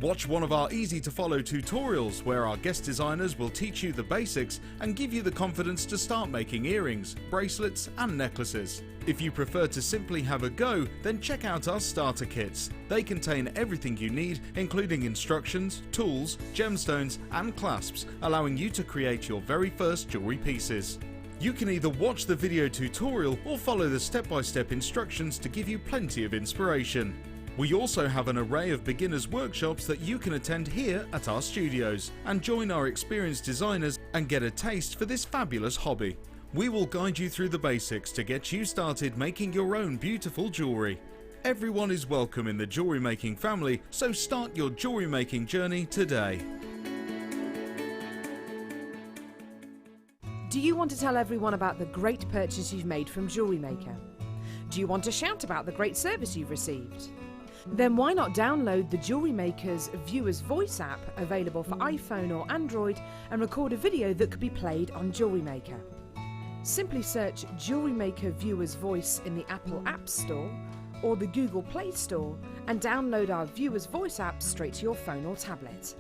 Watch one of our easy to follow tutorials where our guest designers will teach you the basics and give you the confidence to start making earrings, bracelets and necklaces. If you prefer to simply have a go, then check out our starter kits. They contain everything you need, including instructions, tools, gemstones and clasps, allowing you to create your very first jewelry pieces. You can either watch the video tutorial or follow the step-by-step instructions to give you plenty of inspiration. We also have an array of beginners workshops that you can attend here at our studios and join our experienced designers and get a taste for this fabulous hobby. We will guide you through the basics to get you started making your own beautiful jewelry. Everyone is welcome in the jewelry making family, so start your jewelry making journey today. Do you want to tell everyone about the great purchase you've made from Jewellery Maker? Do you want to shout about the great service you've received? Then why not download the Jewellery Maker's Viewer's Voice app, available for iPhone or Android, and record a video that could be played on Jewellery Maker. Simply search Jewellery Maker Viewer's Voice in the Apple App Store or the Google Play Store and download our Viewer's Voice app straight to your phone or tablet.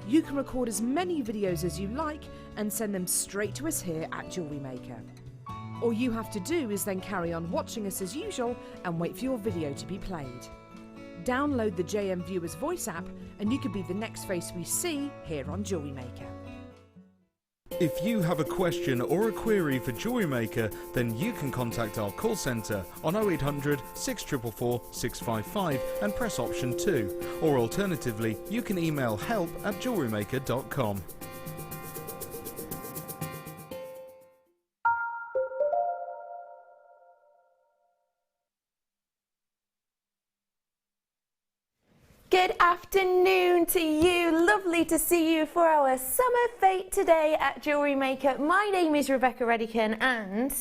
You can record as many videos as you like and send them straight to us here at Jewellery Maker. All you have to do is then carry on watching us as usual and wait for your video to be played. Download the JM Viewer's Voice app and you could be the next face we see here on Jewellery Maker. If you have a question or a query for Jewellery Maker, then you can contact our call centre on 0800 644 655 and press option 2, or alternatively you can email help@jewellerymaker.com. Good afternoon to you. Lovely to see you for our summer fete today at Jewellery Maker. My name is Rebecca Redican and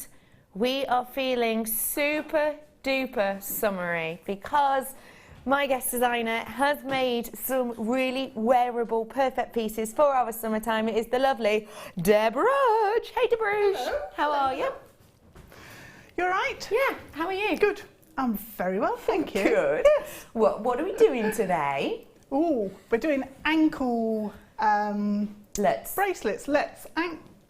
we are feeling super duper summery because my guest designer has made some really wearable, perfect pieces for our summertime. It is the lovely Deborah. Hey Deborah. Hello. How are you? You're right? Yeah, how are you? Good. I'm very well, thank you. Good. Yes. What are we doing today? Oh, we're doing ankle bracelets.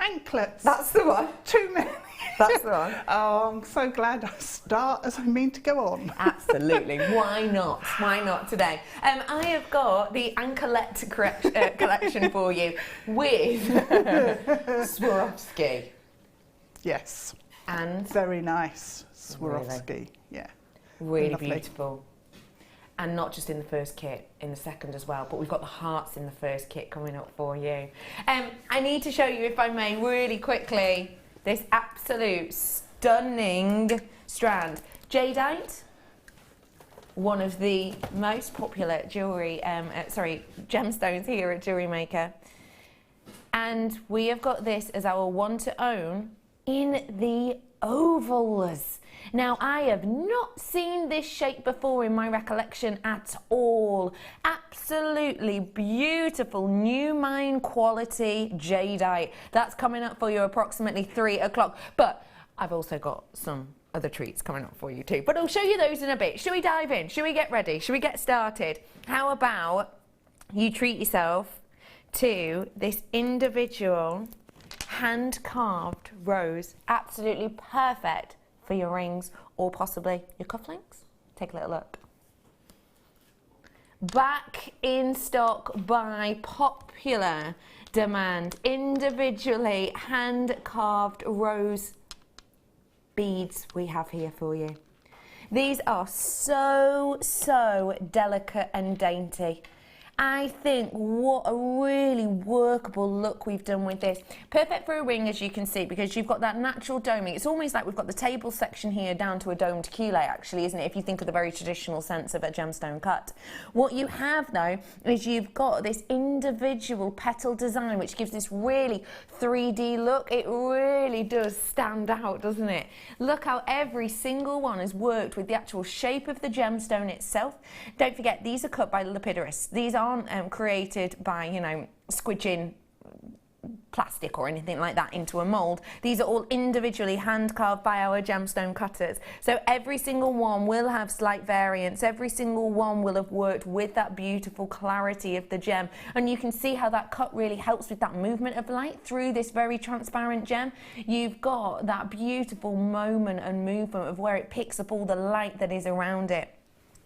Anklets. That's the one. Too many. That's the one. Oh, I'm so glad I start as I mean to go on. Absolutely. Why not? Why not today? I have got the Anklet collection for you with Swarovski. Yes. And very nice Swarovski. Really? Yeah. Really lovely. beautiful. And not just in the first kit, in the second as well, but we've got the hearts in the first kit coming up for you. I need to show you, if I may, really quickly, this absolute stunning strand. Jadeite, one of the most popular jewellery, gemstones here at Jewellery Maker. And we have got this as our one to own in the ovals. Now, I have not seen this shape before in my recollection at all. Absolutely beautiful, new mine quality jadeite. That's coming up for you approximately 3 o'clock. But I've also got some other treats coming up for you too. But I'll show you those in a bit. Shall we dive in? Shall we get ready? Shall we get started? How about you treat yourself to this individual hand-carved rose? Absolutely perfect for your rings or possibly your cufflinks. Take a little look. Back in stock by popular demand. Individually hand-carved rose beads we have here for you. These are so delicate and dainty. I think what a really workable look we've done with this. Perfect for a ring, as you can see, because you've got that natural doming. It's almost like we've got the table section here down to a domed quille, actually, isn't it, if you think of the very traditional sense of a gemstone cut. What you have, though, is you've got this individual petal design, which gives this really 3D look. It really does stand out, doesn't it? Look how every single one has worked with the actual shape of the gemstone itself. Don't forget, these are cut by lapidarists. These aren't created by, you know, squidging plastic or anything like that into a mould. These are all individually hand carved by our gemstone cutters. So every single one will have slight variance. Every single one will have worked with that beautiful clarity of the gem. And you can see how that cut really helps with that movement of light through this very transparent gem. You've got that beautiful moment and movement of where it picks up all the light that is around it.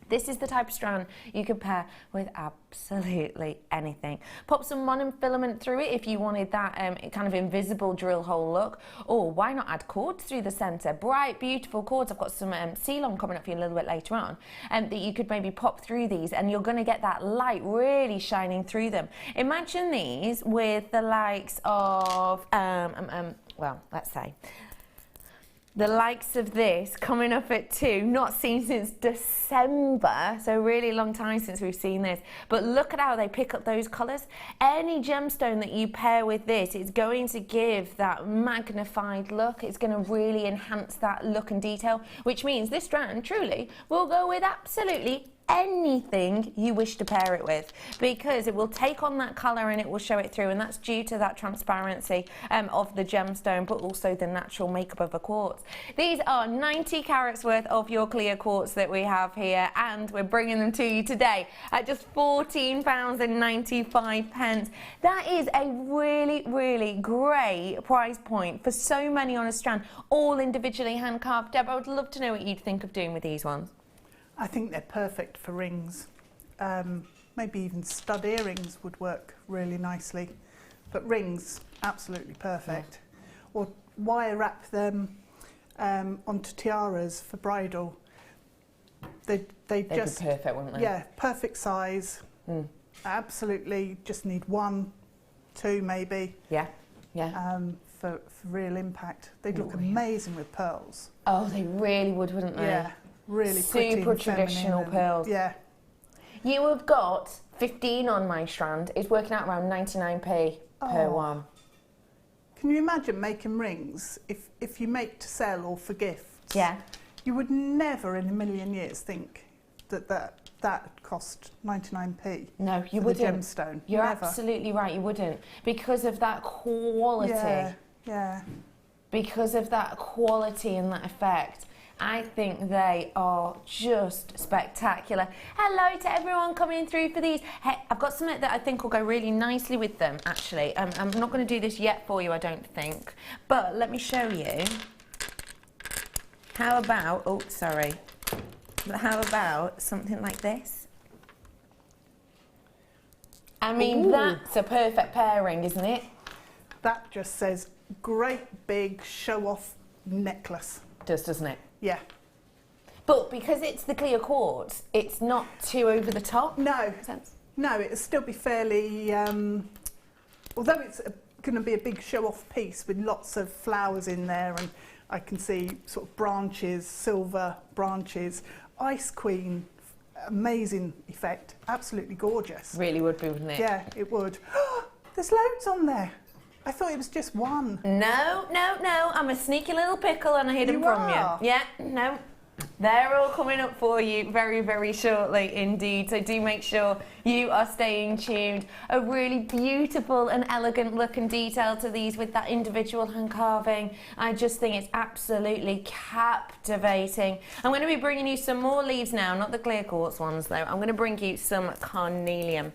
This is the type of strand you could pair with absolutely anything. Pop some monofilament through it if you wanted that kind of invisible drill hole look. Or why not add cords through the centre? Bright, beautiful cords. I've got some Ceylon coming up for you a little bit later on. That you could maybe pop through these, and you're going to get that light really shining through them. Imagine these with the likes of, well, let's say, the likes of this coming up at 2, not seen since December, so really long time since we've seen this. But look at how they pick up those colours. Any gemstone that you pair with this, it's going to give that magnified look. It's going to really enhance that look and detail, which means this strand truly will go with absolutely anything you wish to pair it with, because it will take on that colour and it will show it through, and that's due to that transparency of the gemstone, but also the natural makeup of a quartz. These are 90 carats worth of your clear quartz that we have here, and we're bringing them to you today at just £14.95. That is a really, really great price point for so many on a strand, all individually hand carved. Deb, I would love to know what you'd think of doing with these ones. I think they're perfect for rings. Maybe even stud earrings would work really nicely. But rings, absolutely perfect. Yeah. Or wire wrap them onto tiaras for bridal. They'd just be perfect, wouldn't they? Yeah, perfect size. Absolutely, just need 1, 2 maybe. Yeah, yeah. For real impact. They'd look amazing with pearls. Oh, they really would, wouldn't they? Yeah. Really super traditional pearls. Yeah. You have got 15 on my strand. It's working out around 99p per one. Can you imagine making rings if you make to sell or for gifts? Yeah. You would never in a million years think that cost 99p. No, you for wouldn't. The gemstone. You're never. absolutely right. You wouldn't, because of that quality. Yeah. Yeah. Because of that quality and that effect. I think they are just spectacular. Hello to everyone coming through for these. Hey, I've got something that I think will go really nicely with them, actually. I'm not going to do this yet for you, I don't think. But let me show you. How about, oh, sorry. But how about something like this? I mean, Ooh. That's a perfect pairing, isn't it? That just says great big show-off necklace. Does, doesn't it? Yeah. But because it's the clear quartz, it's not too over the top. No. Sense? No, it'll still be fairly, although it's going to be a big show-off piece with lots of flowers in there, and I can see sort of branches, silver branches, Ice Queen, amazing effect, absolutely gorgeous. Really would be, wouldn't it? Yeah, it would. There's loads on there. I thought it was just one. No, no, no. I'm a sneaky little pickle and I hid them from you. Yeah, no. They're all coming up for you very, very shortly indeed. So do make sure you are staying tuned. A really beautiful and elegant look and detail to these with that individual hand carving. I just think it's absolutely captivating. I'm going to be bringing you some more leaves now, not the clear quartz ones though. I'm going to bring you some carnelian.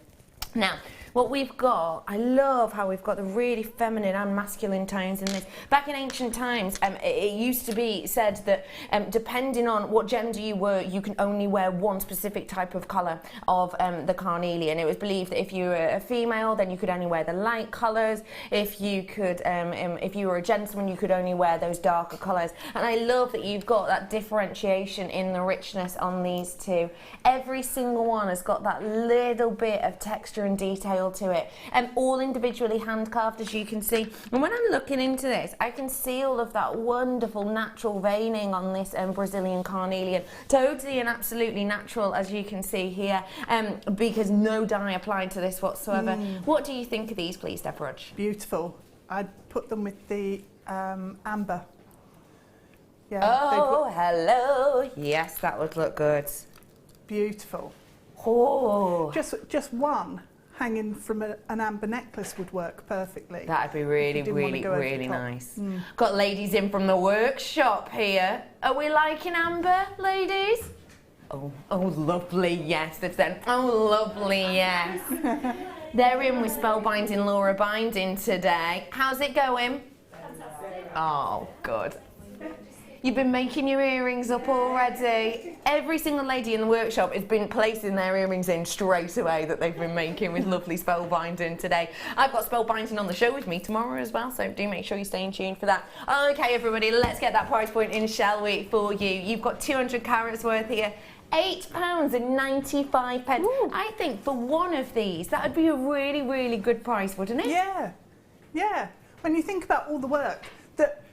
Now, what we've got, I love how we've got the really feminine and masculine tones in this. Back in ancient times, it used to be said that depending on what gender you were, you can only wear one specific type of colour of the carnelian. It was believed that if you were a female, then you could only wear the light colours. If you could, if you were a gentleman, you could only wear those darker colours. And I love that you've got that differentiation in the richness on these two. Every single one has got that little bit of texture and detail to it, and all individually hand carved, as you can see. And when I'm looking into this, I can see all of that wonderful natural veining on this Brazilian carnelian, totally and absolutely natural, as you can see here, because no dye applied to this whatsoever. What do you think of these, please, Deborah? Beautiful. I'd put them with the amber. Yeah. Oh, hello. Yes, that would look good. Beautiful. Oh. Just one hanging from an amber necklace would work perfectly. That'd be really, really, really nice. Got ladies in from the workshop here. Are we liking amber, ladies? Oh, lovely, yes. They've said, oh, lovely, yes. They're in with Spellbinding Laura Binding today. How's it going? Oh, good. You've been making your earrings up already. Every single lady in the workshop has been placing their earrings in straight away that they've been making with lovely spellbinding today. I've got spellbinding on the show with me tomorrow as well, so do make sure you stay in tune for that. Okay, everybody, let's get that price point in, shall we, for you. You've got 200 carats worth here. £8.95. Ooh. I think for one of these, that would be a really, really good price, wouldn't it? Yeah, yeah. When you think about all the work,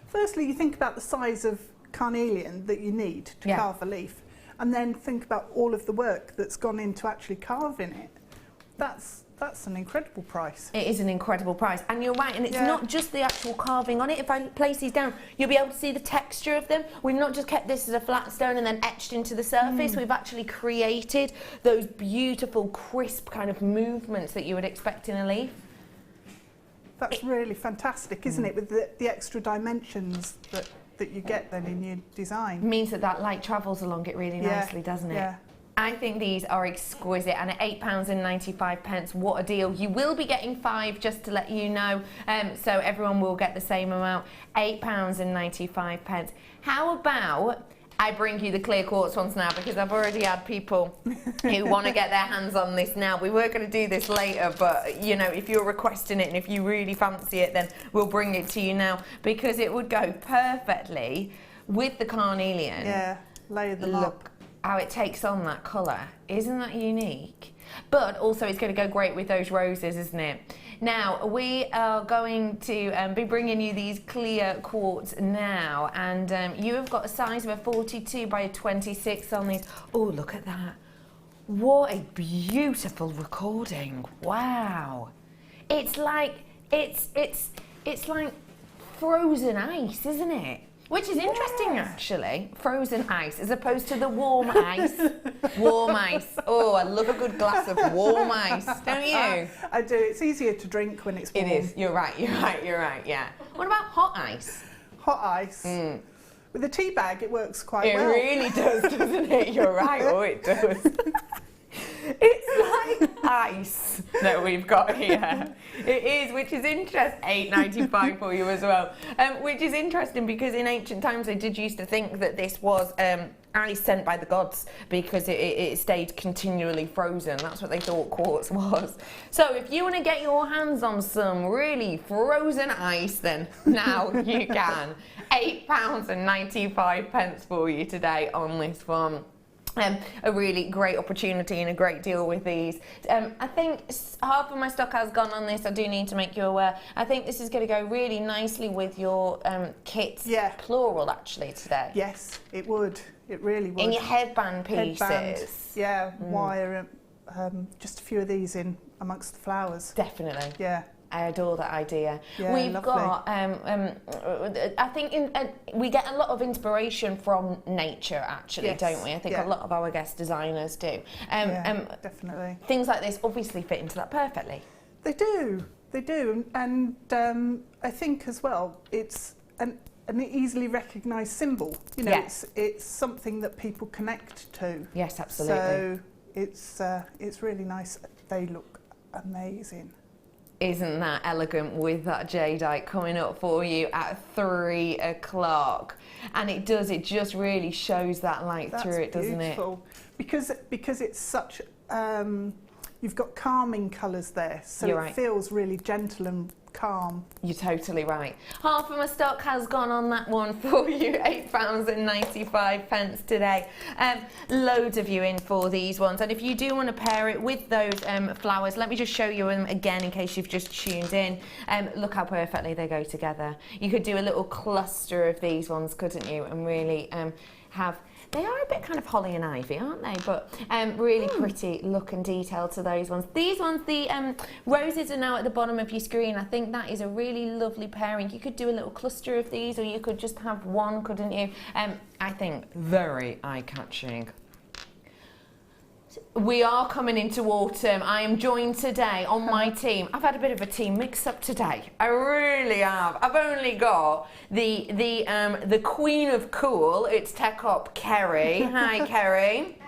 firstly you think about the size of carnelian that you need to carve a leaf, and then think about all of the work that's gone into actually carving it. That's an incredible price. It is an incredible price, and you're right, and it's not just the actual carving on it. If I place these down, you'll be able to see the texture of them. We've not just kept this as a flat stone and then etched into the surface. We've actually created those beautiful, crisp kind of movements that you would expect in a leaf. That's really fantastic, isn't it, with the extra dimensions that you get then in your design. Means that light travels along it really nicely, doesn't it? Yeah. I think these are exquisite, and at £8.95, what a deal. You will be getting 5, just to let you know, so everyone will get the same amount, £8.95. How about I bring you the clear quartz ones now, because I've already had people who want to get their hands on this now. We were going to do this later, but you know, if you're requesting it and if you really fancy it, then we'll bring it to you now, because it would go perfectly with the carnelian. Yeah, layer them up. Look how it takes on that colour. Isn't that unique? But also it's going to go great with those roses, isn't it? Now, we are going to be bringing you these clear quartz now, and you have got a size of a 42 by a 26 on these. Oh, look at that. What a beautiful recording. Wow. It's like, it's like frozen ice, isn't it? Which is interesting, actually. Frozen ice as opposed to the warm ice. Warm ice. Oh, I love a good glass of warm ice, don't you? I do. It's easier to drink when it's warm. It is. You're right, yeah. What about hot ice? Hot ice? With a tea bag, it works quite well. It really does, doesn't it? You're right. Oh, it does. It's like ice that we've got here. It is, which is interesting. £8.95 for you as well. Which is interesting because in ancient times they did used to think that this was ice sent by the gods, because it stayed continually frozen. That's what they thought quartz was. So if you want to get your hands on some really frozen ice, then now you can. £8.95 for you today on this one. A really great opportunity and a great deal with these. I think half of my stock has gone on this. I do need to make you aware. I think this is going to go really nicely with your kits, plural actually, today. Yes, it would. It really would. In your headband pieces. Headband. Yeah, wire, just a few of these in amongst the flowers. Definitely. Yeah. I adore that idea. Yeah, we've got, I think we get a lot of inspiration from nature, actually, don't we? I think a lot of our guest designers do. Definitely. Things like this obviously fit into that perfectly. They do, and I think as well, it's an easily recognised symbol. You know, it's something that people connect to. Yes, absolutely. So it's really nice. They look amazing. Isn't that elegant with that jadeite coming up for you at 3 o'clock? And it just really shows that light through it, doesn't it? Because it's such, you've got calming colours there, so it feels really gentle and calm. You're totally right. Half of my stock has gone on that one for you, £8.95 today. Loads of you in for these ones, and if you do want to pair it with those flowers, let me just show you them again in case you've just tuned in. Look how perfectly they go together. You could do a little cluster of these ones, couldn't you, and really have... They are a bit kind of holly and ivy, aren't they? But really pretty look and detail to those ones. These ones, the roses are now at the bottom of your screen. I think that is a really lovely pairing. You could do a little cluster of these, or you could just have one, couldn't you? I think very eye-catching. We are coming into autumn. I am joined today on my team. I've had a bit of a team mix-up today. I really have. I've only got the queen of cool. It's Tech Op Kerry. Hi, Kerry.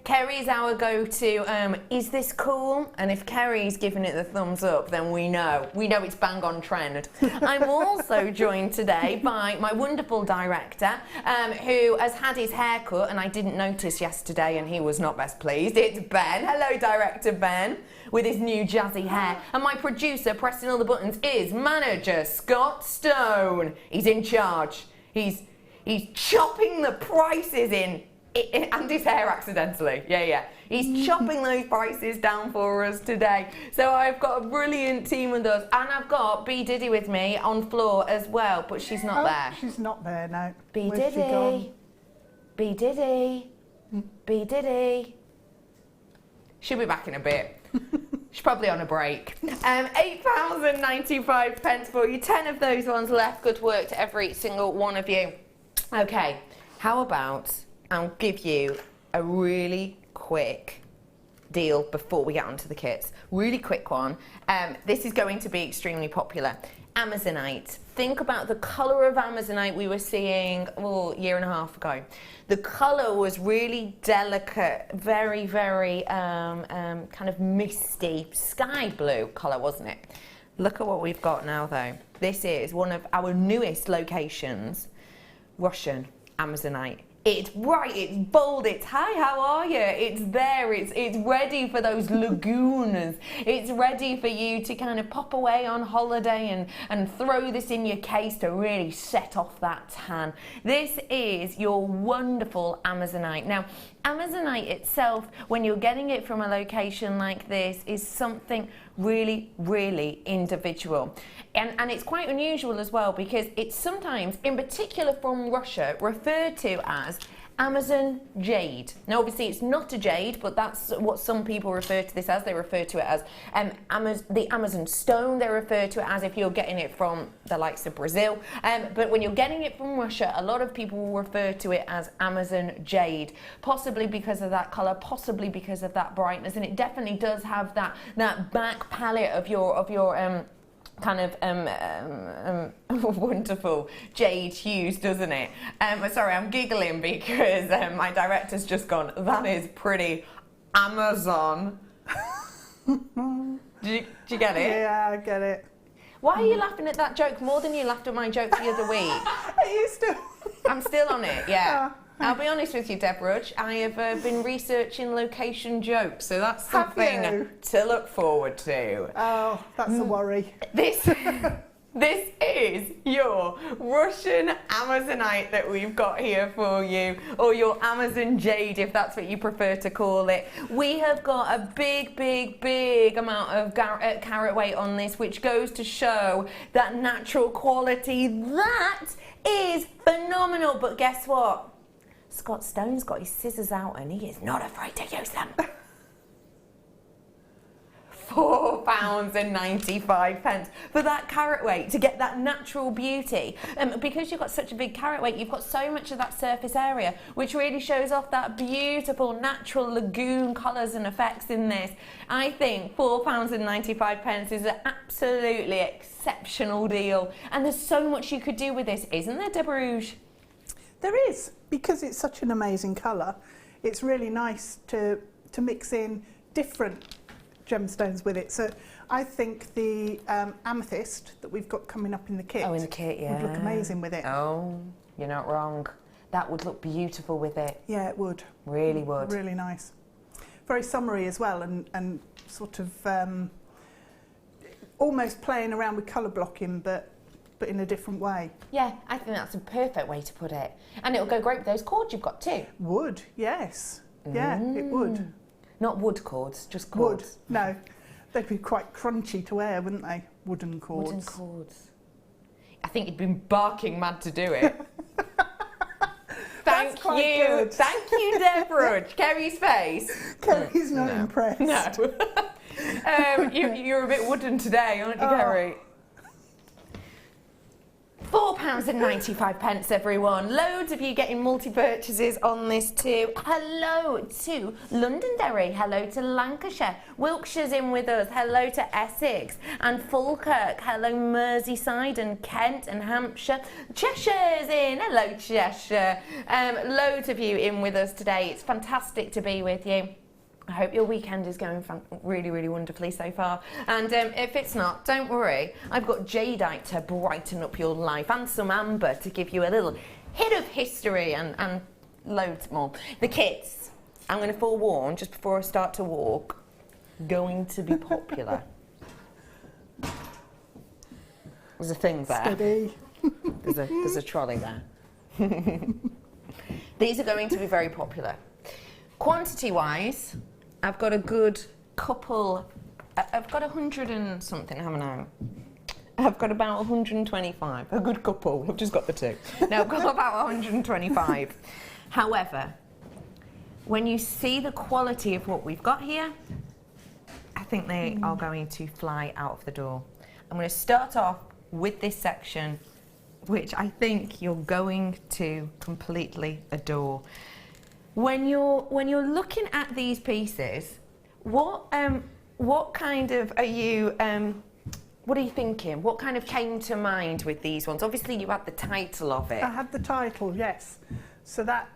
Kerry's our go-to, is this cool? And if Kerry's giving it the thumbs up, then we know it's bang on trend. I'm also joined today by my wonderful director, who has had his hair cut, and I didn't notice yesterday, and he was not best pleased. It's Ben. Hello, Director Ben, with his new jazzy hair. And my producer, pressing all the buttons, is manager Scott Stone. He's in charge. He's chopping the prices in. And his hair accidentally, yeah. He's chopping those prices down for us today. So I've got a brilliant team with us, and I've got B Diddy with me on floor as well, but she's not there. She's not there now. B Where's she Diddy, gone? B Diddy, B Diddy. She'll be back in a bit. She's probably on a break. £8.95 for you. 10 of those ones left. Good work to every single one of you. Okay, how about I'll give you a really quick deal before we get onto the kits. Really quick one. This is going to be extremely popular. Amazonite. Think about the colour of Amazonite we were seeing a year and a half ago. The colour was really delicate, very, very kind of misty, sky blue colour, wasn't it? Look at what we've got now though. This is one of our newest locations, Russian Amazonite. It's bright, it's bold, it's hi, how are you? It's there, it's ready for those lagoons. It's ready for you to kind of pop away on holiday and throw this in your case to really set off that tan. This is your wonderful Amazonite. Now, Amazonite itself, when you're getting it from a location like this, is something really, really individual. And it's quite unusual as well, because it's sometimes, in particular from Russia, referred to as Amazon jade. Now obviously it's not a jade, but that's what some people refer to this as. They refer to it as the Amazon stone. They refer to it as if you're getting it from the likes of Brazil. But when you're getting it from Russia, a lot of people will refer to it as Amazon jade, possibly because of that colour, possibly because of that brightness, and it definitely does have that back palette of your kind of wonderful jade hues, doesn't it? Sorry, I'm giggling because my director's just gone, that is pretty Amazon. Did you get it? Yeah, I get it. Why are you laughing at that joke more than you laughed at my joke the other week? Are you still? I'm still on it, yeah. I'll be honest with you, Deborah, I have been researching location jokes, so that's something to look forward to. Oh, that's a worry. This is your Russian Amazonite that we've got here for you, or your Amazon jade, if that's what you prefer to call it. We have got a big, big, big amount of carat weight on this, which goes to show that natural quality. That is phenomenal, but guess what? Scott Stone's got his scissors out and he is not afraid to use them. £4.95 for that carat weight, to get that natural beauty. Because you've got such a big carat weight, you've got so much of that surface area, which really shows off that beautiful natural lagoon colours and effects in this. I think £4.95 is an absolutely exceptional deal. And there's so much you could do with this, isn't there, Deborah? There is, because it's such an amazing colour. It's really nice to mix in different gemstones with it. So I think the amethyst that we've got coming up in the kit, would look amazing with it. Oh, you're not wrong. That would look beautiful with it. Yeah, it would. Really would. Really nice. Very summery as well, and sort of almost playing around with colour blocking, but in a different way. Yeah, I think that's a perfect way to put it. And it'll go great with those cords you've got too. Wood, yes. Yeah, it would. Not wood cords, just cords. Wood, no. They'd be quite crunchy to wear, wouldn't they? Wooden cords. Wooden cords. I think you'd been barking mad to do it. Thank you. Good. Thank you, Deborah. Kerry's face. Kerry's not impressed. No. You're a bit wooden today, aren't you, Kerry? £5.95, everyone. Loads of you getting multi-purchases on this too. Hello to Londonderry. Hello to Lancashire. Wiltshire's in with us. Hello to Essex and Falkirk. Hello Merseyside and Kent and Hampshire. Cheshire's in. Hello Cheshire. Loads of you in with us today. It's fantastic to be with you. I hope your weekend is going really, really wonderfully so far. And if it's not, don't worry. I've got jadeite to brighten up your life and some amber to give you a little hit of history and loads more. The kits, I'm going to forewarn just before I start to walk, going to be popular. There's a thing there. Steady. There's a trolley there. These are going to be very popular. Quantity-wise, I've got a good couple, I've got 100 and something, haven't I? I've got about 125, a good couple, I've just got the two. No, I've got about 125. However, when you see the quality of what we've got here, I think they are going to fly out of the door. I'm going to start off with this section, which I think you're going to completely adore. When you're looking at these pieces, what kind of are you? What are you thinking? What kind of came to mind with these ones? Obviously, you had the title of it. I had the title, yes. So that,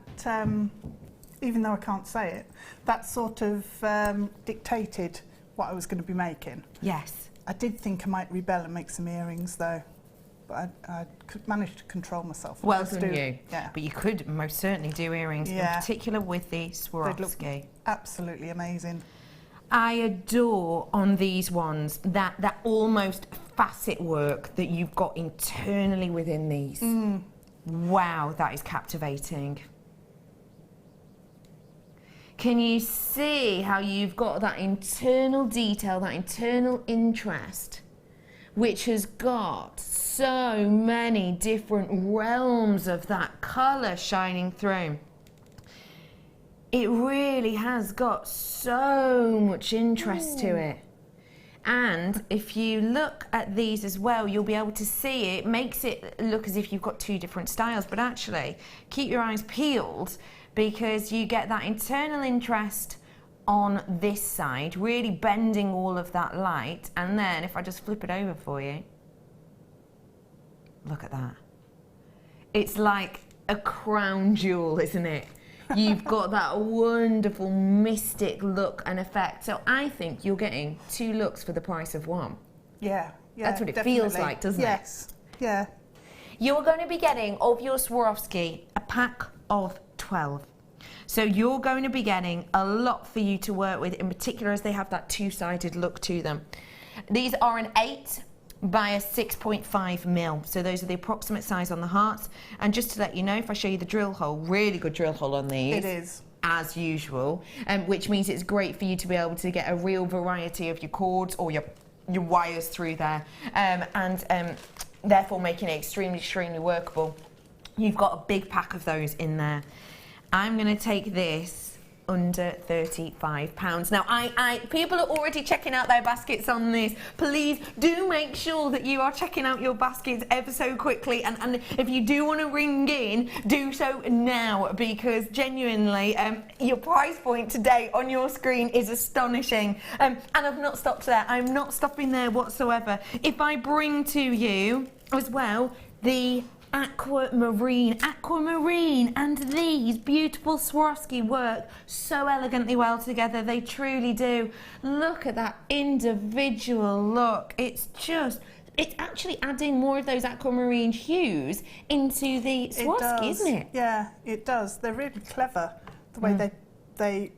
even though I can't say it, that sort of dictated what I was going to be making. Yes. I did think I might rebel and make some earrings, though. But I could manage to control myself. Well done, you. Yeah. But you could most certainly do earrings, in particular with the Swarovski. They'd look absolutely amazing. I adore on these ones that almost facet work that you've got internally within these. Wow, that is captivating. Can you see how you've got that internal detail, that internal interest, which has got so many different realms of that colour shining through? It really has got so much interest to it. And if you look at these as well, you'll be able to see it makes it look as if you've got two different styles, but actually keep your eyes peeled, because you get that internal interest on this side, really bending all of that light. And then if I just flip it over for you, look at that. It's like a crown jewel, isn't it? You've got that wonderful mystic look and effect. So I think you're getting two looks for the price of one. Yeah, That's what it definitely feels like, doesn't it? Yes, yeah. You're going to be getting, of your Swarovski, a pack of 12. So you're going to be getting a lot for you to work with, in particular as they have that two-sided look to them. These are an 8 by a 6.5 mil. So those are the approximate size on the hearts. And just to let you know, if I show you the drill hole, really good drill hole on these. It is. As usual, which means it's great for you to be able to get a real variety of your cords or your wires through there, and therefore making it extremely workable. You've got a big pack of those in there. I'm going to take this under £35. Now, people are already checking out their baskets on this. Please do make sure that you are checking out your baskets ever so quickly, and if you do want to ring in, do so now, because genuinely your price point today on your screen is astonishing. And I've not stopped there. I'm not stopping there whatsoever. If I bring to you as well the aquamarine, and these beautiful Swarovski work so elegantly well together. They truly do. Look at that individual look. It's actually adding more of those aquamarine hues into the Swarovski, isn't it? Yeah, it does. They're really clever, the way they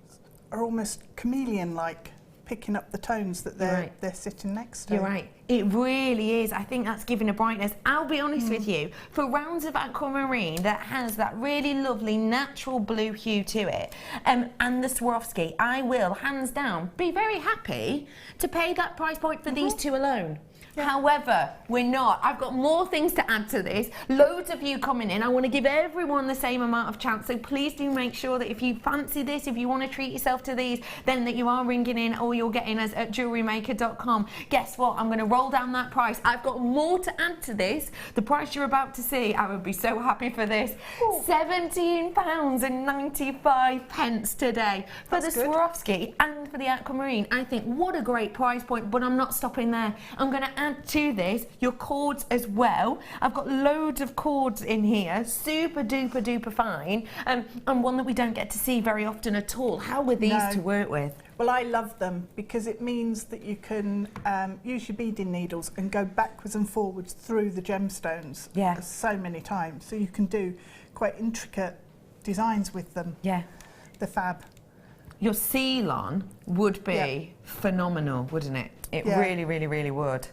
are almost chameleon-like, picking up the tones that they're sitting next to. You're right. It really is. I think that's giving a brightness. I'll be honest with you, for rounds of aquamarine that has that really lovely natural blue hue to it, and the Swarovski, I will, hands down, be very happy to pay that price point for these two alone. Yeah. However, we're not. I've got more things to add to this. Loads of you coming in. I want to give everyone the same amount of chance. So please do make sure that if you fancy this, if you want to treat yourself to these, then that you are ringing in, or you're getting us at JewelleryMaker.com. Guess what? I'm going to roll down that price. I've got more to add to this. The price you're about to see, I would be so happy for this. £17.95 today for That's the good. Swarovski and for the aquamarine. I think what a great price point, but I'm not stopping there. I'm going to add to this your cords as well. I've got loads of cords in here, super duper duper fine, and one that we don't get to see very often at all. How were these to work with? Well, I love them because it means that you can use your beading needles and go backwards and forwards through the gemstones so many times. So you can do quite intricate designs with them. Yeah. The fab. Your seal-on would be phenomenal, wouldn't it? It really, really, really would.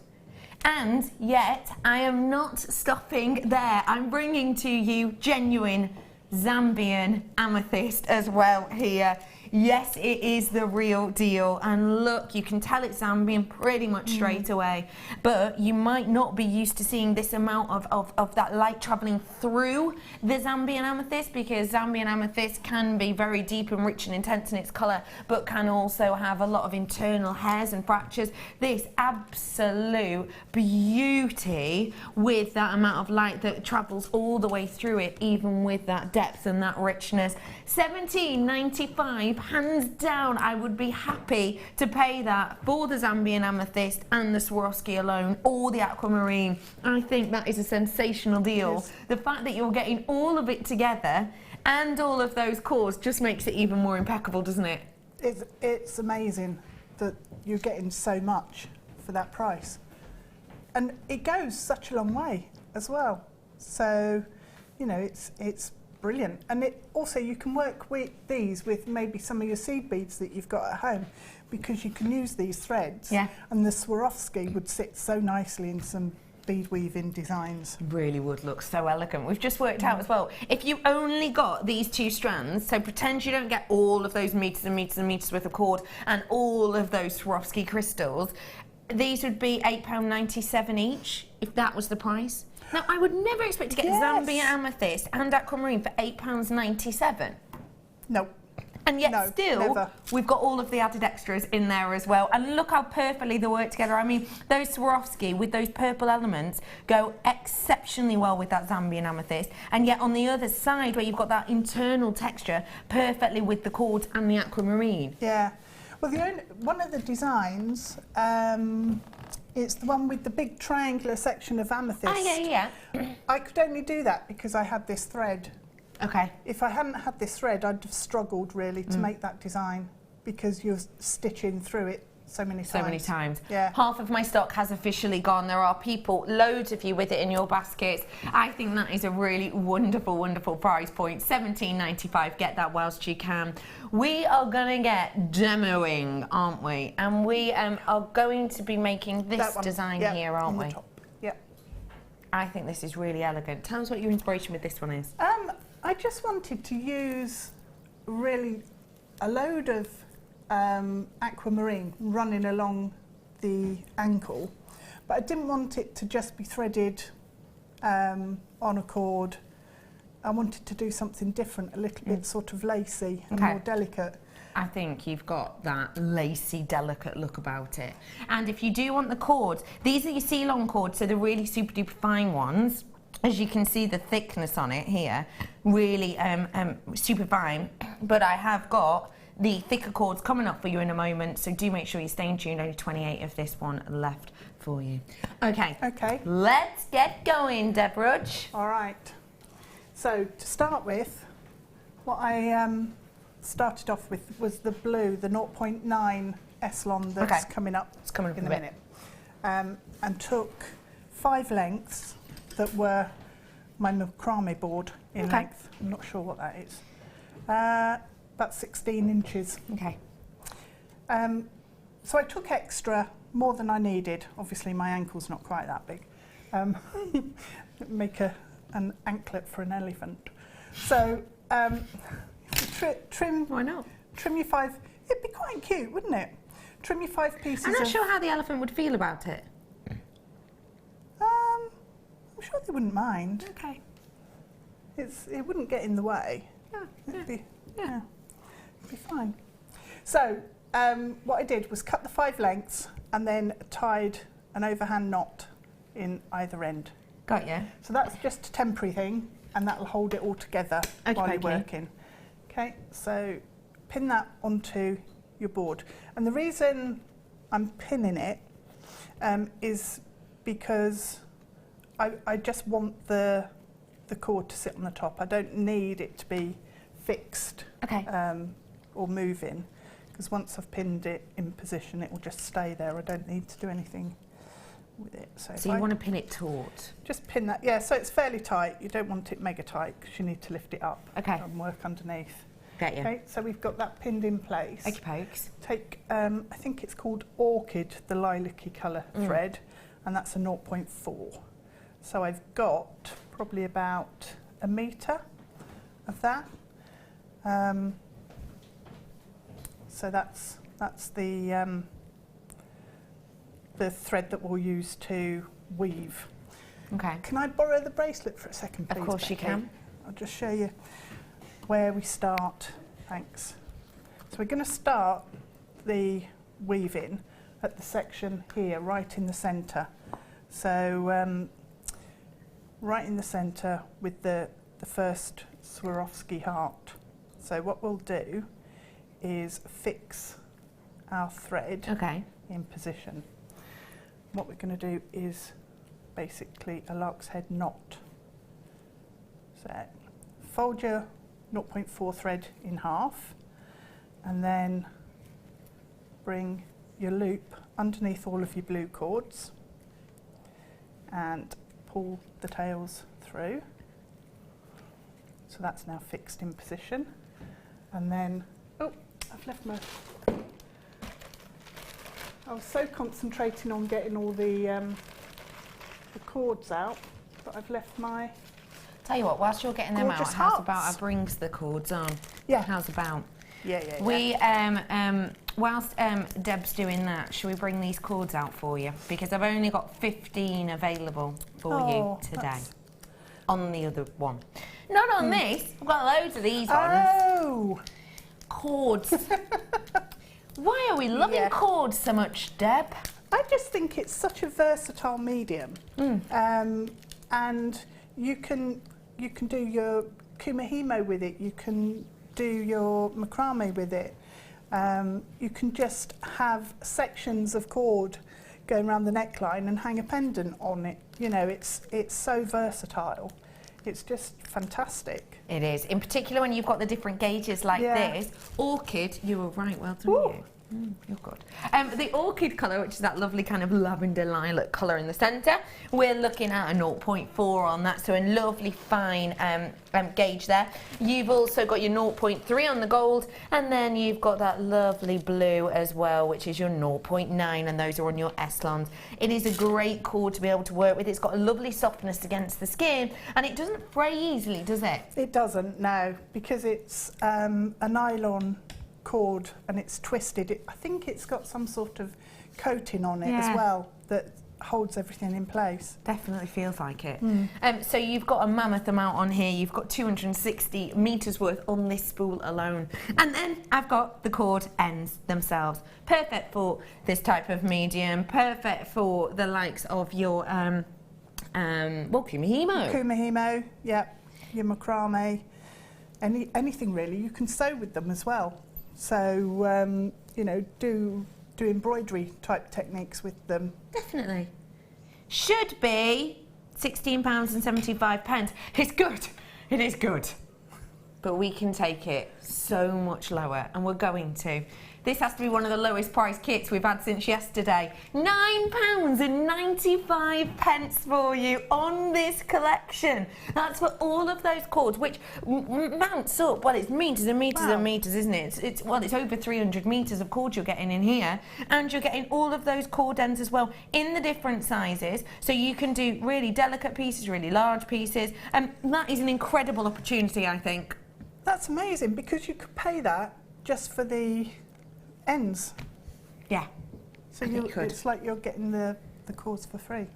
And yet, I am not stopping there. I'm bringing to you genuine Zambian amethyst as well here. Yes, it is the real deal, and look, you can tell it's Zambian pretty much straight away, but you might not be used to seeing this amount of that light travelling through the Zambian amethyst, because Zambian amethyst can be very deep and rich and intense in its colour, but can also have a lot of internal hairs and fractures. This absolute beauty with that amount of light that travels all the way through it, even with that depth and that richness. $17.95. Hands down, I would be happy to pay that for the Zambian amethyst and the Swarovski alone, or the aquamarine. I think that is a sensational deal. The fact that you're getting all of it together and all of those cores just makes it even more impeccable, doesn't it? It's amazing that you're getting so much for that price. And it goes such a long way as well. So, you know, it's brilliant. And it also, you can work with these with maybe some of your seed beads that you've got at home, because you can use these threads. Yeah. And the Swarovski would sit so nicely in some bead weaving designs. Really would look so elegant. We've just worked out as well, if you only got these two strands, so pretend you don't get all of those meters and meters and meters worth of cord and all of those Swarovski crystals, these would be £8.97 each, if that was the price. Now, I would never expect to get Zambian amethyst and aquamarine for £8.97. No. And yet still, we've got all of the added extras in there as well. And look how perfectly they work together. I mean, those Swarovski with those purple elements go exceptionally well with that Zambian amethyst. And yet on the other side, where you've got that internal texture, perfectly with the cords and the aquamarine. Yeah. Well, one of the designs, it's the one with the big triangular section of amethyst. Oh, yeah. I could only do that because I had this thread. Okay. If I hadn't had this thread, I'd have struggled really to make that design, because you're stitching through it so many times. So many times. Yeah. Half of my stock has officially gone. There are people, loads of you, with it in your baskets. I think that is a really wonderful, wonderful price point. $17.95. Get that whilst you can. We are going to get demoing, aren't we? And we are going to be making this design here, aren't we? Yeah. I think this is really elegant. Tell us what your inspiration with this one is. I just wanted to use really a load of aquamarine running along the ankle, but I didn't want it to just be threaded on a cord. I wanted to do something different, a little bit sort of lacy and more delicate. I think you've got that lacy, delicate look about it. And if you do want the cords, these are your seal-on cords, so the really super duper fine ones. As you can see, the thickness on it here, really super fine. But I have got the thicker cords coming up for you in a moment, so do make sure you stay tuned. Only 28 of this one left for you. Okay. Okay. Let's get going, Deborah. All right. So to start with, what I started off with was the blue, the 0.9 Eslon that's coming up in a minute, and took 5 lengths that were my macrame board in length. I'm not sure what that is. About 16 inches. Okay. So I took extra, more than I needed. Obviously my ankle's not quite that big. Make an anklet for an elephant. So trim. Why not? Trim your 5. It'd be quite cute, wouldn't it? Trim your 5 pieces. I'm not sure how the elephant would feel about it. I'm sure they wouldn't mind. Okay. It wouldn't get in the way. Yeah. It'd be fine. So what I did was cut the 5 lengths and then tied an overhand knot in either end. Got you. So that's just a temporary thing, and that'll hold it all together while you're working. Okay, so pin that onto your board. And the reason I'm pinning it is because I just want the cord to sit on the top. I don't need it to be fixed or moving, because once I've pinned it in position, it will just stay there. I don't need to do anything with it. So you want to pin it taut? Just pin that, yeah, so it's fairly tight. You don't want it mega tight because you need to lift it up and work underneath. Get you. Okay, so we've got that pinned in place. Okey pokes. Take, I think it's called Orchid, the lilac-y colour thread, and that's a 0.4. So I've got probably about 1 metre of that. So that's the thread that we'll use to weave. Okay. Can I borrow the bracelet for a second, please? Of course Becky? you can. I'll just show you where we start. Thanks. So we're going to start the weaving at the section here, right in the centre. So right in the centre with the first Swarovski heart. So what we'll do is fix our thread in position. What we're going to do is basically a lark's head knot. So fold your 0.4 thread in half and then bring your loop underneath all of your blue cords and pull the tails through. So that's now fixed in position. And then, oh, I've left my... I was so concentrating on getting all the cords out, but I've left my... Tell you what, whilst you're getting them out, how's about I brings the cords on? Yeah. How's about? Yeah. We, whilst Deb's doing that, should we bring these cords out for you? Because I've only got 15 available for you today. On the other one. Not on this. I've got loads of these ones. Oh! Cords. Why are we loving cords so much, Deb? I just think it's such a versatile medium. And you can do your kumihimo with it, you can do your macrame with it. You can just have sections of cord going around the neckline and hang a pendant on it. You know, it's so versatile. It's just fantastic. It is. In particular when you've got the different gauges like this. Orchid, you were right, well done you. You're good. The orchid colour, which is that lovely kind of lavender lilac colour in the centre, we're looking at a 0.4 on that, so a lovely fine gauge there. You've also got your 0.3 on the gold, and then you've got that lovely blue as well, which is your 0.9, and those are on your Eslons. It is a great cord to be able to work with. It's got a lovely softness against the skin, and it doesn't fray easily, does it? It doesn't, no, because it's a nylon cord and it's twisted. I think it's got some sort of coating on it as well that holds everything in place. Definitely feels like it. So you've got a mammoth amount on here. You've got 260 metres worth on this spool alone. And then I've got the cord ends themselves. Perfect for this type of medium. Perfect for the likes of your kumihimo. Kumihimo, yeah. Your macrame. Anything really. You can sew with them as well. So, you know, do embroidery type techniques with them. Definitely. Should be £16.75. It's good. It is good. But we can take it so much lower, and we're going to. This has to be one of the lowest priced kits we've had since yesterday. £9.95 for you on this collection. That's for all of those cords, which mounts up. Well, it's metres and metres and metres, isn't it? It's over 300 metres of cord you're getting in here, and you're getting all of those cord ends as well in the different sizes. So you can do really delicate pieces, really large pieces, and that is an incredible opportunity, I think. That's amazing, because you could pay that just for the ends. Yeah. So it's like you're getting the cords for free.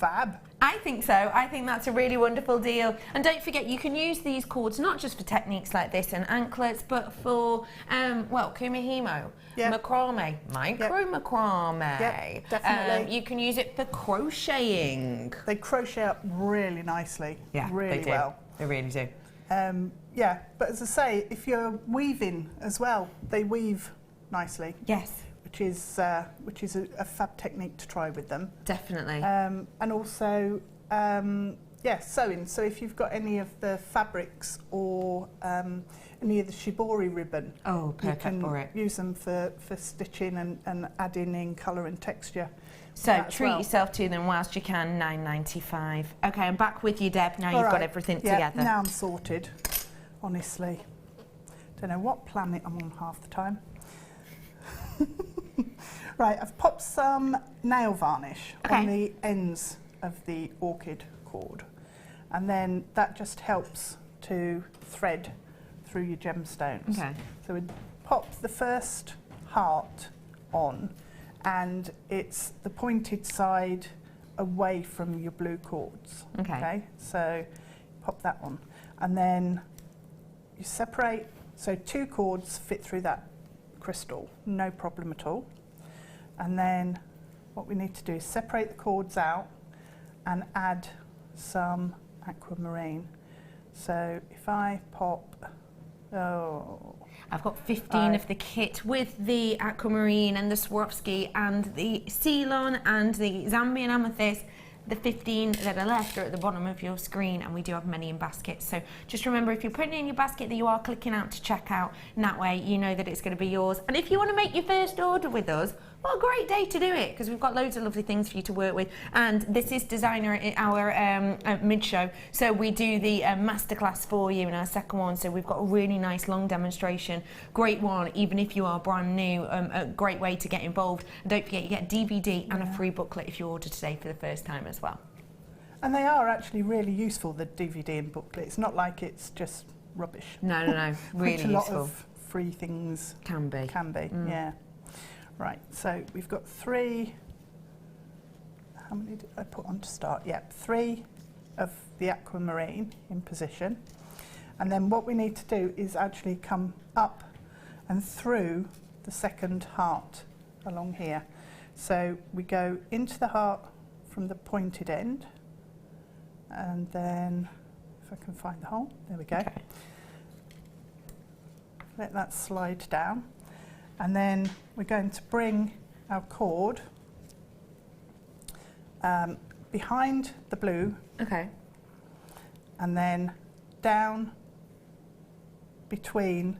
Fab. I think so. I think that's a really wonderful deal. And don't forget, you can use these cords not just for techniques like this and anklets, but for, well, kumihimo, macrame, micro macrame. Yep, definitely. You can use it for crocheting. They crochet up really nicely. Yeah, really they do. well. They really do. Yeah, but as I say, if you're weaving as well, they weave nicely. Yes. Which is a fab technique to try with them. Definitely. And also, yeah, sewing. So if you've got any of the fabrics or any of the shibori ribbon, oh, perfect you can for it. use them for stitching and adding in colour and texture. So treat yourself to them whilst you can. £9.95. Okay, I'm back with you, Deb. Now you've got everything together. Now I'm sorted. Honestly, don't know what planet I'm on half the time. Right, I've popped some nail varnish on the ends of the orchid cord, and then that just helps to thread through your gemstones. Okay. So we pop the first heart on, and it's the pointed side away from your blue cords. Okay. So pop that on, and then you separate. So 2 cords fit through that crystal, no problem at all. And then what we need to do is separate the cords out and add some aquamarine. So if I pop, I've got 15 of the kit with the aquamarine and the Swarovski and the Ceylon and the Zambian amethyst. The 15 that are left are at the bottom of your screen, and we do have many in baskets. So just remember, if you're putting it in your basket, that you are clicking out to check out, and that way you know that it's going to be yours. And if you want to make your first order with us, what a great day to do it, because we've got loads of lovely things for you to work with. And this is designer at our mid-show, so we do the masterclass for you in our second one. So we've got a really nice long demonstration, great one, even if you are brand new, a great way to get involved. And don't forget, you get a DVD and a free booklet if you order today for the first time as well. And they are actually really useful, the DVD and booklet. It's not like it's just rubbish. No, really which a useful. lot of free things can be. Yeah. Right, so we've got 3, how many did I put on to start? Yep, 3 of the aquamarine in position. And then what we need to do is actually come up and through the second heart along here. So we go into the heart from the pointed end, and then, if I can find the hole, there we go. Okay. Let that slide down. And then we're going to bring our cord behind the blue. Okay. And then down between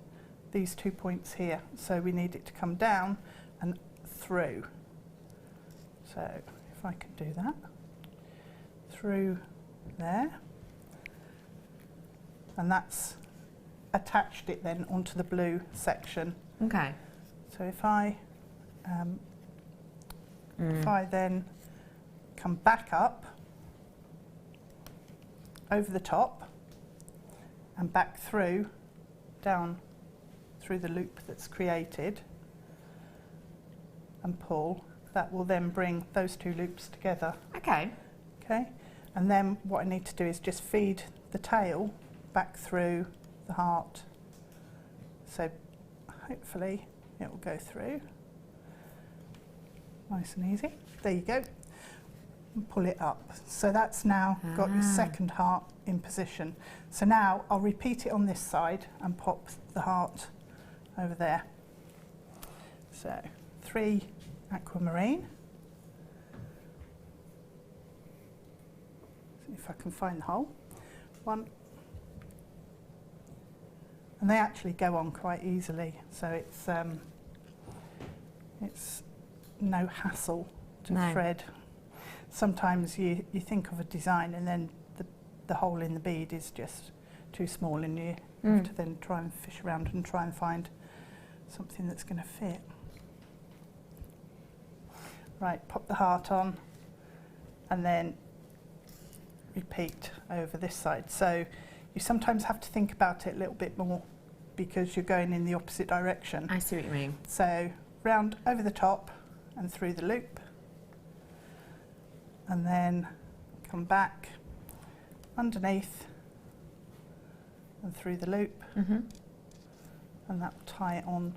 these 2 points here. So we need it to come down and through. So if I can do that. Through there. And that's attached it then onto the blue section. Okay. So if I then come back up over the top and back through, down through the loop that's created, and pull, that will then bring those 2 loops together. Okay. Okay. And then what I need to do is just feed the tail back through the heart. So hopefully it will go through. Nice and easy. There you go. And pull it up. So that's now got your second heart in position. So now I'll repeat it on this side and pop the heart over there. So 3 aquamarine. See if I can find the hole. 1. And they actually go on quite easily, so it's no hassle to thread. Sometimes you think of a design and then the hole in the bead is just too small, and you have to then try and fish around and try and find something that's going to fit. Right, pop the heart on and then repeat over this side. So you sometimes have to think about it a little bit more because you're going in the opposite direction. I see what you mean. So round over the top and through the loop, and then come back underneath and through the loop, and that will tie it on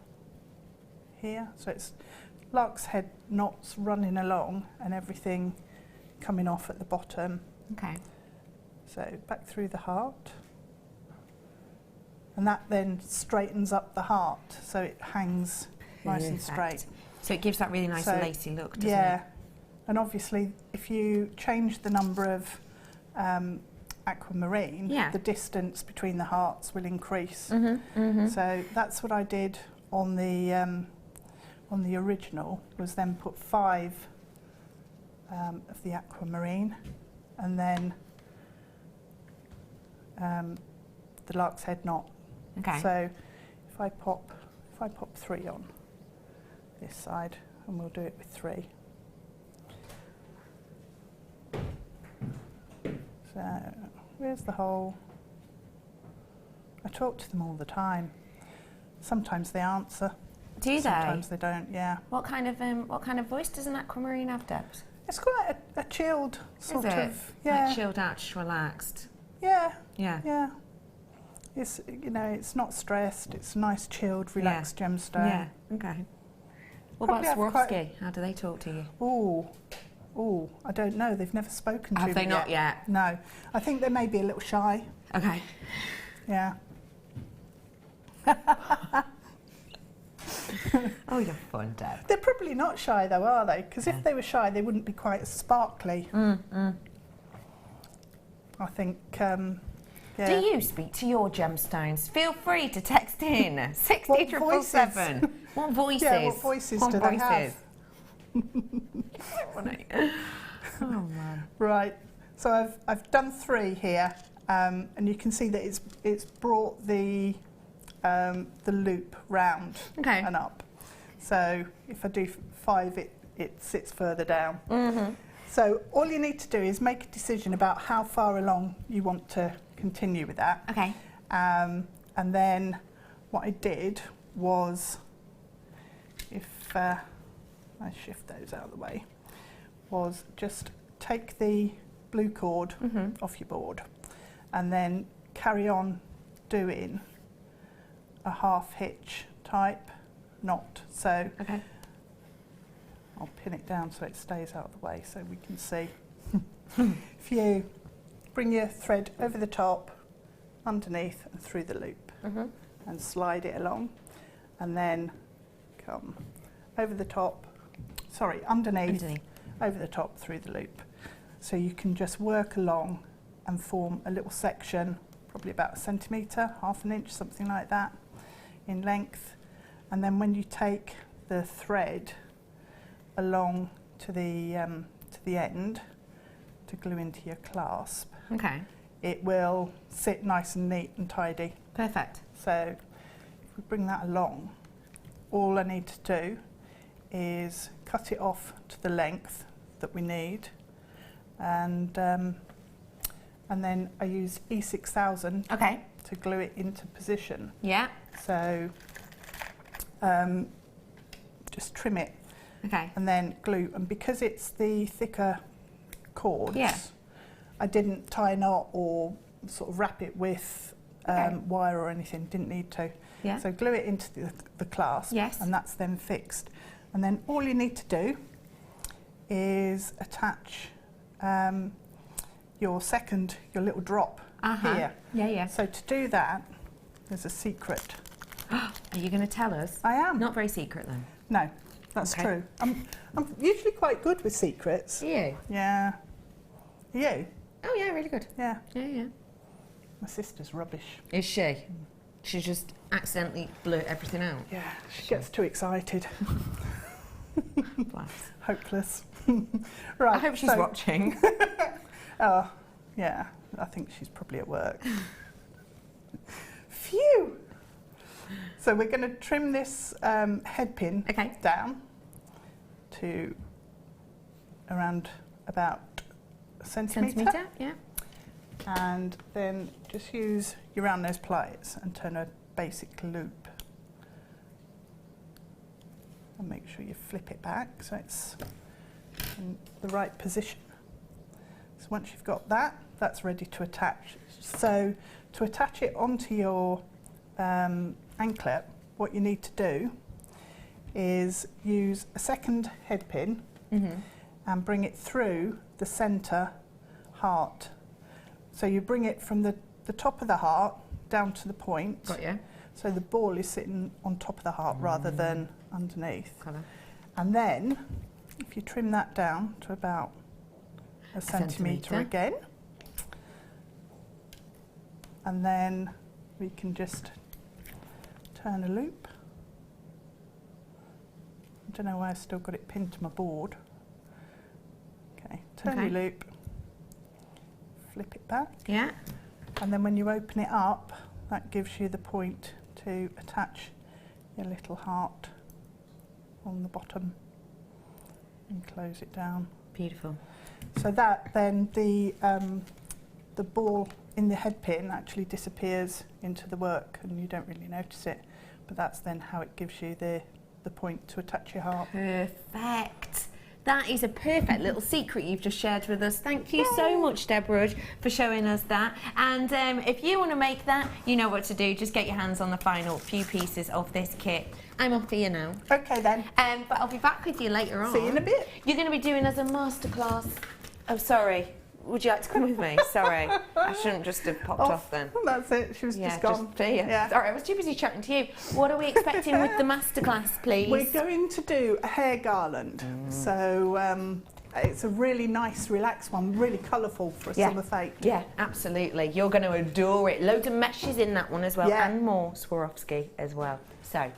here. So it's lark's head knots running along and everything coming off at the bottom. Okay. So back through the heart, and that then straightens up the heart so it hangs nice and straight. So it gives that really nice lacy look, doesn't it? Yeah, and obviously if you change the number of aquamarine, the distance between the hearts will increase. So that's what I did on the original, was then put 5 of the aquamarine, and then the lark's head knot. Okay. So if I pop 3 on this side, and we'll do it with 3. So where's the hole? I talk to them all the time. Sometimes they answer. Do they? Sometimes they don't. Yeah. What kind of voice does an aquamarine have, Debs? It's quite a chilled sort of. Yeah. Like chilled out, just relaxed. Yeah. Yeah. Yeah. It's, you know, it's not stressed. It's a nice, chilled, relaxed gemstone. Yeah. Okay. What about Swarovski? How do they talk to you? Oh, I don't know. They've never spoken to me. Have they not yet? No. I think they may be a little shy. Okay. Yeah. Oh, you're fun, Deb. They're probably not shy though, are they? Because if they were shy, they wouldn't be quite as sparkly. I think. Yeah. Do you speak to your gemstones? Feel free to text in 60777. What voices? Yeah, what voices do they have? Funny. Oh man. Right. So I've done 3 here, and you can see that it's brought the loop round and up. So if I do 5, it sits further down. So all you need to do is make a decision about how far along you want to continue with that. Okay. And then what I did was, if I shift those out of the way, was just take the blue cord off your board and then carry on doing a half hitch type knot. So I'll pin it down so it stays out of the way so we can see. If you bring your thread over the top, underneath and through the loop and slide it along, and then come over the top, underneath, over the top, through the loop. So you can just work along and form a little section, probably about 1 centimetre, half an inch, something like that, in length. And then when you take the thread along to the end to glue into your clasp, it will sit nice and neat and tidy. Perfect. So if we bring that along, all I need to do is cut it off to the length that we need, and then I use E6000 to glue it into position. Yeah. So just trim it, and then glue. And because it's the thicker cords, I didn't tie a knot or sort of wrap it with wire or anything. Didn't need to. Yeah. So glue it into the clasp, and that's then fixed. And then all you need to do is attach your little drop here. Yeah, yeah. So to do that, there's a secret. Are you going to tell us? I am. Not very secret then. No, that's true. I'm usually quite good with secrets. Are you? Yeah. Are you? Oh yeah, really good. Yeah. Yeah, yeah. My sister's rubbish. Is she? She just accidentally blurt everything out. Yeah, she gets too excited. Bless. Hopeless. Right. I hope she's watching. Oh, yeah. I think she's probably at work. Phew! So we're going to trim this head pin down to around about a centimetre. Yeah. And then just use your round nose pliers and turn a basic loop. And make sure you flip it back so it's in the right position. So once you've got that, that's ready to attach. So to attach it onto your anklet, what you need to do is use a second head pin and bring it through the centre heart. So you bring it from the top of the heart down to the point. Got you. So the ball is sitting on top of the heart rather than underneath. And then if you trim that down to about a centimetre again, and then we can just turn a loop. I don't know why I've still got it pinned to my board. Okay, turn your loop, flip it back. Yeah. And then when you open it up, that gives you the point to attach your little heart on the bottom and close it down. Beautiful. So that then the ball in the head pin actually disappears into the work and you don't really notice it, but that's then how it gives you the point to attach your heart. Perfect. That is a perfect little secret you've just shared with us. Thank you so much, Deborah, for showing us that. And if you want to make that, you know what to do. Just get your hands on the final few pieces of this kit. I'm off here now. Okay then. But I'll be back with you later on. See you in a bit. You're going to be doing as a masterclass. Oh, sorry. Would you like to come with me? Sorry. I shouldn't just have popped off then. That's it. She was just gone. Yeah. Sorry, I was too busy chatting to you. What are we expecting with the masterclass, please? We're going to do a hair garland. So it's a really nice, relaxed one, really colourful for a summer fete. Yeah, absolutely. You're going to adore it. Loads of meshes in that one as well, and more Swarovski as well. So,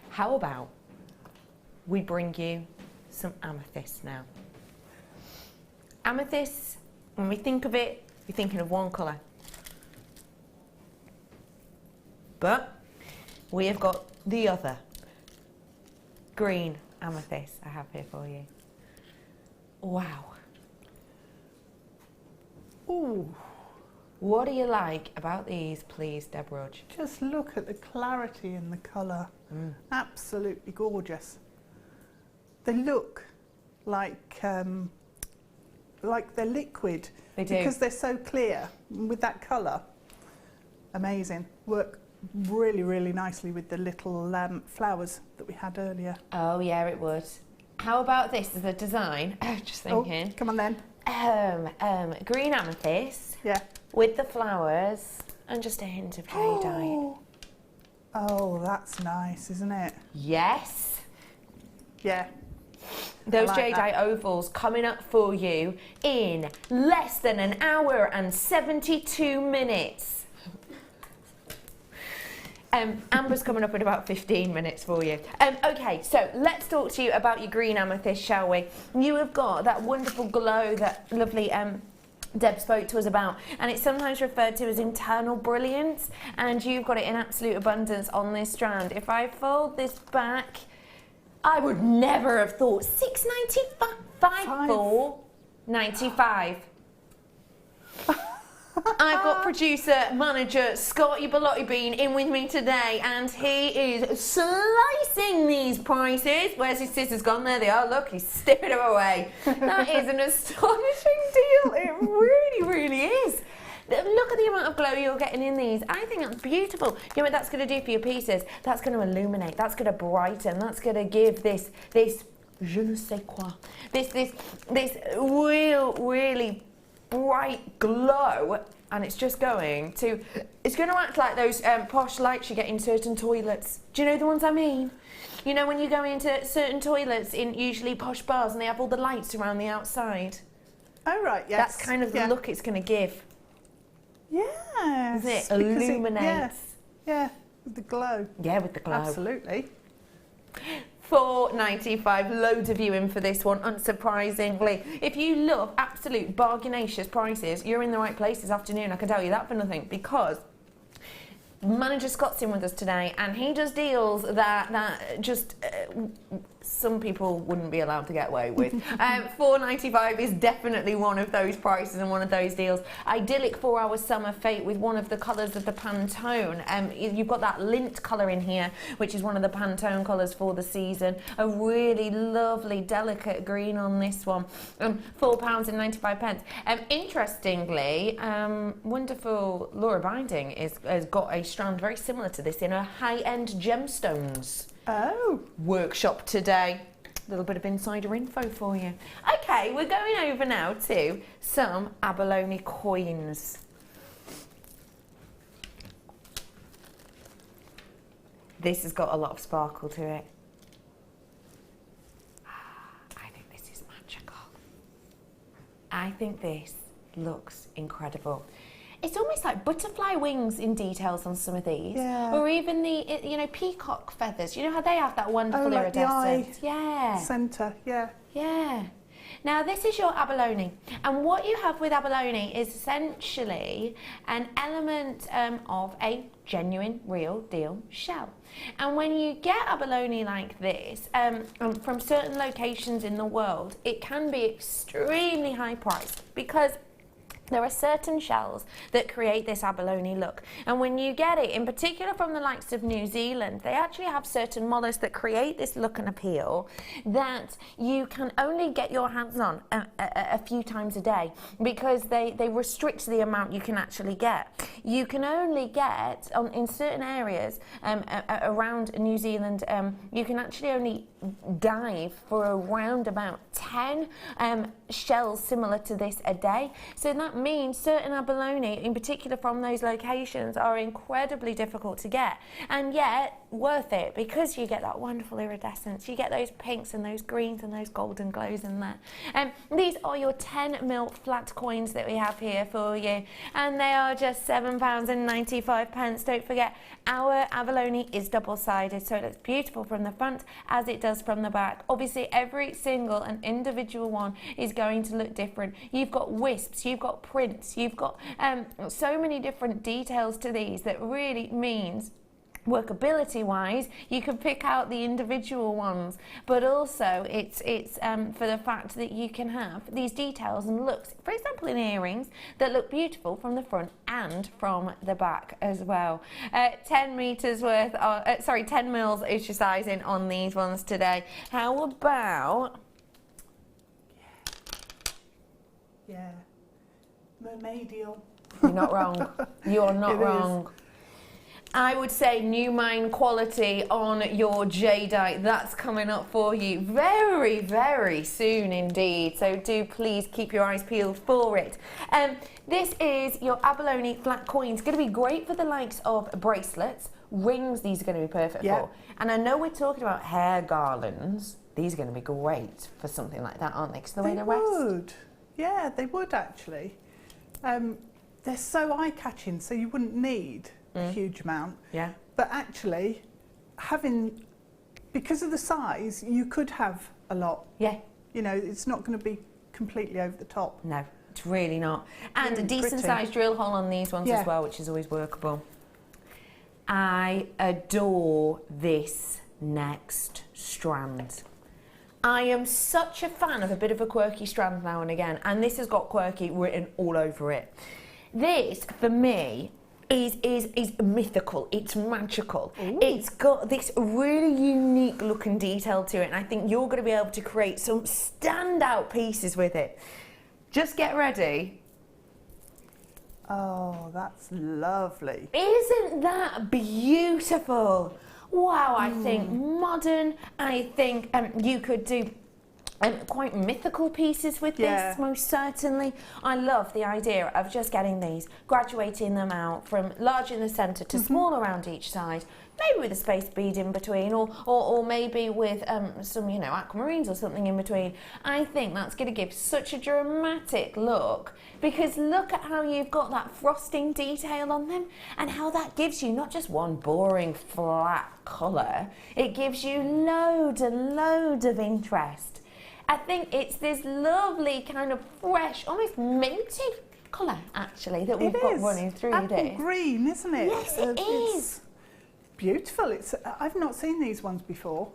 how about we bring you some amethyst now? Amethyst, when we think of it, you're thinking of one colour. But we have got the other green amethyst I have here for you. Wow. Ooh. What do you like about these, please, Deborah? Just look at the clarity in the colour. Absolutely gorgeous. They look like they're liquid. They do. Because they're so clear with that colour. Amazing. Work really, really nicely with the little flowers that we had earlier. Oh, yeah, it would. How about this as a design? Just thinking. Oh, come on then. Green amethyst. Yeah. With the flowers and just a hint of jadeite. Oh, that's nice, isn't it? Yes. Yeah. Those like jadeite ovals coming up for you in less than an hour and 72 minutes. Amber's coming up in about 15 minutes for you. Okay, so let's talk to you about your green amethyst, shall we? You have got that wonderful glow that lovely Deb spoke to us about, and it's sometimes referred to as internal brilliance, and you've got it in absolute abundance on this strand. If I fold this back, I would never have thought $6.95. I've got producer, manager, Scotty Bellotti Bean in with me today, and he is slicing these prices. Where's his scissors gone? There they are. Look, he's snipping them away. That is an astonishing deal. It really, really is. Look at the amount of glow you're getting in these. I think that's beautiful. You know what that's going to do for your pieces? That's going to illuminate. That's going to brighten. That's going to give this je ne sais quoi, this really bright glow, and it's just going to act like those posh lights you get in certain toilets. Do you know the ones I mean? You know when you go into certain toilets in usually posh bars and they have all the lights around the outside? Oh right, yes. That's kind of the look it's going to give. Yes. It illuminates. Yeah, with the glow. Yeah, with the glow. Absolutely. $4.95, loads of you in for this one, unsurprisingly. If you love absolute bargainacious prices, you're in the right place this afternoon, I can tell you that for nothing, because Manager Scott's in with us today, and he does deals that just some people wouldn't be allowed to get away with. $4.95 is definitely one of those prices and one of those deals. Idyllic 4-hour summer fate with one of the colours of the Pantone. You've got that lint colour in here, which is one of the Pantone colours for the season. A really lovely, delicate green on this one. £4.95. Interestingly, wonderful Laura Binding has got a strand very similar to this in her high-end gemstones workshop today. A little bit of insider info for you. Okay, we're going over now to some abalone coins. This has got a lot of sparkle to it. I think this is magical. I think this looks incredible. It's almost like butterfly wings in details on some of these, or even the peacock feathers. You know how they have that wonderful iridescence. The eye centre, yeah. Now this is your abalone, and what you have with abalone is essentially an element of a genuine, real deal shell. And when you get abalone like this from certain locations in the world, it can be extremely high priced because there are certain shells that create this abalone look, and when you get it, in particular from the likes of New Zealand, they actually have certain mollusks that create this look and appeal that you can only get your hands on a few times a day, because they restrict the amount you can actually get. You can only get, in certain areas around New Zealand, you can actually only dive for around about 10 shells similar to this a day. So that means certain abalone, in particular from those locations, are incredibly difficult to get, and yet worth it because you get that wonderful iridescence, you get those pinks and those greens and those golden glows in there. These are your 10mm flat coins that we have here for you, and they are just £7.95. Don't forget, our abalone is double-sided, so it looks beautiful from the front as it does from the back. Obviously every single and individual one is going to look different. You've got wisps, you've got prints, you've got so many different details to these that really means workability wise you can pick out the individual ones, but also it's for the fact that you can have these details and looks, for example in earrings, that look beautiful from the front and from the back as well. 10 meters worth of, 10 mils is your sizing on these ones today. How about mermaidial? You're not wrong. You're not wrong. I would say new mine quality on your jadeite. That's coming up for you very, very soon indeed. So do please keep your eyes peeled for it. This is your abalone flat coins. Going to be great for the likes of bracelets, rings. These are going to be perfect for. And I know we're talking about hair garlands. These are going to be great for something like that, aren't they? Because the way they rest. Yeah, they would actually. They're so eye-catching, so you wouldn't need a huge amount. Yeah. But actually, because of the size, you could have a lot. Yeah. You know, it's not going to be completely over the top. No, it's really not. And really a decent sized drill hole on these ones as well, which is always workable. I adore this next strand. I am such a fan of a bit of a quirky strand now and again, and this has got quirky written all over it. This, for me, is mythical, it's magical. Ooh. It's got this really unique look and detail to it, and I think you're going to be able to create some standout pieces with it. Just get ready. Oh, that's lovely. Isn't that beautiful? Wow, I think modern, I think you could do quite mythical pieces with this, most certainly. I love the idea of just getting these, graduating them out from large in the centre to small around each side, maybe with a space bead in between, or maybe with some, aquamarines or something in between. I think that's going to give such a dramatic look, because look at how you've got that frosting detail on them, and how that gives you not just one boring flat colour, it gives you loads and loads of interest. I think it's this lovely kind of fresh, almost minty colour actually that we've got running through this. Apple green, isn't it? Yes, it is. Beautiful. I've not seen these ones before.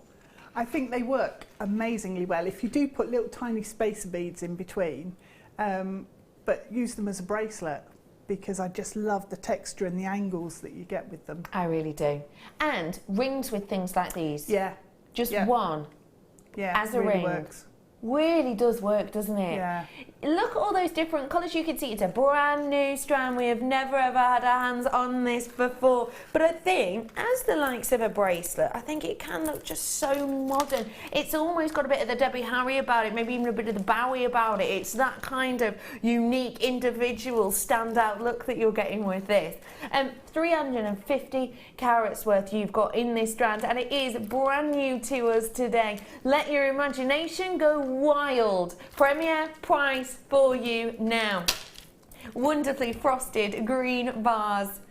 I think they work amazingly well. If you do put little tiny spacer beads in between, but use them as a bracelet, because I just love the texture and the angles that you get with them. I really do. And rings with things like these. Yeah. Just Yeah. one. Yeah, As a really ring. works. Really does work, doesn't it? Yeah. Look at all those different colours. You can see it's a brand new strand. We have never ever had our hands on this before. But I think, as the likes of a bracelet, I think it can look just so modern. It's almost got a bit of the Debbie Harry about it, maybe even a bit of the Bowie about it. It's that kind of unique, individual, standout look that you're getting with this. 350 carats worth you've got in this strand, and it is brand new to us today. Let your imagination go wild. Premier price for you now. Wonderfully frosted green bars.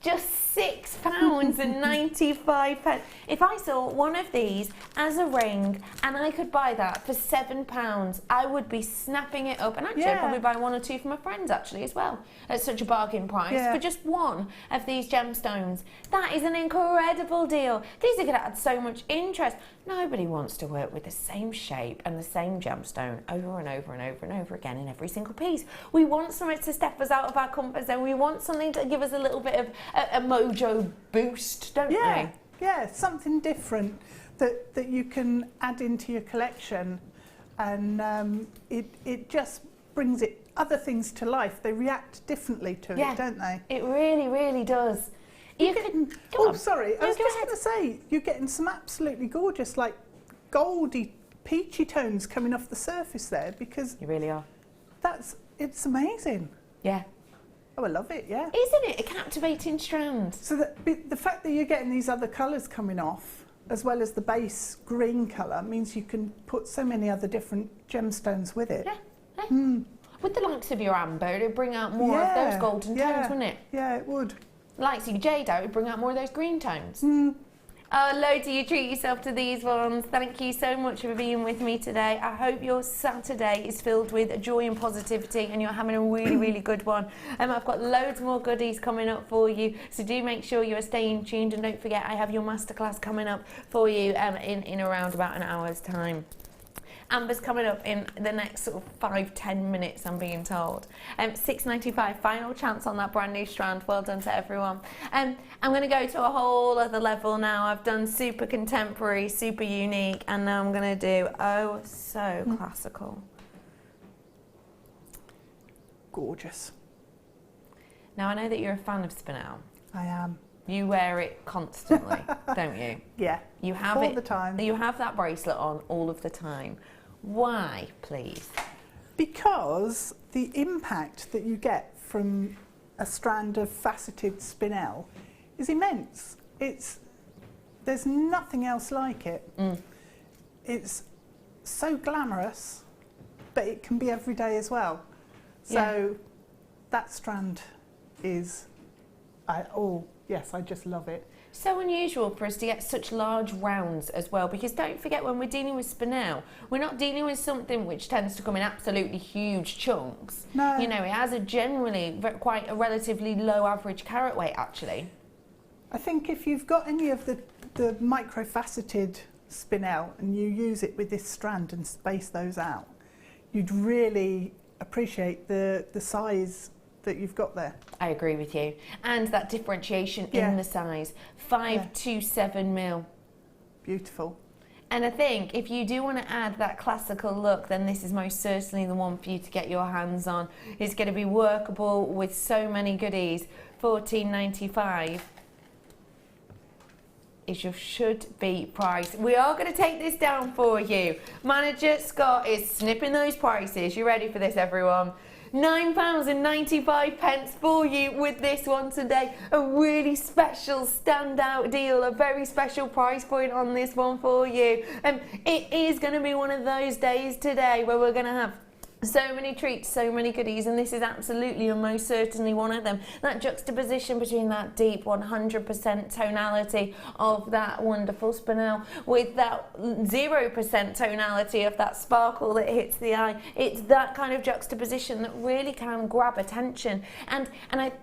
Just £6.95. If I saw one of these as a ring and I could buy that for £7, I would be snapping it up. And actually, I'd probably buy one or two for my friends actually as well, at such a bargain price for just one of these gemstones. That is an incredible deal. These are going to add so much interest. Nobody wants to work with the same shape and the same gemstone over and over and over and over again in every single piece. We want something to step us out of our comfort zone. We want something to give us a little bit of a mojo boost, don't we? Yeah, something different that you can add into your collection, and it just brings other things to life. They react differently to it, don't they? It really, really does. I was just going to say, you're getting some absolutely gorgeous, like goldy, peachy tones coming off the surface there, because you really are. It's amazing. Yeah. Oh, I love it, yeah. Isn't it a captivating strand? So the fact that you're getting these other colours coming off, as well as the base green colour, means you can put so many other different gemstones with it. Yeah. With the likes of your amber, it would bring out more of those golden tones, wouldn't it? Yeah, it would. Likes of your jadeite would bring out more of those green tones. Oh, loads of you treat yourself to these ones. Thank you so much for being with me today. I hope your Saturday is filled with joy and positivity and you're having a really, really good one. I've got loads more goodies coming up for you, so do make sure you are staying tuned, and don't forget I have your masterclass coming up for you in around about an hour's time. Amber's coming up in the next sort of 5-10 minutes, I'm being told. $6.95, final chance on that brand new strand. Well done to everyone. I'm going to go to a whole other level now. I've done super contemporary, super unique, and now I'm going to do so classical. Gorgeous. Now I know that you're a fan of spinel. I am. You wear it constantly, don't you? Yeah. You have all the time. You have that bracelet on all of the time. Why, please? Because the impact that you get from a strand of faceted spinel is immense. There's nothing else like it. It's so glamorous, but it can be every day as well. So that strand is, yes, I just love it. So unusual for us to get such large rounds as well, because don't forget, when we're dealing with spinel, we're not dealing with something which tends to come in absolutely huge chunks. No. You know, it has quite a relatively low average carat weight, actually. I think if you've got any of the micro-faceted spinel and you use it with this strand and space those out, you'd really appreciate the size that you've got there. I agree with you. And that differentiation in the size. 5 to 7 mil. Beautiful. And I think if you do want to add that classical look, then this is most certainly the one for you to get your hands on. It's going to be workable with so many goodies. $14.95 is your should-be price. We are going to take this down for you. Manager Scott is snipping those prices. You ready for this, everyone? £9.95 for you with this one today. A really special standout deal, a very special price point on this one for you. It is going to be one of those days today where we're going to have So many treats, so many goodies, and this is absolutely and most certainly one of them. That juxtaposition between that deep 100% tonality of that wonderful spinel with that 0% tonality of that sparkle that hits the eye. It's that kind of juxtaposition that really can grab attention. And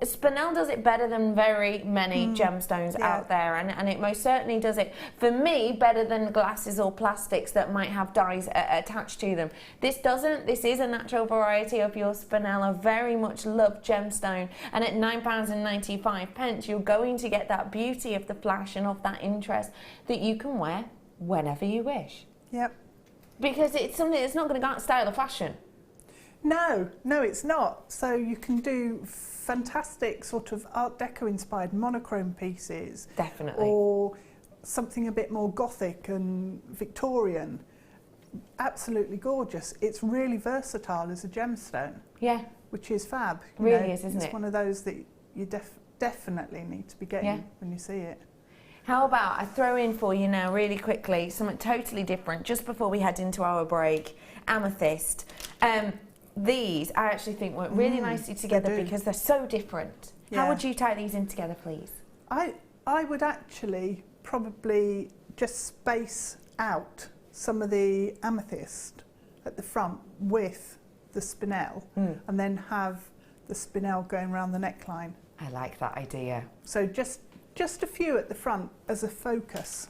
spinel does it better than very many gemstones out there, and it most certainly does it, for me, better than glasses or plastics that might have dyes attached to them. This doesn't. This is a natural variety of your spinel, a very much loved gemstone, and at £9.95 you're going to get that beauty of the flash and of that interest that you can wear whenever you wish. Yep. Because it's something that's not going to go out of style or fashion. No, it's not. So you can do fantastic sort of Art Deco inspired monochrome pieces. Definitely. Or something a bit more Gothic and Victorian. Absolutely gorgeous. It's really versatile as a gemstone. Yeah. Which is fab. Really is, isn't it? It's one of those that you definitely need to be getting when you see it. How about I throw in for you now really quickly something totally different just before we head into our break. Amethyst. These I actually think work really nicely together because they're so different. Yeah. How would you tie these in together, please? I would actually probably just space out some of the amethyst at the front with the spinel and then have the spinel going around the neckline. I like that idea. So just a few at the front as a focus.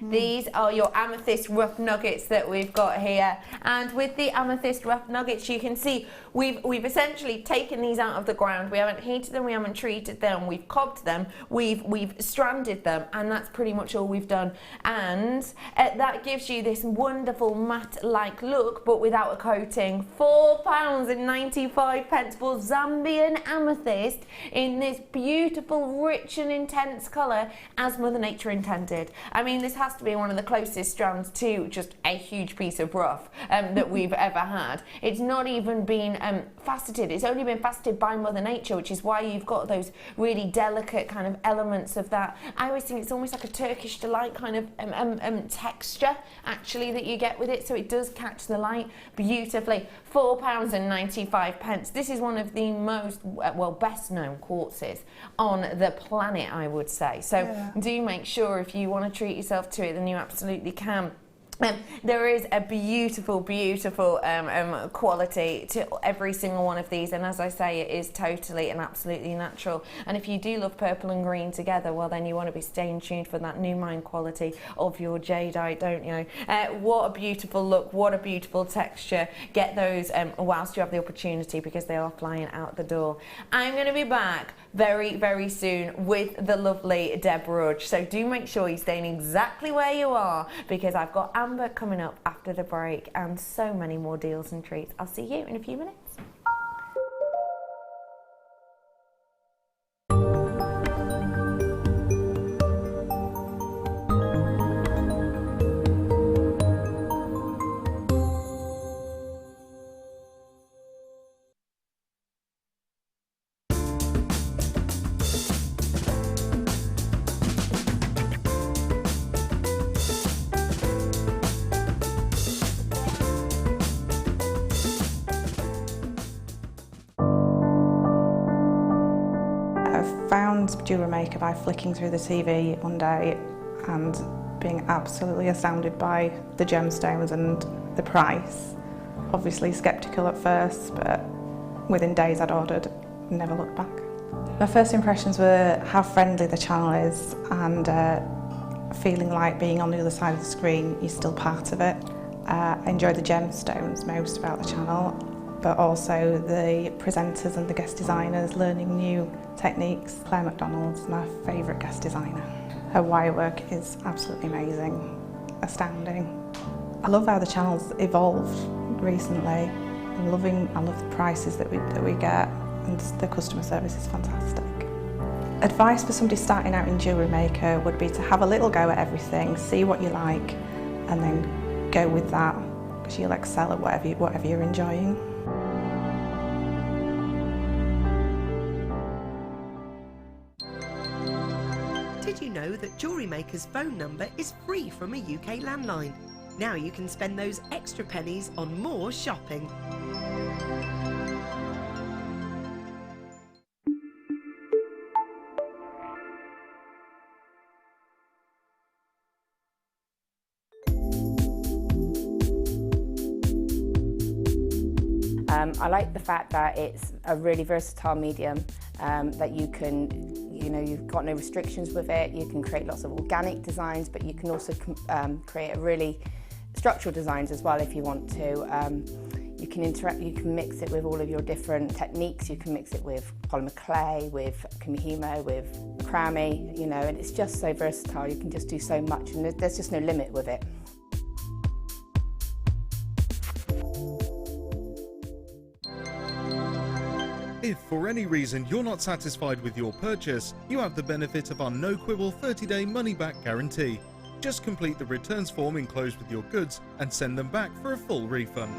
These are your amethyst rough nuggets that we've got here, and with the amethyst rough nuggets you can see we've essentially taken these out of the ground. We haven't heated them, we haven't treated them, we've cobbed them, we've stranded them, and that's pretty much all we've done. And that gives you this wonderful matte-like look, but without a coating. £4.95 for Zambian amethyst in this beautiful, rich and intense colour as Mother Nature intended. I mean, this has to be one of the closest strands to just a huge piece of rough that we've ever had. It's not even been faceted. It's only been faceted by Mother Nature, which is why you've got those really delicate kind of elements of that. I always think it's almost like a Turkish delight kind of texture actually that you get with it, so it does catch the light beautifully. £4.95. This is one of the most best known quartzes on the planet, I would say. So do make sure if you want to treat yourself to it, then you absolutely can. There is a beautiful, beautiful quality to every single one of these, and as I say, it is totally and absolutely natural. And if you do love purple and green together, well then you want to be staying tuned for that new mine quality of your jadeite, don't you? What a beautiful look, what a beautiful texture. Get those whilst you have the opportunity, because they are flying out the door. I'm going to be back very, very soon with the lovely Deb Rudge, so do make sure you're staying exactly where you are, because I've got Amber coming up after the break and so many more deals and treats. I'll see you in a few minutes. Found Jewellery Maker by flicking through the TV one day and being absolutely astounded by the gemstones and the price. Obviously sceptical at first, but within days I'd ordered, never looked back. My first impressions were how friendly the channel is, and feeling like being on the other side of the screen, you're still part of it. I enjoy the gemstones most about the channel, but also the presenters and the guest designers learning new techniques. Claire McDonald's my favourite guest designer. Her wire work is absolutely amazing, astounding. I love how the channel's evolved recently. I love the prices that we get, and the customer service is fantastic. Advice for somebody starting out in Jewellery Maker would be to have a little go at everything, see what you like, and then go with that, because you'll excel at whatever you're enjoying. Did you know that Jewellery Maker's phone number is free from a UK landline? Now you can spend those extra pennies on more shopping. I like the fact that it's a really versatile medium, that you can, you've got no restrictions with it. You can create lots of organic designs, but you can also create a really structural designs as well if you want to. You can mix it with all of your different techniques. You can mix it with polymer clay, with kumihimo, with macrame, and it's just so versatile. You can just do so much, and there's just no limit with it. If for any reason you're not satisfied with your purchase, you have the benefit of our no-quibble 30-day money-back guarantee. Just complete the returns form enclosed with your goods and send them back for a full refund.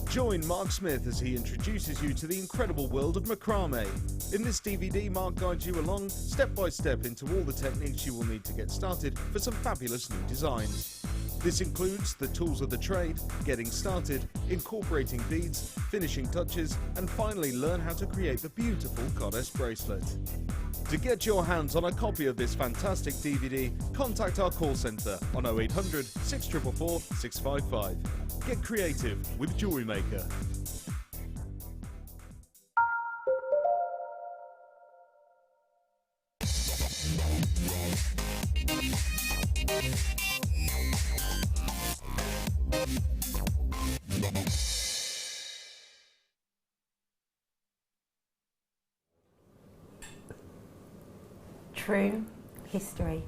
Join Mark Smith as he introduces you to the incredible world of macrame. In this DVD, Mark guides you along, step by step, into all the techniques you will need to get started for some fabulous new designs. This includes the tools of the trade, getting started, incorporating beads, finishing touches, and finally learn how to create the beautiful goddess bracelet. To get your hands on a copy of this fantastic DVD, contact our call centre on 0800 644 655. Get creative with Jewellery Maker. True history,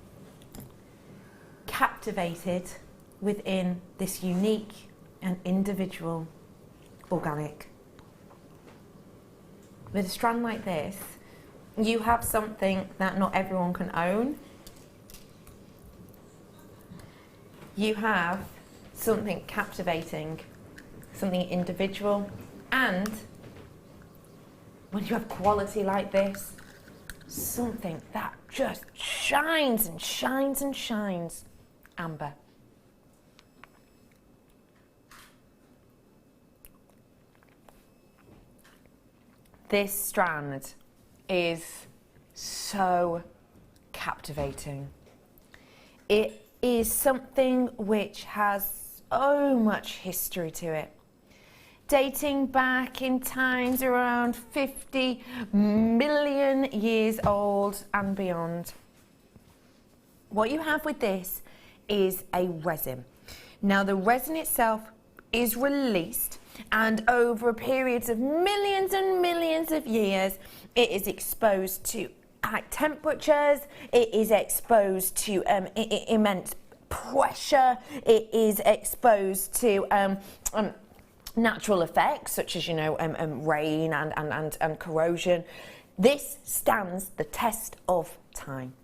captivated within this unique and individual organic. With a strand like this, you have something that not everyone can own. You have something captivating, something individual, and when you have quality like this, something that just shines and shines and shines. Amber. This strand is so captivating. It is something which has so much history to it, dating back in times around 50 million years old and beyond. What you have with this is a resin. Now the resin itself is released, and over periods of millions and millions of years, it is exposed to high temperatures, it is exposed to immense pressure, it is exposed to natural effects such as rain and corrosion. This stands the test of time.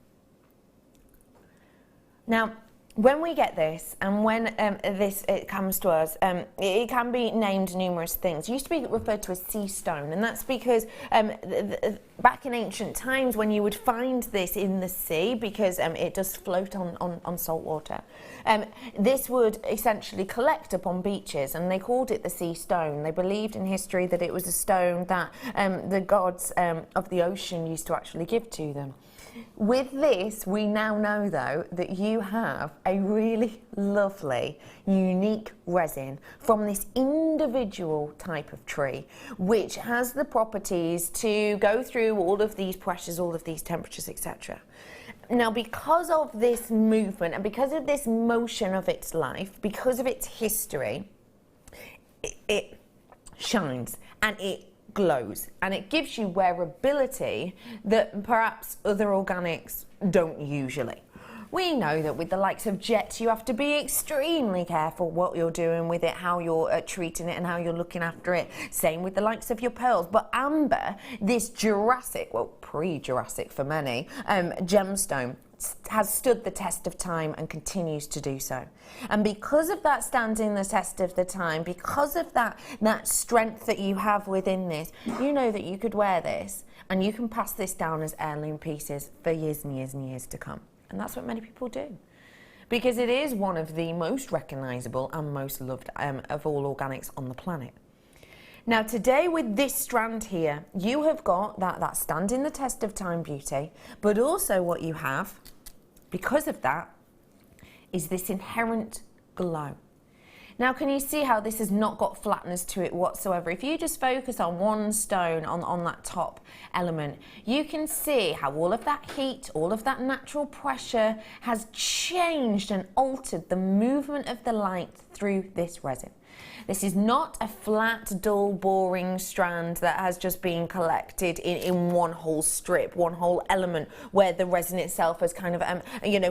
Now, when we get this, and when it comes to us, it can be named numerous things. It used to be referred to as sea stone, and that's because back in ancient times when you would find this in the sea, because it does float on salt water, this would essentially collect upon beaches, and they called it the sea stone. They believed in history that it was a stone that the gods of the ocean used to actually give to them. With this, we now know, though, that you have a really lovely, unique resin from this individual type of tree, which has the properties to go through all of these pressures, all of these temperatures, etc. Now, because of this movement and because of this motion of its life, because of its history, it shines and it glows, and it gives you wearability that perhaps other organics don't usually. We know that with the likes of jet, you have to be extremely careful what you're doing with it, how you're treating it and how you're looking after it. Same with the likes of your pearls. But amber, this Jurassic, well, pre-Jurassic for many, gemstone, has stood the test of time and continues to do so. And because of that standing the test of the time, because of that strength that you have within this, you know that you could wear this and you can pass this down as heirloom pieces for years and years and years to come. And that's what many people do. Because it is one of the most recognisable and most loved of all organics on the planet. Now today with this strand here, you have got that standing the test of time beauty, but also what you have, because of that, is this inherent glow. Now can you see how this has not got flatness to it whatsoever? If you just focus on one stone on that top element, you can see how all of that heat, all of that natural pressure has changed and altered the movement of the light through this resin. This is not a flat, dull, boring strand that has just been collected in one whole strip, one whole element, where the resin itself has kind of,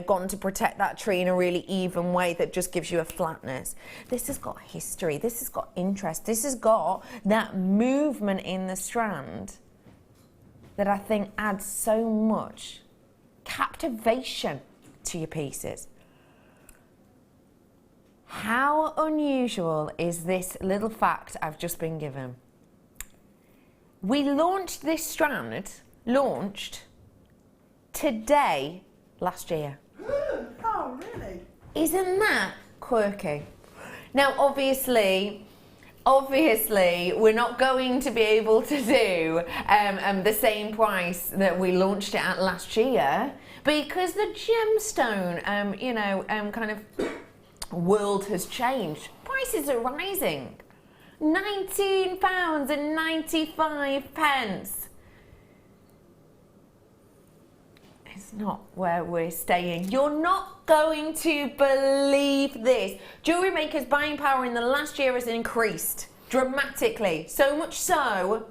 gone to protect that tree in a really even way that just gives you a flatness. This has got history, this has got interest, this has got that movement in the strand that I think adds so much captivation to your pieces. How unusual is this little fact I've just been given? We launched this strand, today last year. Oh, really? Isn't that quirky? Now, obviously, we're not going to be able to do the same price that we launched it at last year, because the gemstone, kind of world has changed. Prices are rising. £19.95. It's not where we're staying. You're not going to believe this. Jewellery Maker's buying power in the last year has increased dramatically. So much so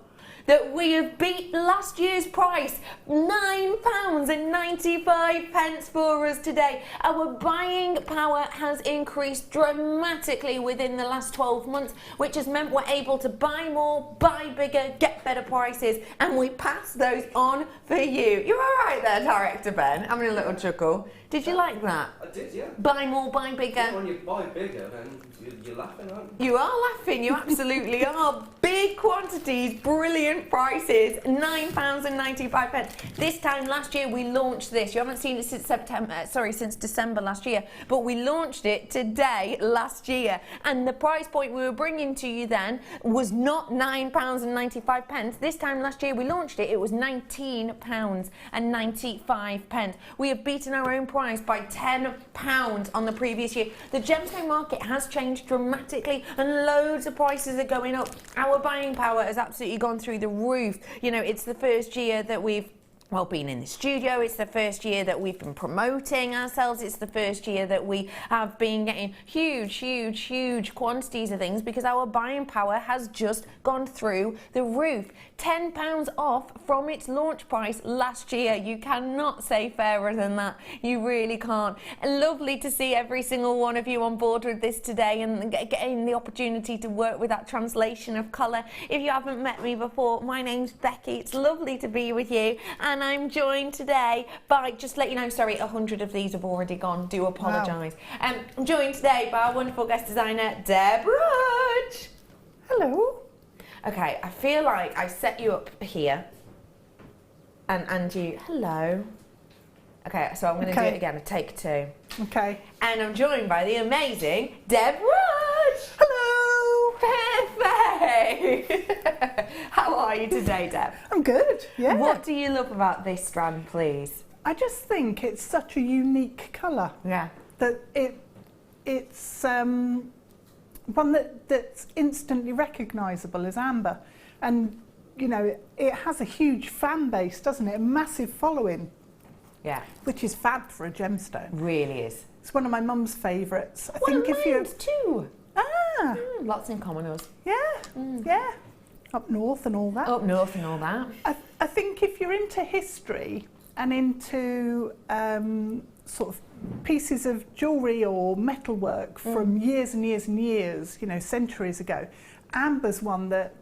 that we have beat last year's price, £9.95 for us today. Our buying power has increased dramatically within the last 12 months, which has meant we're able to buy more, buy bigger, get better prices, and we pass those on for you. You're all right there, Director Ben? Having a little chuckle. Did you like that? I did, yeah. Buy more, buy bigger. Yeah, when you buy bigger, then you're laughing, aren't you? You are laughing, you absolutely are. Big quantities, brilliant prices, £9.95. This time last year we launched this. You haven't seen it since since December last year, but we launched it today last year. And the price point we were bringing to you then was not £9.95. This time last year we launched it, it was £19.95. We have beaten our own price by £10 on the previous year. The gemstone market has changed dramatically and loads of prices are going up. Our buying power has absolutely gone through the roof. You know, it's the first year that we've been in the studio, it's the first year that we've been promoting ourselves, it's the first year that we have been getting huge quantities of things, because our buying power has just gone through the roof. £10 off from its launch price last year. You cannot say fairer than that. You really can't. Lovely to see every single one of you on board with this today and getting the opportunity to work with that translation of colour. If you haven't met me before, my name's Becky. It's lovely to be with you, and I'm joined today by, just to let you know, sorry, 100 of these have already gone. Do apologise. Wow. I'm joined today by our wonderful guest designer, Deb Rudge. Hello. Okay, I feel like I set you up here and you, hello. Okay, so I'm going to do it again, a take two. Okay. And I'm joined by the amazing Deb Rudge. Hello. Perfect. How are you today, Deb? I'm good, yeah. What do you love about this strand, please? I just think it's such a unique colour. Yeah. That it's one that's instantly recognisable as amber, and you know it has a huge fan base, doesn't it? A massive following. Yeah. Which is fab for a gemstone. Really is. It's one of my mum's favourites. I One think of if you mine's too. Lots in common us. Yeah, yeah. Up north and all that. Up north and all that. I think if you're into history and into sort of pieces of jewellery or metalwork from years and years and years, you know, centuries ago, amber's one that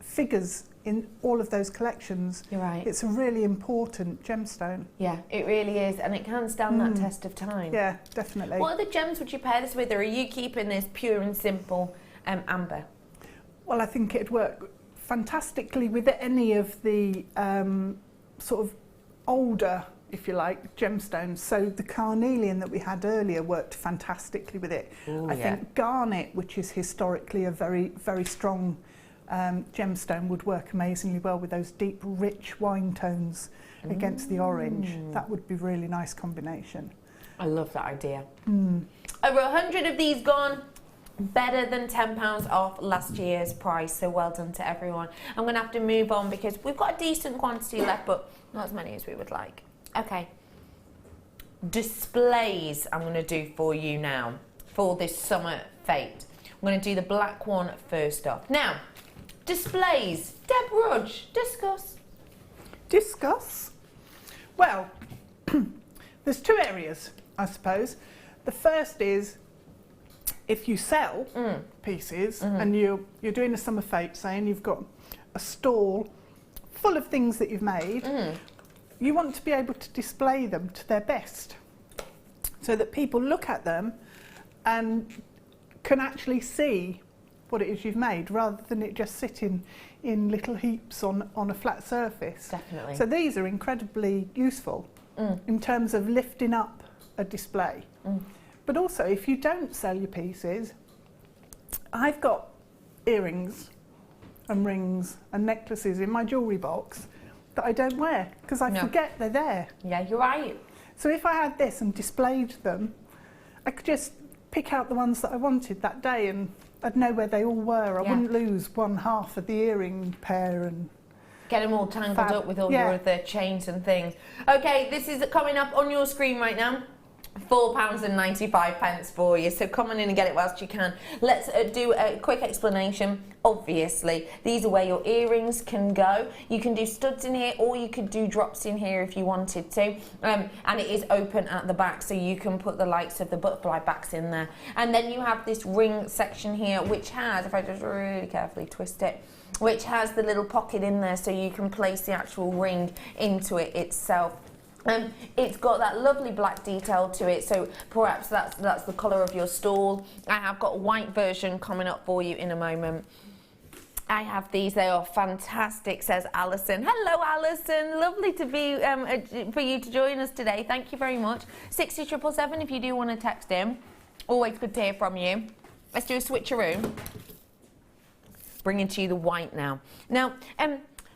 figures in all of those collections. You're right. It's a really important gemstone. Yeah, it really is, and it can stand that test of time. Yeah, definitely. What other gems would you pair this with, or are you keeping this pure and simple amber? Well, I think it'd work fantastically with any of the sort of older, if you like, gemstones. So the carnelian that we had earlier worked fantastically with it. Ooh, I think garnet, which is historically a very, very strong gemstone, would work amazingly well with those deep, rich wine tones against the orange. That would be a really nice combination. I love that idea. Over 100 of these gone. Better than £10 off last year's price, so well done to everyone. I'm going to have to move on because we've got a decent quantity left, but not as many as we would like. Okay. Displays I'm going to do for you now for this summer fete. I'm going to do the black one first off. Now, displays. Deb Rudge, discuss. Discuss? Well, there's two areas, I suppose. The first is if you sell pieces and you're doing a summer fete, saying you've got a stall full of things that you've made, you want to be able to display them to their best so that people look at them and can actually see what it is you've made rather than it just sitting in little heaps on a flat surface. Definitely. So these are incredibly useful in terms of lifting up a display. But also, if you don't sell your pieces, I've got earrings and rings and necklaces in my jewellery box that I don't wear because I forget they're there. Yeah, you're right. So if I had this and displayed them, I could just pick out the ones that I wanted that day and I'd know where they all were. I wouldn't lose one half of the earring pair and get them all tangled up with all your other chains and things. Okay, this is coming up on your screen right now. £4.95 for you, so come on in and get it whilst you can. Let's do a quick explanation. Obviously, these are where your earrings can go. You can do studs in here, or you could do drops in here if you wanted to. And it is open at the back, so you can put the likes of the butterfly backs in there. And then you have this ring section here, which has, if I just really carefully twist it, which has the little pocket in there, so you can place the actual ring into it itself. It's got that lovely black detail to it, so perhaps that's the colour of your stall. I have got a white version coming up for you in a moment. I have these, they are fantastic, says Alison. Hello Alison, lovely to be for you to join us today. Thank you very much. 60777 if you do want to text in. Always good to hear from you. Let's do a switcheroo. Bringing to you the white now. Now,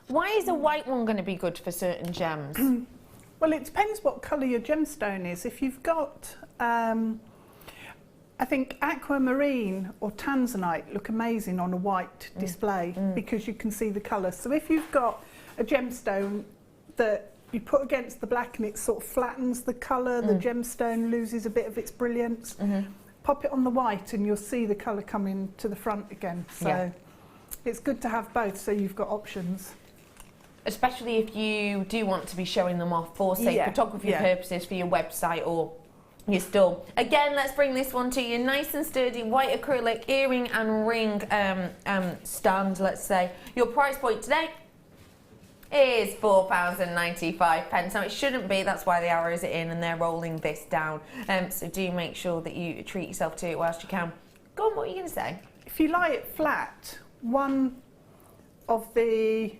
why is a white one going to be good for certain gems? Well, it depends what colour your gemstone is. If you've got, I think aquamarine or Tanzanite look amazing on a white display because you can see the colour. So if you've got a gemstone that you put against the black and it sort of flattens the colour, the gemstone loses a bit of its brilliance, pop it on the white and you'll see the colour coming to the front again. So it's good to have both so you've got options. Especially if you do want to be showing them off for, say, photography purposes for your website or your stall. Again, let's bring this one to you. Nice and sturdy white acrylic earring and ring stand, let's say. Your price point today is £4.95. Now, it shouldn't be. That's why the arrows are in and they're rolling this down. So do make sure that you treat yourself to it whilst you can. Go on, what are you going to say? If you lie it flat, one of the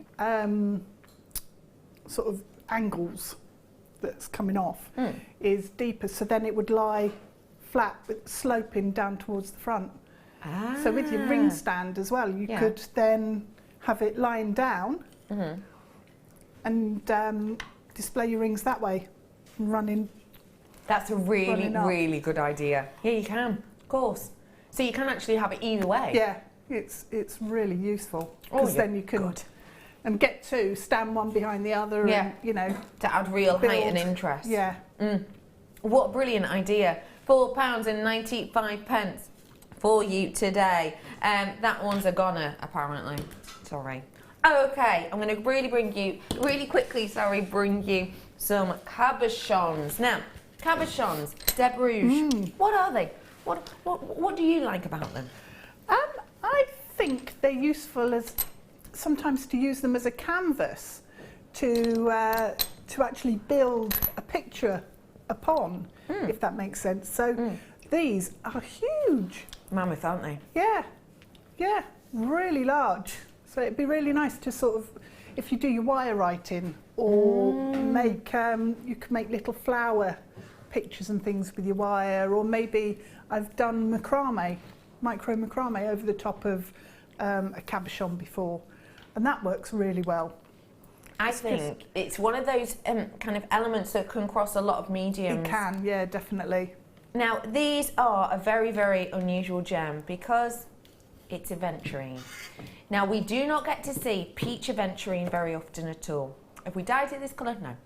sort of angles that's coming off is deeper, so then it would lie flat with sloping down towards the front. So with your ring stand as well, you could then have it lying down and display your rings that way and running. That's a really good idea. Yeah, you can, of course. So you can actually have it either way. Yeah, it's really useful because then you can and get two, stand one behind the other, and you know, to add real height and interest. Yeah. What a brilliant idea! £4.95 for you today. That one's a goner, apparently. Sorry. Okay, I'm going to bring you some cabochons. Now, cabochons, Deb Rouge. What are they? What do you like about them? I think they're useful as sometimes to use them as a canvas to actually build a picture upon, if that makes sense. So these are huge. Mammoth, aren't they? Yeah, yeah, really large. So it'd be really nice to sort of, if you do your wire writing, or make, you can make little flower pictures and things with your wire, or maybe I've done macrame, micro macrame over the top of a cabochon before, and that works really well. I think it's one of those kind of elements that can cross a lot of mediums. It can, yeah, definitely. Now, these are a very, very unusual gem because it's aventurine. Now, we do not get to see peach aventurine very often at all. Have we dyed it this colour? No.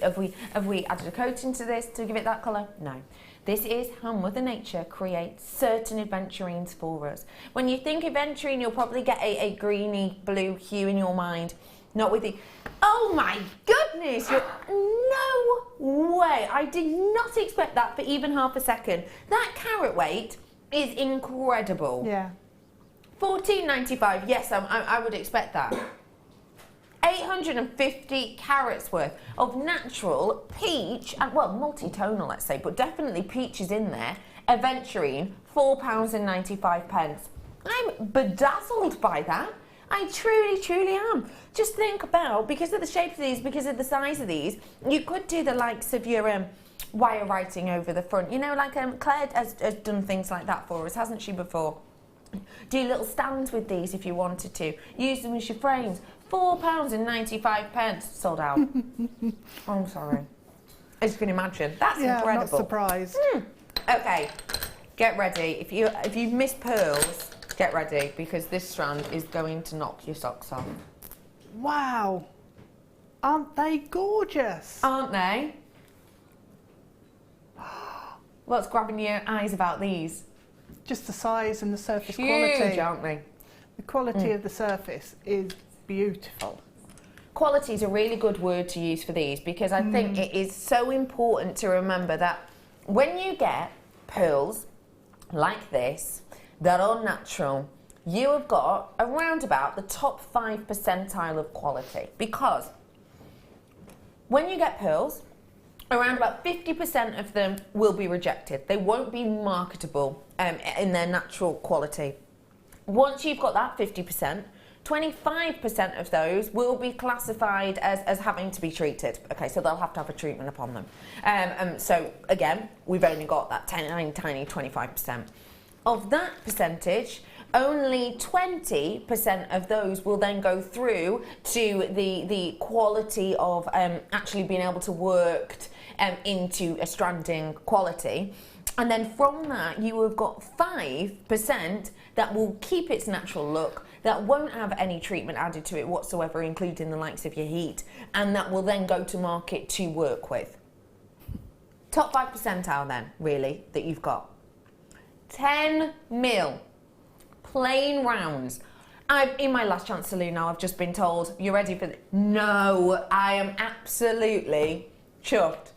Have we added a coating to this to give it that colour? No. This is how Mother Nature creates certain aventurines for us. When you think aventurine, you'll probably get a greeny blue hue in your mind. Not with the, oh my goodness, no way. I did not expect that for even half a second. That carat weight is incredible. Yeah. $14.95, yes, I would expect that. 850 carats worth of natural peach, and well, multi-tonal, let's say, but definitely peach is in there. Aventurine, £4.95. I'm bedazzled by that. I truly, truly am. Just think about, because of the shape of these, because of the size of these, you could do the likes of your wire writing over the front. You know, like Claire has done things like that for us, hasn't she, before? Do little stands with these if you wanted to. Use them as your frames. £4.95. Sold out. Oh, I'm sorry. As you can imagine. That's incredible. I'm not surprised. Okay, get ready. If you've missed pearls, get ready, because this strand is going to knock your socks off. Wow. Aren't they gorgeous? Aren't they? What's grabbing your eyes about these? Just the size and the surface Huge, quality. Aren't they? The quality of the surface is beautiful. Quality is a really good word to use for these, because I think it is so important to remember that when you get pearls like this that are natural, you have got around about the top 5 percentile of quality, because when you get pearls, around about 50% of them will be rejected. They won't be marketable in their natural quality. Once you've got that 50%, 25% of those will be classified as having to be treated. Okay, so they'll have to have a treatment upon them. So again, we've only got that tiny 25%. Of that percentage, only 20% of those will then go through to the quality of actually being able to work into a stranding quality. And then from that, you have got 5% that will keep its natural look, that won't have any treatment added to it whatsoever, including the likes of your heat, and that will then go to market to work with. Top 5 percentile then, really, that you've got. 10 mil, plain rounds. In my last chance saloon now, I've just been told, you're ready for No, I am absolutely chuffed.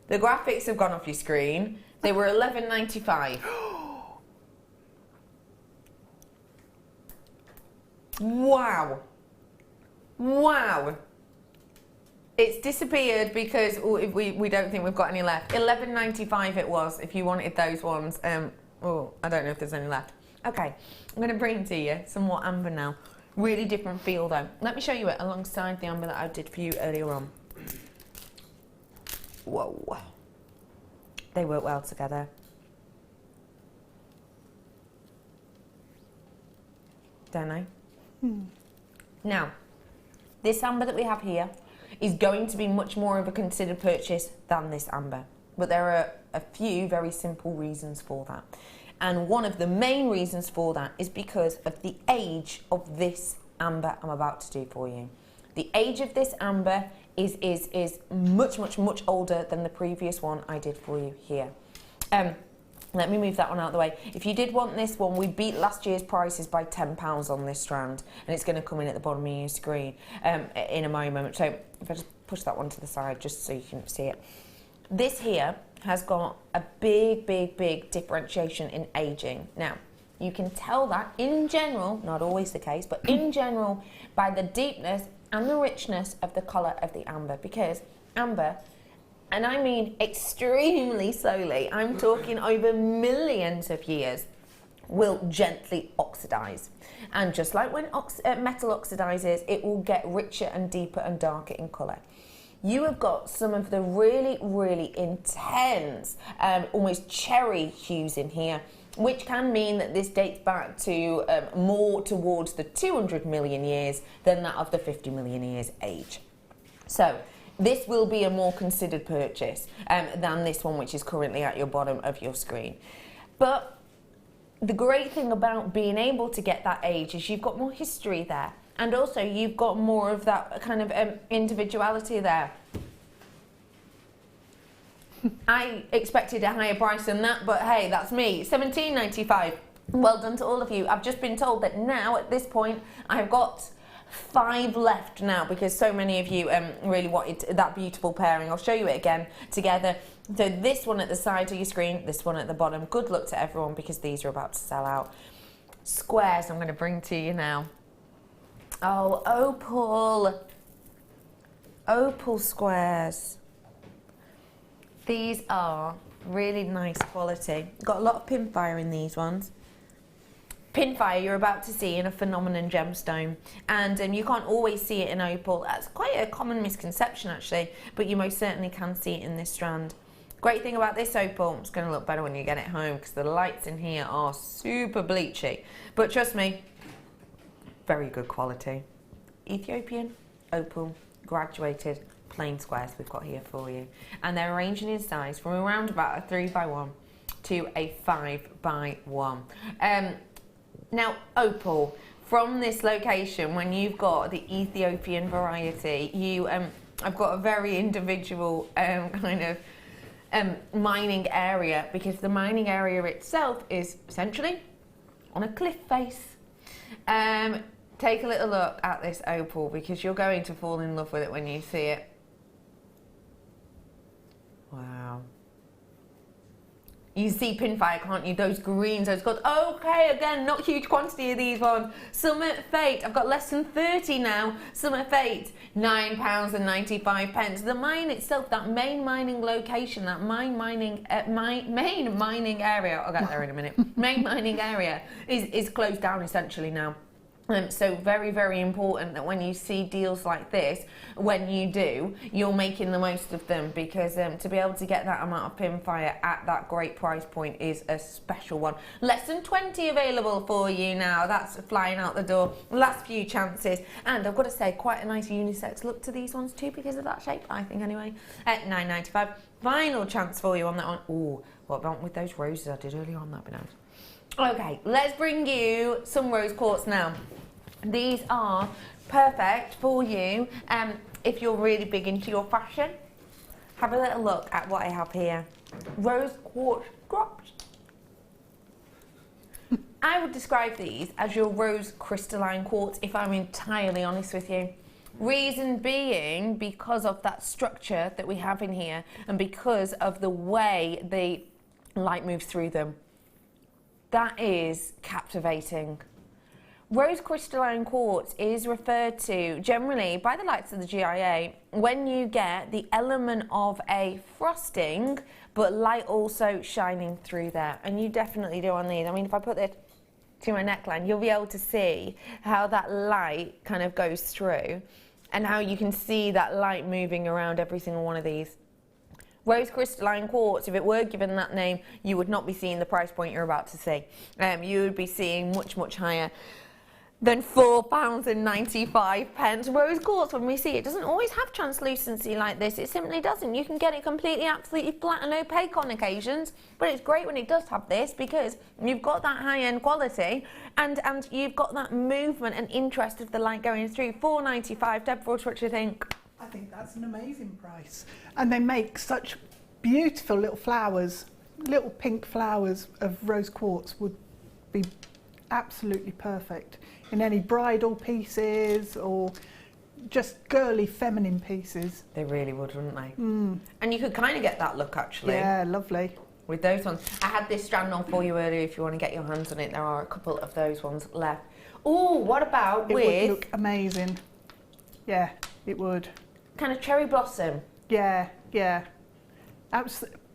The graphics have gone off your screen. They were $11.95. Wow. Wow. It's disappeared because we don't think we've got any left. $11.95 it was if you wanted those ones. Oh, I don't know if there's any left. Okay, I'm going to bring to you some more amber now. Really different feel though. Let me show you it alongside the amber that I did for you earlier on. Whoa. They work well together. Don't they? Now, this amber that we have here is going to be much more of a considered purchase than this amber. But there are a few very simple reasons for that. And one of the main reasons for that is because of the age of this amber I'm about to do for you. The age of this amber is much older than the previous one I did for you here. Let me move that one out of the way. If you did want this one, we beat last year's prices by £10 on this strand, and it's going to come in at the bottom of your screen in a moment. So if I just push that one to the side just so you can see it. This here has got a big differentiation in aging. Now, You can tell that in general, not always the case, but in general, by the deepness and the richness of the colour of the amber, because amber, and I mean extremely slowly, I'm talking over millions of years, will gently oxidise. And just like when metal oxidises, it will get richer and deeper and darker in colour. You have got some of the really, really intense, almost cherry hues in here, which can mean that this dates back to more towards the 200 million years than that of the 50 million years age. So this will be a more considered purchase than this one, which is currently at your bottom of your screen. But the great thing about being able to get that age is you've got more history there. And also you've got more of that kind of individuality there. I expected a higher price than that, but hey, that's me. $17.95. Well done to all of you. I've just been told that now, at this point, I've got 5 left now because so many of you really wanted that beautiful pairing. I'll show you it again together. So this one at the side of your screen, this one at the bottom. Good luck to everyone because these are about to sell out. Squares I'm going to bring to you now. Oh, opal. Opal squares. These are really nice quality. Got a lot of pinfire in these ones. Pinfire you're about to see in a phenomenon gemstone, and you can't always see it in opal. That's quite a common misconception actually, but you most certainly can see it in this strand. Great thing about this opal, it's going to look better when you get it home because the lights in here are super bleachy, but trust me, very good quality. Ethiopian opal graduated plain squares we've got here for you, and they're ranging in size from around about a 3x1 to a 5x1. Now opal from this location, when you've got the Ethiopian variety, you I've got a very individual kind of mining area, because the mining area itself is essentially on a cliff face. Take a little look at this opal because you're going to fall in love with it when you see it. Wow. You see pinfire, can't you? Those greens, those golds. Okay, again, not huge quantity of these ones. Summer Fate, I've got less than 30 now. Summer Fate, £9.95. The mine itself, that main mining location, that main mining area, I'll get there in a minute. Main mining area is closed down essentially now. So very, very important that when you see deals like this, when you do, you're making the most of them, because to be able to get that amount of pinfire at that great price point is a special one. Less than 20 available for you now. That's flying out the door. Last few chances. And I've got to say, quite a nice unisex look to these ones too because of that shape, I think anyway. At $9.95. Final chance for you on that one. Ooh, what about with those roses I did earlier on? That'd be nice. Okay, let's bring you some rose quartz now. These are perfect for you if you're really big into your fashion. Have a little look at what I have here. Rose quartz drops. I would describe these as your rose crystalline quartz, if I'm entirely honest with you. Reason being because of that structure that we have in here and because of the way the light moves through them. That is captivating. Rose crystalline quartz is referred to generally by the likes of the GIA when you get the element of a frosting but light also shining through there, and you definitely do on these. I mean, if I put this to my neckline, you'll be able to see how that light kind of goes through and how you can see that light moving around every single one of these. Rose crystalline quartz, if it were given that name, you would not be seeing the price point you're about to see. You would be seeing much, much higher than £4.95. Rose quartz, when we see it, doesn't always have translucency like this. It simply doesn't. You can get it completely, absolutely flat and opaque on occasions, but it's great when it does have this because you've got that high-end quality and you've got that movement and interest of the light going through. £4.95. Deborah, what do you think? I think that's an amazing price. And they make such beautiful little flowers. Little pink flowers of rose quartz would be absolutely perfect in any bridal pieces or just girly feminine pieces. They really would, wouldn't they? And you could kind of get that look actually. Yeah, lovely. with those ones. I had this strand on for you earlier if you want to get your hands on it. There are a couple of those ones left. Oh, what about it with... It would look amazing. Yeah, it would. Kind of cherry blossom. Yeah, yeah.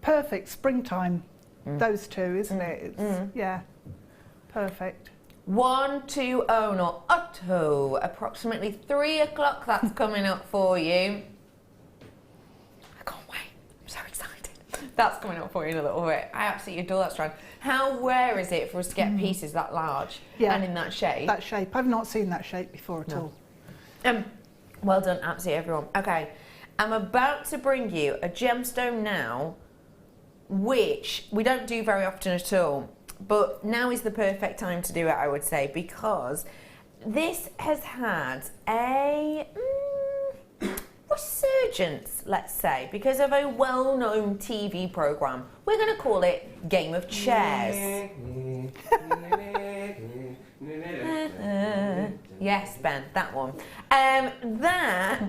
Perfect springtime, those two, isn't it? It's, yeah, perfect. 120 or Otto, approximately 3 o'clock, that's coming up for you. I can't wait, I'm so excited. That's coming up for you in a little bit. I absolutely adore that strand. How rare is it for us to get pieces that large and in that shape? That shape, I've not seen that shape before at all. Well done, absolutely everyone. Okay, I'm about to bring you a gemstone now, which we don't do very often at all, but now is the perfect time to do it, I would say, because this has had a resurgence, let's say, because of a well-known TV programme. We're going to call it Game of Chairs. Yes, Ben, that one. That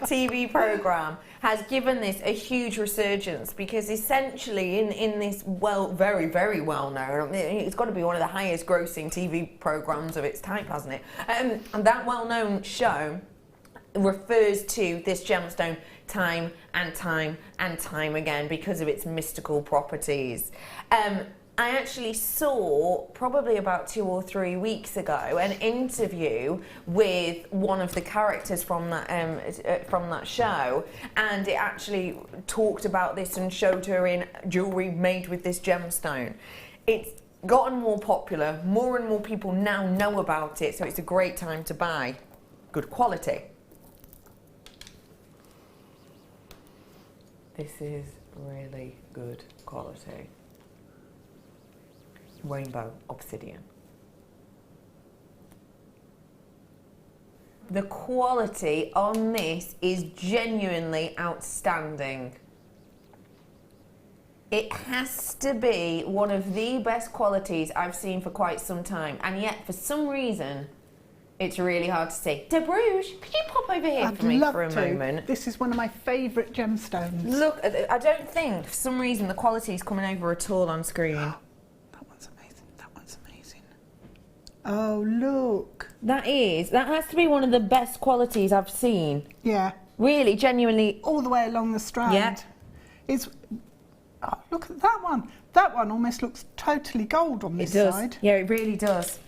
TV programme has given this a huge resurgence because essentially in this very, very well known, it's got to be one of the highest grossing TV programmes of its type, hasn't it? And that well known show refers to this gemstone time and time and time again because of its mystical properties. I actually saw, probably about 2 or 3 weeks ago, an interview with one of the characters from that show, and it actually talked about this and showed her in jewellery made with this gemstone. It's gotten more popular, more and more people now know about it, so it's a great time to buy good quality. This is really good quality. Rainbow obsidian. The quality on this is genuinely outstanding. It has to be one of the best qualities I've seen for quite some time, and yet for some reason it's really hard to see. De Bruges, could you pop over here for me for a moment? This is one of my favourite gemstones. Look, I don't think for some reason the quality is coming over at all on screen. Oh, look. That has to be one of the best qualities I've seen. Yeah. Really, genuinely. All the way along the strand. Yeah. Oh, look at that one. That one almost looks totally gold on this side. Yeah, it really does.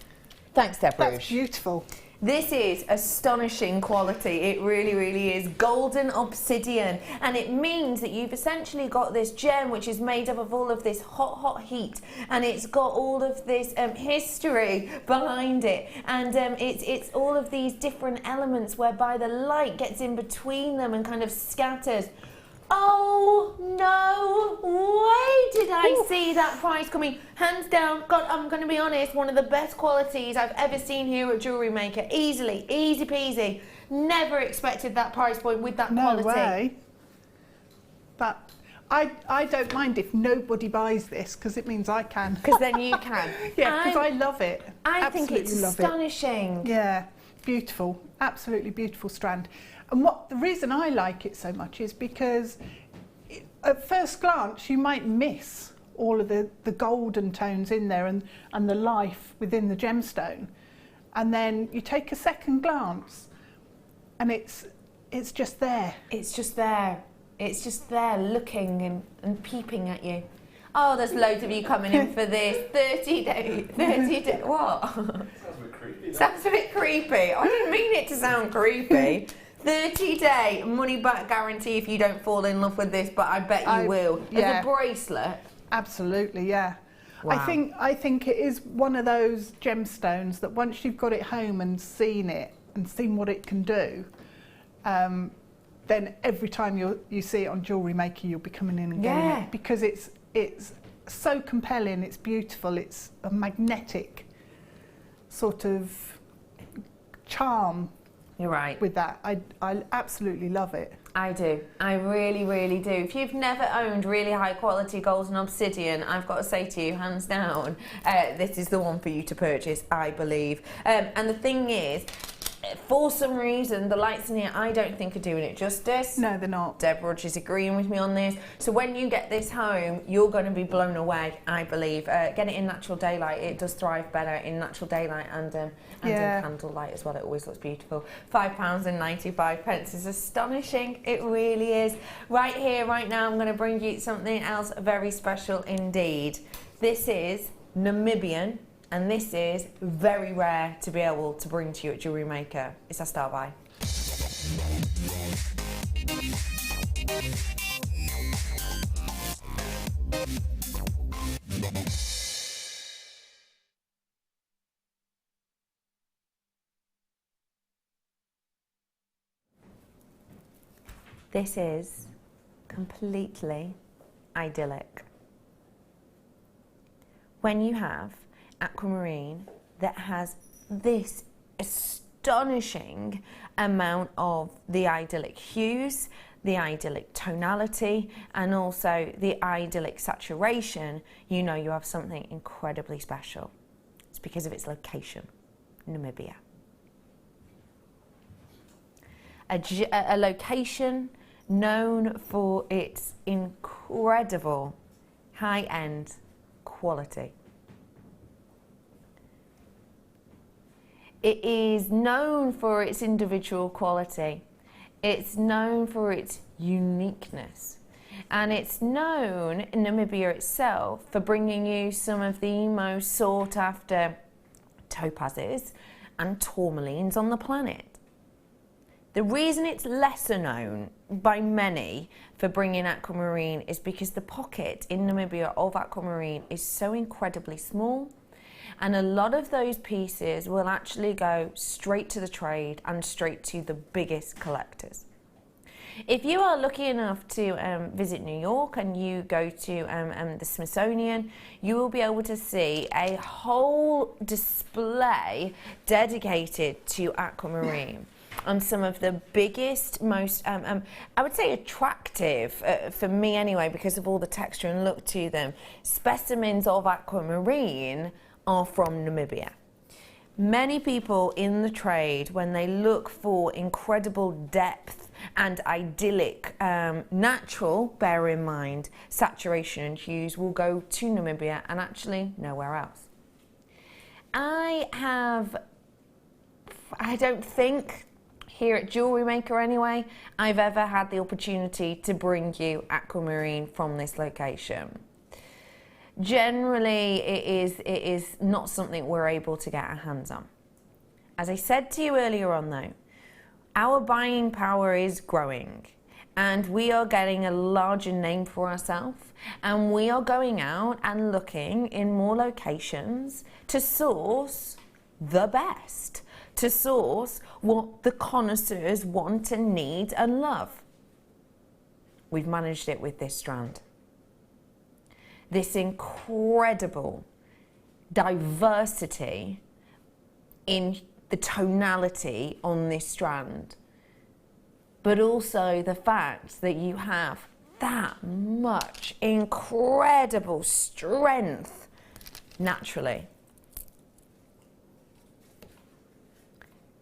Thanks, Deborah. That's beautiful. This is astonishing quality. It really, really is. Golden obsidian. And it means that you've essentially got this gem which is made up of all of this hot, hot heat. And it's got all of this history behind it. And it's all of these different elements whereby the light gets in between them and kind of scatters. Oh, no way did I see that price coming. Hands down, God, I'm going to be honest, one of the best qualities I've ever seen here at Jewellery Maker. Easily, easy peasy. Never expected that price point with that quality. No way. But I don't mind if nobody buys this, because it means I can. Because then you can. Yeah, because I love it. I think it's astonishing. Yeah, beautiful. Absolutely beautiful strand. And the reason I like it so much is because at first glance you might miss all of the golden tones in there and the life within the gemstone. And then you take a second glance and it's just there. It's just there. It's just there looking and peeping at you. Oh, there's loads of you coming in for this. 30 days. What? Sounds a bit creepy. Sounds a bit creepy. I didn't mean it to sound creepy. 30-day money-back guarantee if you don't fall in love with this, but I bet you will. Yeah. As a bracelet? Absolutely, yeah. Wow. I think it is one of those gemstones that once you've got it home and seen it and seen what it can do, then every time you see it on Jewellery Maker, you'll be coming in and getting it, because it's so compelling, it's beautiful, it's a magnetic sort of charm. You're right. With that, I absolutely love it. I do. I really, really do. If you've never owned really high quality golden obsidian, I've got to say to you, hands down, this is the one for you to purchase, I believe. And the thing is, For some reason, the lights in here, I don't think are doing it justice. No, they're not. Deborah is agreeing with me on this. So when you get this home, you're going to be blown away, I believe. Get it in natural daylight. It does thrive better in natural daylight and in candlelight as well. It always looks beautiful. £5.95 is astonishing. It really is. Right here, right now, I'm going to bring you something else very special indeed. This is Namibian. And this is very rare to be able to bring to you at Jewellery Maker. It's our star buy. This is completely idyllic. When you have aquamarine that has this astonishing amount of the idyllic hues, the idyllic tonality, and also the idyllic saturation, you know you have something incredibly special. It's because of its location, Namibia. A location known for its incredible high-end quality. It is known for its individual quality. It's known for its uniqueness. And it's known in Namibia itself for bringing you some of the most sought after topazes and tourmalines on the planet. The reason it's lesser known by many for bringing aquamarine is because the pocket in Namibia of aquamarine is so incredibly small. And a lot of those pieces will actually go straight to the trade and straight to the biggest collectors. If you are lucky enough to visit New York and you go to the Smithsonian, you will be able to see a whole display dedicated to aquamarine. And some of the biggest, most, I would say attractive, for me anyway, because of all the texture and look to them, specimens of aquamarine are from Namibia. Many people in the trade, when they look for incredible depth and idyllic, natural, bear in mind, saturation and hues, will go to Namibia and actually nowhere else. I don't think, here at Jewellery Maker anyway, I've ever had the opportunity to bring you aquamarine from this location. Generally, it is not something we're able to get our hands on. As I said to you earlier on though, our buying power is growing and we are getting a larger name for ourselves, and we are going out and looking in more locations to source the best, to source what the connoisseurs want and need and love. We've managed it with this strand. This incredible diversity in the tonality on this strand, but also the fact that you have that much incredible strength naturally.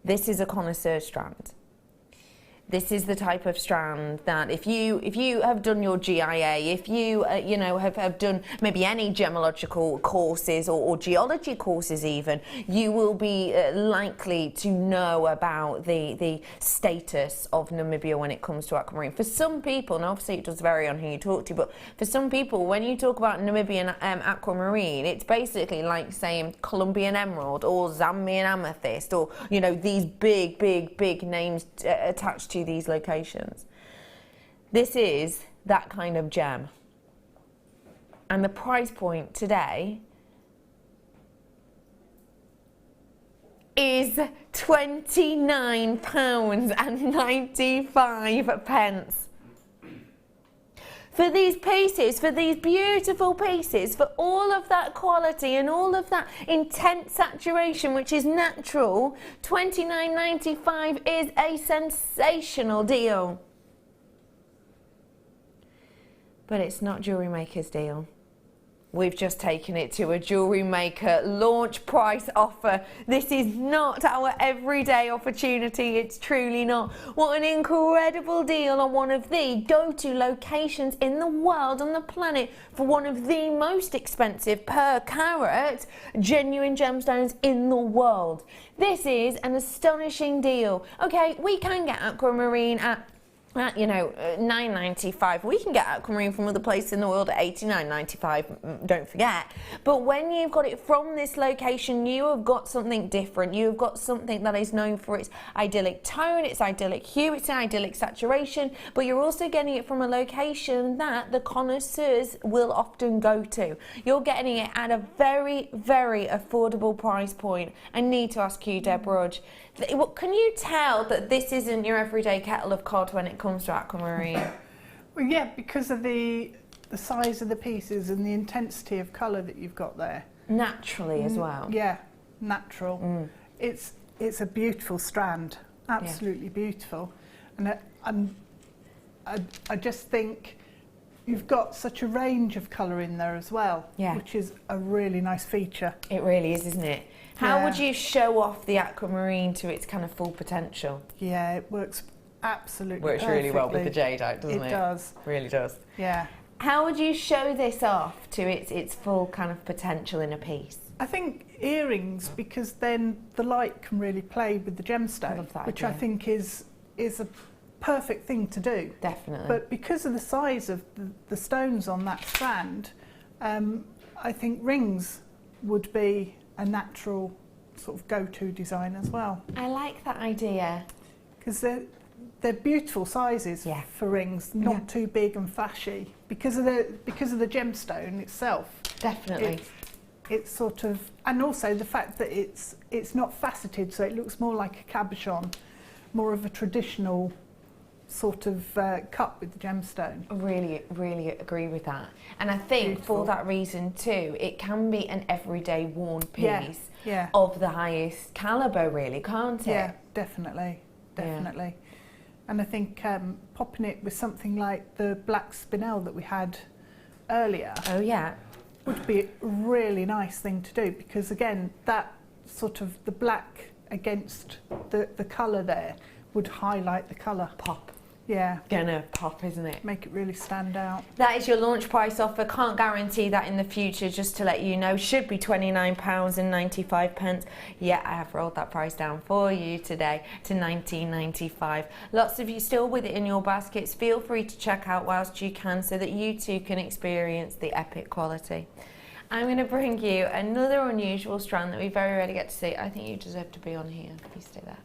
This is a connoisseur strand. This is the type of strand that if you have done your GIA, if you have done maybe any gemological courses or geology courses even, you will be likely to know about the status of Namibia when it comes to aquamarine. For some people, and obviously it does vary on who you talk to, but for some people, when you talk about Namibian aquamarine, it's basically like saying Colombian emerald or Zambian amethyst, or these big names attached to these locations. This is that kind of gem, and the price point today is £29.95 for these pieces, for these beautiful pieces, for all of that quality and all of that intense saturation, which is natural. £29.95 is a sensational deal. But it's not Jewellery Maker's deal. We've just taken it to a Jewellery Maker launch price offer. This is not our everyday opportunity, it's truly not. What an incredible deal on one of the go-to locations in the world, on the planet, for one of the most expensive per carat genuine gemstones in the world. This is an astonishing deal. Okay, we can get aquamarine at you know, $9.95. We can get aquamarine from other places in the world at $89.95, don't forget. But when you've got it from this location, you have got something different. You've got something that is known for its idyllic tone, its idyllic hue, its idyllic saturation, but you're also getting it from a location that the connoisseurs will often go to. You're getting it at a very, very affordable price point. I need to ask you, Deborah, can you tell that this isn't your everyday kettle of cod when it comes to aquamarine? Well, yeah, because of the size of the pieces and the intensity of colour that you've got there. Naturally as well. Yeah, natural. It's a beautiful strand, absolutely beautiful. And I just think you've got such a range of colour in there as well, which is a really nice feature. It really is, isn't it? How would you show off the aquamarine to its kind of full potential? Yeah, it works absolutely Works perfectly. really well with the jadeite, doesn't it? It does. Really does. Yeah. How would you show this off to its full kind of potential in a piece? I think earrings, because then the light can really play with the gemstone, which I think is a perfect thing to do. Definitely. But because of the size of the stones on that strand, I think rings would be a natural sort of go-to design as well. I like that idea. Because they're beautiful sizes for rings, not too big and flashy. Because of the gemstone itself. Definitely. It's sort of, and also the fact that it's not faceted, so it looks more like a cabochon, more of a traditional sort of cut with the gemstone. Really, really agree with that. And I think for that reason too, it can be an everyday worn piece of the highest calibre, really, can't it? Yeah, definitely, definitely. And I think popping it with something like the black spinel that we had earlier. Oh yeah. Would be a really nice thing to do, because again, that sort of the black against the colour there would highlight the colour. Pop. Yeah. Gonna pop, isn't it? Make it really stand out. That is your launch price offer. Can't guarantee that in the future, just to let you know. Should be £29.95. Yeah, I have rolled that price down for you today to £19.95. Lots of you still with it in your baskets. Feel free to check out whilst you can, so that you too can experience the epic quality. I'm going to bring you another unusual strand that we very rarely get to see. I think you deserve to be on here. Please stay there.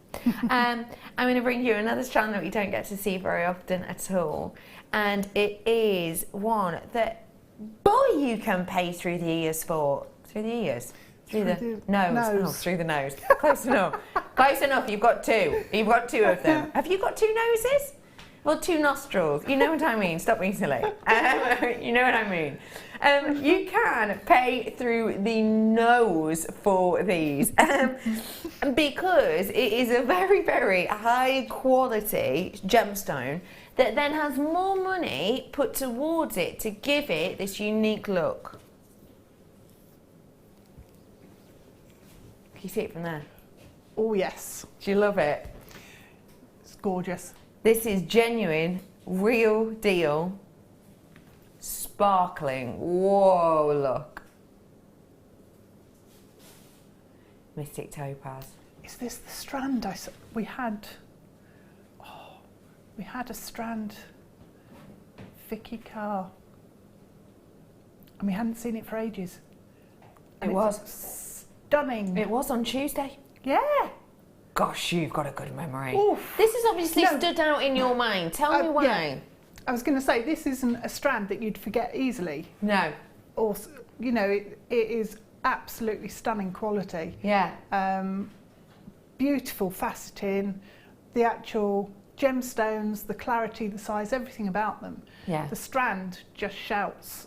I'm going to bring you another strand that we don't get to see very often at all. And it is one that, boy, you can pay through the ears for. Through the ears? Through the nose. Oh, through the nose. Close enough. Close enough. You've got two. You've got two of them. Have you got two noses? Well, two nostrils. You know what I mean. Stop being silly. You know what I mean. You can pay through the nose for these because it is a very, very high quality gemstone that then has more money put towards it to give it this unique look. Can you see it from there? Oh yes. Do you love it? It's gorgeous. This is genuine, real deal, sparkling. Whoa, look. Mystic topaz. Is this the strand we had? Oh, we had a strand, Vicky Carr, and we hadn't seen it for ages. And it was stunning. It was on Tuesday. Yeah. Gosh, you've got a good memory. Oof. This has obviously stood out in your mind. Tell me why. Yeah. I was going to say, this isn't a strand that you'd forget easily. No. Or, you know, it is absolutely stunning quality. Yeah. Beautiful faceting, the actual gemstones, the clarity, the size, everything about them. Yeah. The strand just shouts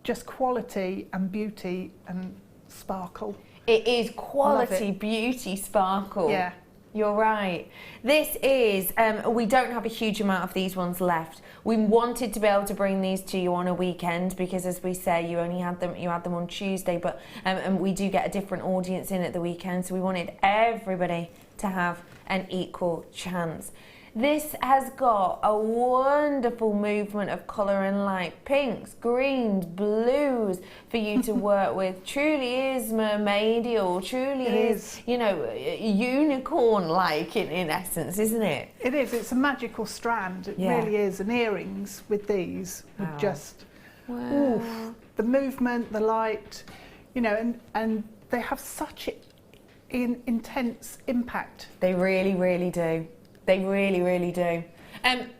just quality and beauty and sparkle. It is quality, beauty, sparkle. Yeah. You're right. This is, we don't have a huge amount of these ones left. We wanted to be able to bring these to you on a weekend because, as we say, you had them on Tuesday, but and we do get a different audience in at the weekend, so we wanted everybody to have an equal chance. This has got a wonderful movement of colour and light, pinks, greens, blues for you to work with. Truly is mermaidial, truly is, you know, unicorn-like in essence, isn't it? It is, it's a magical strand, it really is, and earrings with these would just, oof, the movement, the light, you know, and they have such intense impact. They really, really do. They really, really do.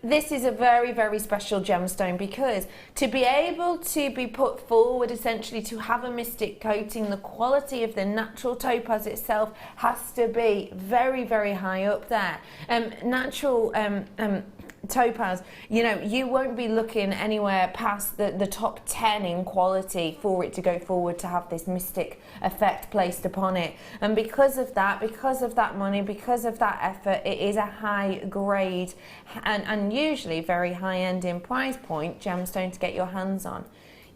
This is a very, very special gemstone because to be able to be put forward, essentially to have a mystic coating, the quality of the natural topaz itself has to be very, very high up there. Natural topaz, you know, you won't be looking anywhere past the top 10 in quality for it to go forward to have this mystic effect placed upon it. And because of that money, because of that effort, it is a high grade and usually very high end in price point gemstone to get your hands on.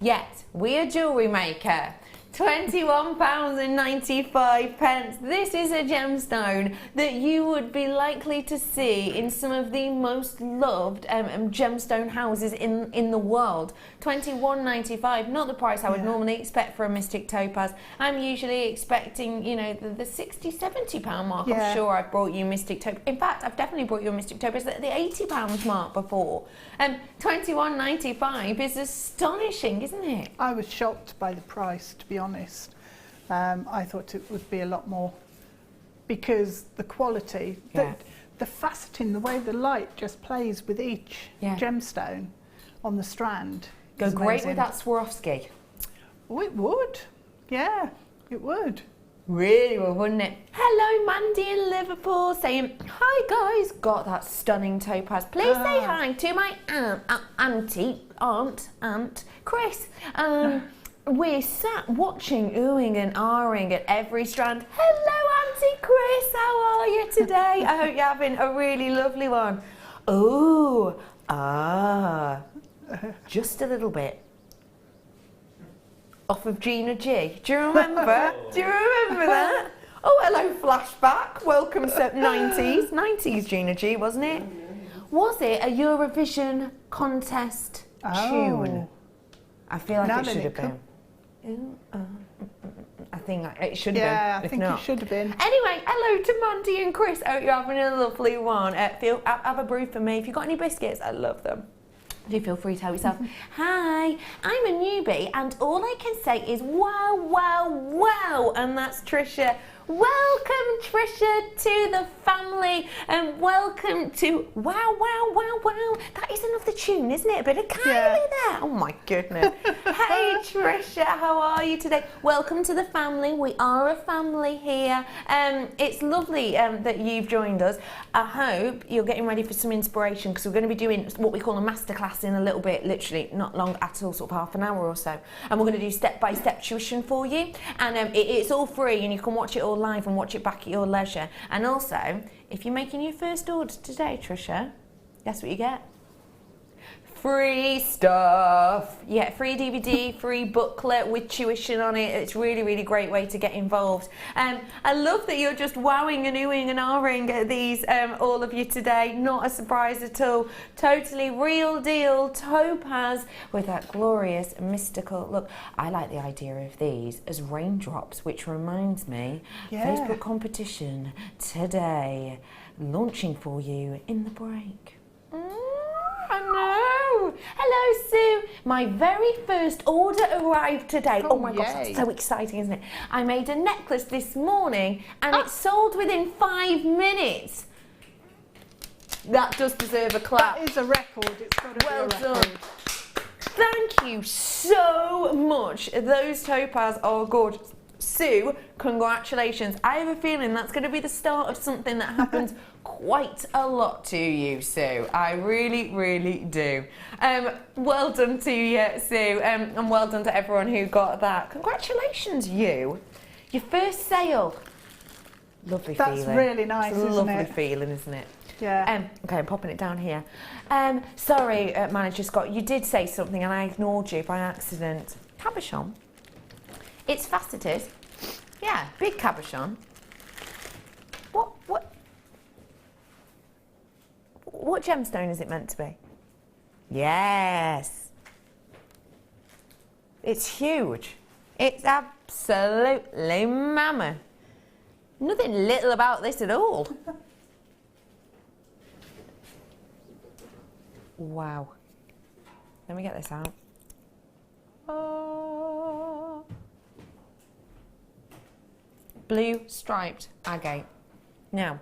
Yet, we are Jewellery Maker. £21.95. This is a gemstone that you would be likely to see in some of the most loved gemstone houses in the world. £21.95, not the price I would normally expect for a mystic topaz. I'm usually expecting, you know, the £60, £70 mark. I'm sure I've brought you mystic topaz. In fact, I've definitely brought you a mystic topaz at the £80 mark before. £21.95 is astonishing, isn't it? I was shocked by the price, to be honest. I thought it would be a lot more because the quality, the faceting, the way the light just plays with each gemstone on the strand. Go great with that Swarovski. Oh, it would. Yeah, it would. Really would, wouldn't it? Hello, Mandy in Liverpool saying, hi guys, got that stunning topaz. Please say hi to my aunt, Chris. We're sat watching, oohing and ahhing at every strand. Hello, Auntie Chris, how are you today? I hope you're having a really lovely one. Ooh, just a little bit. Off of Gina G. Do you remember? Do you remember that? Oh, hello, flashback. Welcome to 90s. 90s Gina G, wasn't it? Was it a Eurovision contest tune? I feel like it should have been. I think it should have been. Yeah, I think it should have been. Anyway, hello to Mandy and Chris. Hope you're having a lovely one. Have a brew for me. If you've got any biscuits, I love them. Do feel free to help yourself. Hi, I'm a newbie and all I can say is wow, wow, wow, and that's Trisha. Welcome, Trisha, to the family, and welcome to wow, wow, wow, wow. That is another tune, isn't it? A bit of Kylie there. Oh my goodness. Hey, Trisha, how are you today? Welcome to the family. We are a family here. It's lovely that you've joined us. I hope you're getting ready for some inspiration because we're going to be doing what we call a masterclass in a little bit, literally not long at all, sort of half an hour or so. And we're going to do step-by-step tuition for you. And it's all free and you can watch it all live and watch it back at your leisure. And also, if you're making your first order today, Trisha, guess what you get? Free stuff. Yeah, free DVD, free booklet with tuition on it. It's really, really great way to get involved. I love that you're just wowing and oohing and ahhing at these, all of you today. Not a surprise at all. Totally real deal topaz with that glorious mystical look. I like the idea of these as raindrops, which reminds me, Facebook competition today, launching for you in the break. I know. Hello, Sue. My very first order arrived today. Oh my gosh, that's so exciting, isn't it? I made a necklace this morning and it sold within 5 minutes. That does deserve a clap. That is a record. It's got to be a record. Well done. Thank you so much. Those topaz are gorgeous. Sue, congratulations. I have a feeling that's going to be the start of something that happens quite a lot to you, Sue. I really, really do. Well done to you, Sue, and well done to everyone who got that. Congratulations, you. Your first sale. Lovely That's feeling. really nice, it's a isn't lovely it? feeling, isn't it? Yeah. Okay, I'm popping it down here. Sorry, Manager Scott, you did say something and I ignored you by accident. Cabochon. It's faceted. Yeah, big cabochon. What gemstone is it meant to be? Yes. It's huge. It's absolutely mammoth. Nothing little about this at all. Wow. Let me get this out. Blue striped agate. Now,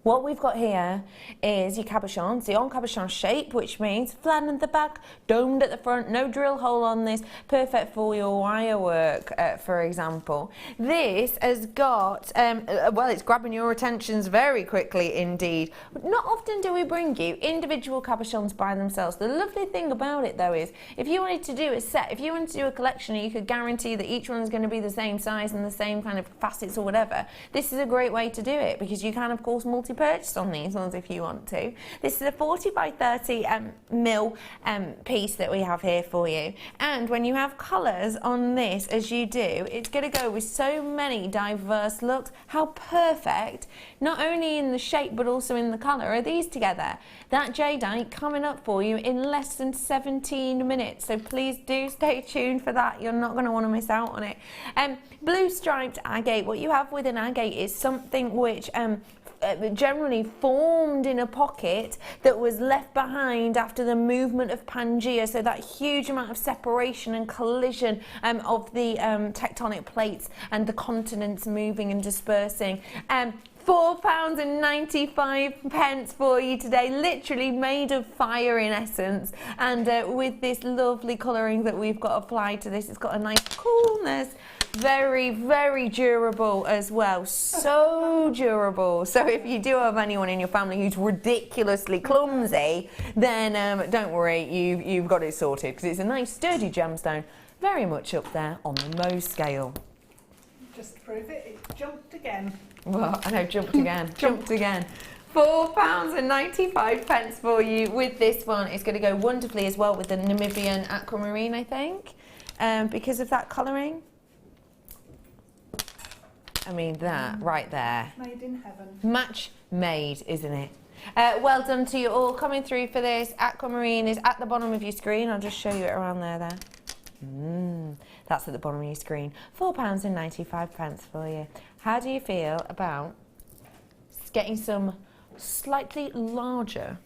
what we've got here is your cabochons, the en cabochon shape, which means flat at the back, domed at the front, no drill hole on this, perfect for your wire work, for example. This has got, well, it's grabbing your attentions very quickly indeed. Not often do we bring you individual cabochons by themselves. The lovely thing about it though is, if you wanted to do a set, if you wanted to do a collection and you could guarantee that each one's going to be the same size and the same kind of facets or whatever, this is a great way to do it, because you can of course multi-purchase on these ones if you want to. This is a 40 by 30 mil piece that we have here for you, and when you have colours on this as you do, it's going to go with so many diverse looks. How perfect, not only in the shape but also in the colour, are these together. That jadeite coming up for you in less than 17 minutes, so please do stay tuned for that. You're not going to want to miss out on it. Blue striped agate. What you have with an agate is something which generally formed in a pocket that was left behind after the movement of Pangea, so that huge amount of separation and collision of the tectonic plates and the continents moving and dispersing. £4.95 for you today, literally made of fire in essence, and with this lovely colouring that we've got applied to this, it's got a nice coolness. Very, very durable as well, so durable. So if you do have anyone in your family who's ridiculously clumsy, then don't worry, you've got it sorted, because it's a nice sturdy gemstone, very much up there on the Mohs scale. Just to prove it, it jumped again. Well, I know, jumped again, jumped again. £4.95 for you with this one. It's going to go wonderfully as well with the Namibian aquamarine, I think, because of that colouring. I mean, that right there. Made in heaven. Match made, isn't it? Well done to you all coming through for this. Aquamarine is at the bottom of your screen. I'll just show you it around there. That's at the bottom of your screen. £4.95 for you. How do you feel about getting some slightly larger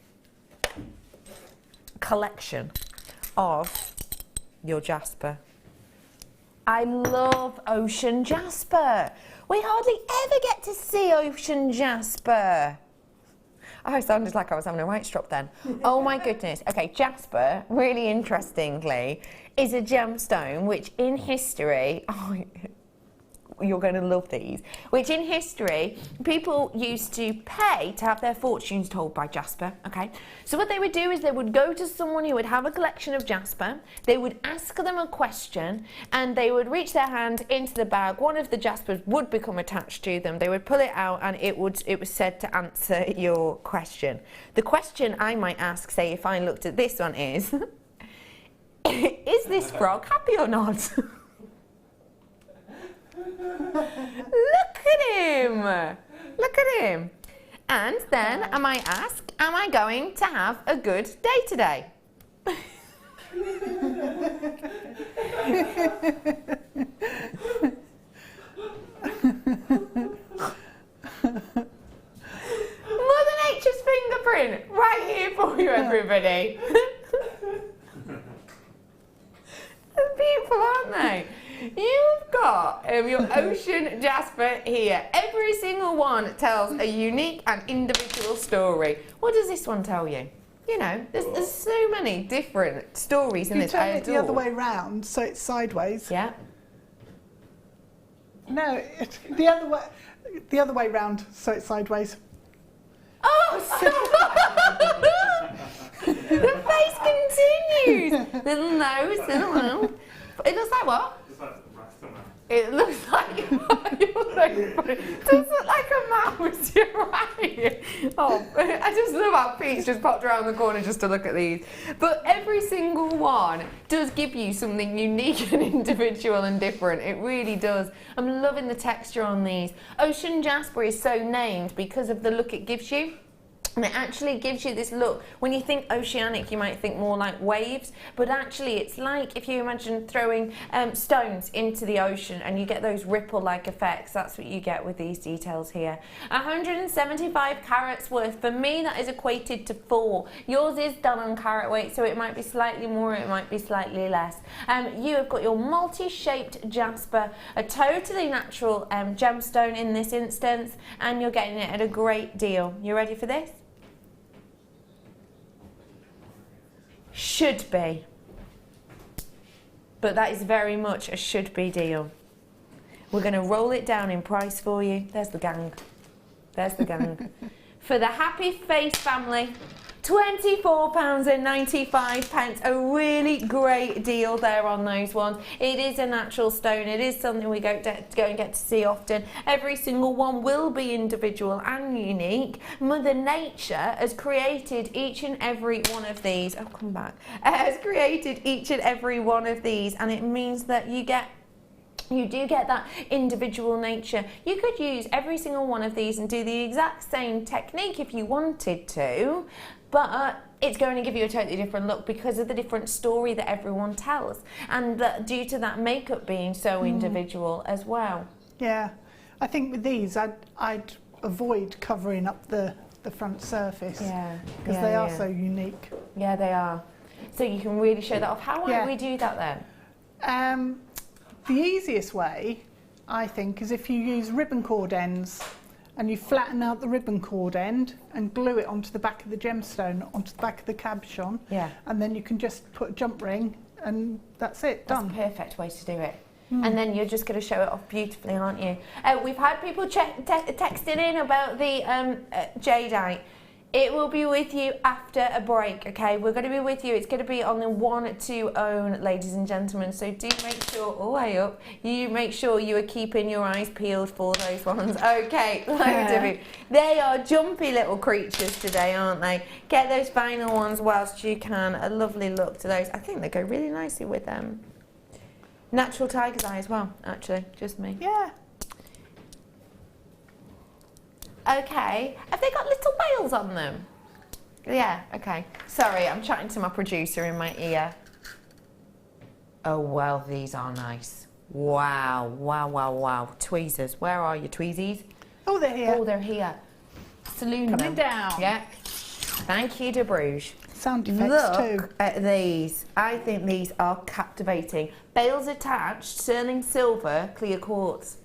collection of your jasper? I love ocean jasper. We hardly ever get to see ocean jasper. Oh, I sounded like I was having a right strop then. Oh my goodness. Okay, jasper, really interestingly, is a gemstone which in history, you're going to love these, which in history people used to pay to have their fortunes told by jasper, okay? So what they would do is they would go to someone who would have a collection of jasper, they would ask them a question, and they would reach their hand into the bag, one of the jaspers would become attached to them, they would pull it out, and it was said to answer your question. The question I might ask, say if I looked at this one is, is this frog happy or not? Look at him! Look at him! And then I might ask, am I going to have a good day today? Mother Nature's fingerprint right here for you, everybody. They're beautiful, aren't they? You've got your ocean jasper here. Every single one tells a unique and individual story. What does this one tell you? You know, there's so many different stories in this. You turn it the other way round, so it's sideways. Yeah. No, the other way round, so it's sideways. Oh, the face continues. Little nose, little mouth. It looks like what? It's like the rest of It looks like it does look like a mouse, you're right. Oh, I just love how Pete's just popped around the corner just to look at these. But every single one does give you something unique and individual and different. It really does. I'm loving the texture on these. Ocean jasper is so named because of the look it gives you. And it actually gives you this look. When you think oceanic, you might think more like waves, but actually it's like if you imagine throwing stones into the ocean and you get those ripple-like effects. That's what you get with these details here. 175 carats worth. For me, that is equated to 4. Yours is done on carat weight, so it might be slightly more, it might be slightly less. You have got your multi-shaped jasper, a totally natural gemstone in this instance, and you're getting it at a great deal. You ready for this? Should be, but that is very much a should be deal. We're going to roll it down in price for you. There's the gang. There's the gang. For the Happy Face family, £24.95. A really great deal there on those ones. It is a natural stone. It is something we go and get to see often. Every single one will be individual and unique. Mother Nature has created each and every one of these. Oh, come back. Has created each and every one of these, and it means that you do get that individual nature. You could use every single one of these and do the exact same technique if you wanted to, but it's going to give you a totally different look because of the different story that everyone tells, and due to that makeup being so individual as well. Yeah, I think with these I'd avoid covering up the front surface. Yeah, because they are so unique. Yeah, they are. So you can really show that off. How might we do that then? The easiest way, I think, is if you use ribbon cord ends and you flatten out the ribbon cord end and glue it onto the back of the gemstone, onto the back of the cabochon, and then you can just put a jump ring and that's it, done. That's a perfect way to do it. And then you're just going to show it off beautifully, aren't you? We've had people texting in about the jadeite. It will be with you after a break, okay? We're going to be with you. It's going to be on the 1-2 ladies and gentlemen. So do make sure, way up, you make sure you are keeping your eyes peeled for those ones. Okay, they are jumpy little creatures today, aren't they? Get those final ones whilst you can. A lovely look to those. I think they go really nicely with them. Natural tiger's eye as well, actually, just me. Yeah. Okay, have they got little bails on them? Yeah, okay. Sorry, I'm chatting to my producer in my ear. Oh, well, these are nice. Wow, wow, wow, wow. Tweezers, where are you, tweezies? Oh, they're here. Oh, they're here. Saloon coming down. Yeah. Thank you, De Bruges. Sound effects too. Look at these. I think these are captivating. Bails attached, sterling silver, clear quartz.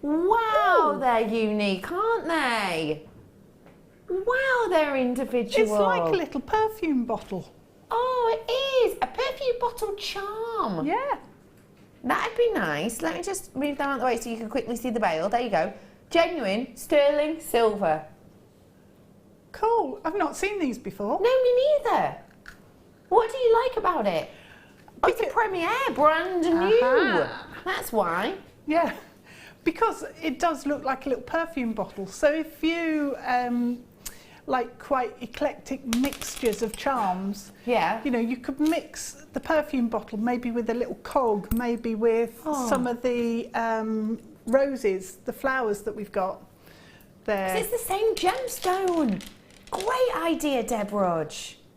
Wow, ooh, they're unique, aren't they? Wow, they're individual. It's like a little perfume bottle. Oh, it is. A perfume bottle charm. Yeah. That'd be nice. Let me just move them out of the way so you can quickly see the bail. There you go. Genuine sterling silver. Cool. I've not seen these before. No, me neither. What do you like about it? Oh, it's a premiere, brand new. That's why. Yeah. Because it does look like a little perfume bottle. So if you like quite eclectic mixtures of charms, you know, you could mix the perfume bottle maybe with a little cog, maybe with some of the roses, the flowers that we've got there. 'Cause it's the same gemstone. Great idea, Deborah.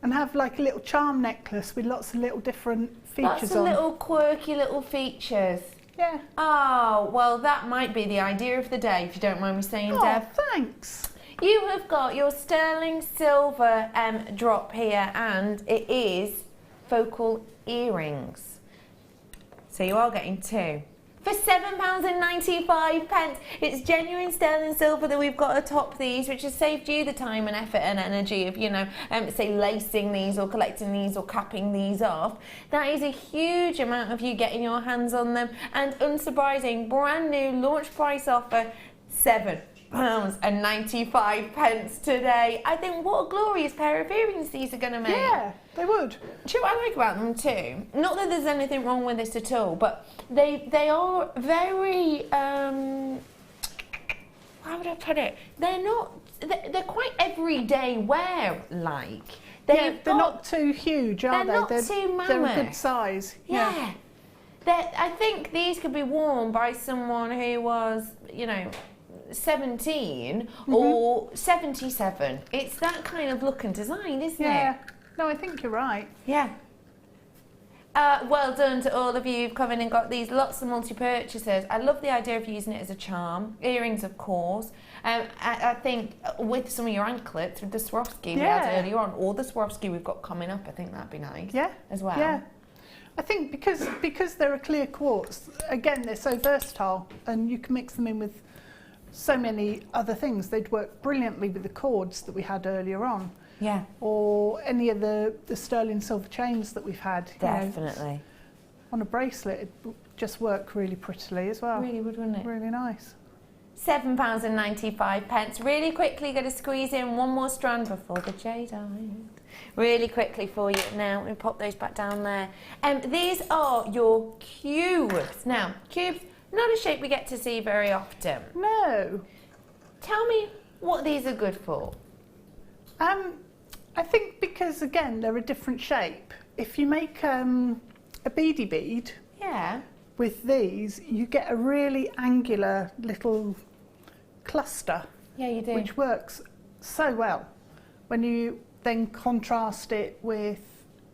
And have like a little charm necklace with lots of little different features on. Lots of little quirky little features. Yeah. Oh, well, that might be the idea of the day, if you don't mind me saying, Deb. Oh, thanks. You have got your sterling silver drop here, and it is focal earrings. So you are getting 2. For £7.95. It's genuine sterling silver that we've got atop these, which has saved you the time and effort and energy of, you know, say lacing these or collecting these or capping these off. That is a huge amount of you getting your hands on them, and unsurprising, brand new launch price offer, £7. £8.95 today. I think what a glorious pair of earrings these are going to make. Yeah, they would. Do you know what I like about them too? Not that there's anything wrong with this at all, but they are very, how would I put it? They're quite everyday wear like. They're not too huge, are they? They're not too mammoth. They're a good size. Yeah. I think these could be worn by someone who was, 17 or 77. It's that kind of look and design, isn't it? Yeah. No, I think you're right. Yeah. Well done to all of you who've come in and got these. Lots of multi-purchases. I love the idea of using it as a charm. Earrings, of course. I think with some of your anklets, with the Swarovski we had earlier on, or the Swarovski we've got coming up, I think that'd be nice. Yeah. As well. Yeah. I think because they're a clear quartz, again, they're so versatile, and you can mix them in with so many other things. They'd work brilliantly with the cords that we had earlier on. Yeah. Or any of the sterling silver chains that we've had. Definitely. On a bracelet, it would just work really prettily as well. Really would, wouldn't it? Really nice. £7.95. Really quickly, going to squeeze in one more strand before the jadeite. Really quickly for you now. We'll pop those back down there. These are your cubes. Now, cubes, not a shape we get to see very often. No. Tell me what these are good for. I think because, again, they're a different shape. If you make a beady bead with these, you get a really angular little cluster. Yeah, you do. Which works so well when you then contrast it with,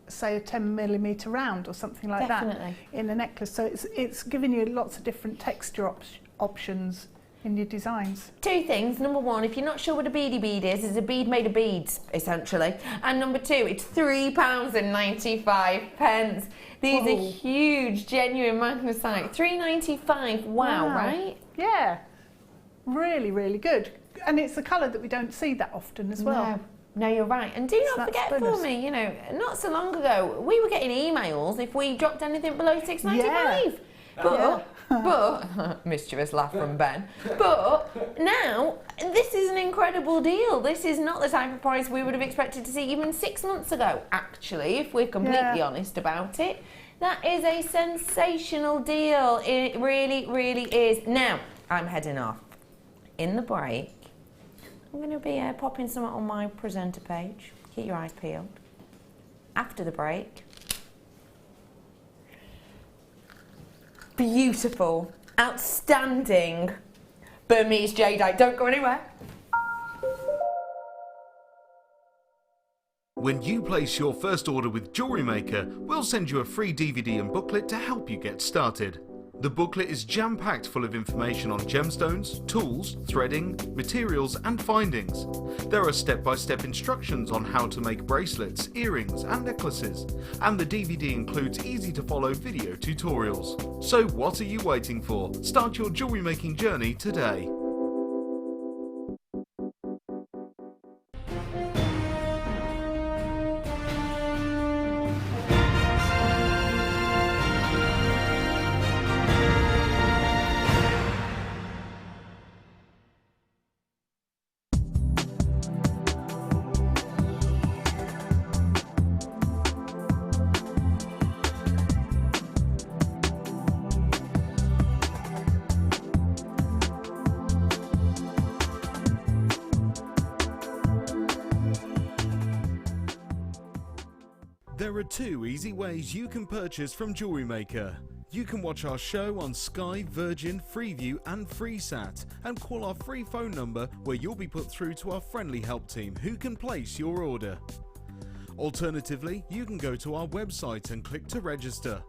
say, a 10mm round or something like that in a necklace. So it's giving you lots of different texture options in your designs. Two things. Number one, if you're not sure what a beady bead is, it's a bead made of beads, essentially. And number two, it's £3.95. These are huge, genuine magnesite. £3.95. Wow, right? Yeah. Really, really good. And it's a colour that we don't see that often as well. No, you're right. And do not forget for me, not so long ago, we were getting emails if we dropped anything below £6.95. But mischievous laugh from Ben. But now, this is an incredible deal. This is not the type of price we would have expected to see even 6 months ago, actually, if we're completely honest about it. That is a sensational deal. It really, really is. Now, I'm heading off. In the break, I'm going to be popping some on my presenter page. Keep your eyes peeled. After the break, beautiful, outstanding Burmese jadeite. Don't go anywhere. When you place your first order with Jewellery Maker, we'll send you a free DVD and booklet to help you get started. The booklet is jam-packed full of information on gemstones, tools, threading, materials and findings. There are step-by-step instructions on how to make bracelets, earrings and necklaces, and the DVD includes easy-to-follow video tutorials. So what are you waiting for? Start your jewellery making journey today. There are two easy ways you can purchase from Jewellery Maker. You can watch our show on Sky, Virgin, Freeview and FreeSat and call our free phone number where you'll be put through to our friendly help team who can place your order. Alternatively, you can go to our website and click to register.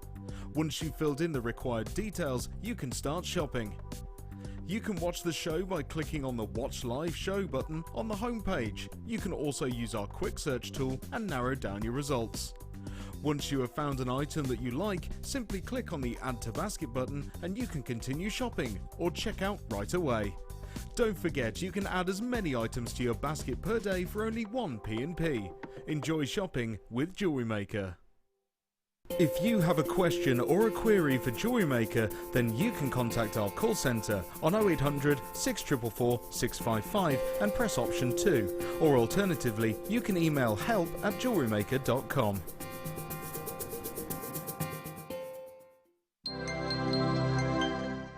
Once you've filled in the required details, you can start shopping. You can watch the show by clicking on the Watch Live Show button on the homepage. You can also use our quick search tool and narrow down your results. Once you have found an item that you like, simply click on the Add to Basket button and you can continue shopping or check out right away. Don't forget you can add as many items to your basket per day for only one P&P. Enjoy shopping with Jewellery Maker. If you have a question or a query for Jewellery Maker, then you can contact our call centre on 0800 644 655 and press option 2, or alternatively you can email help@jewellerymaker.com.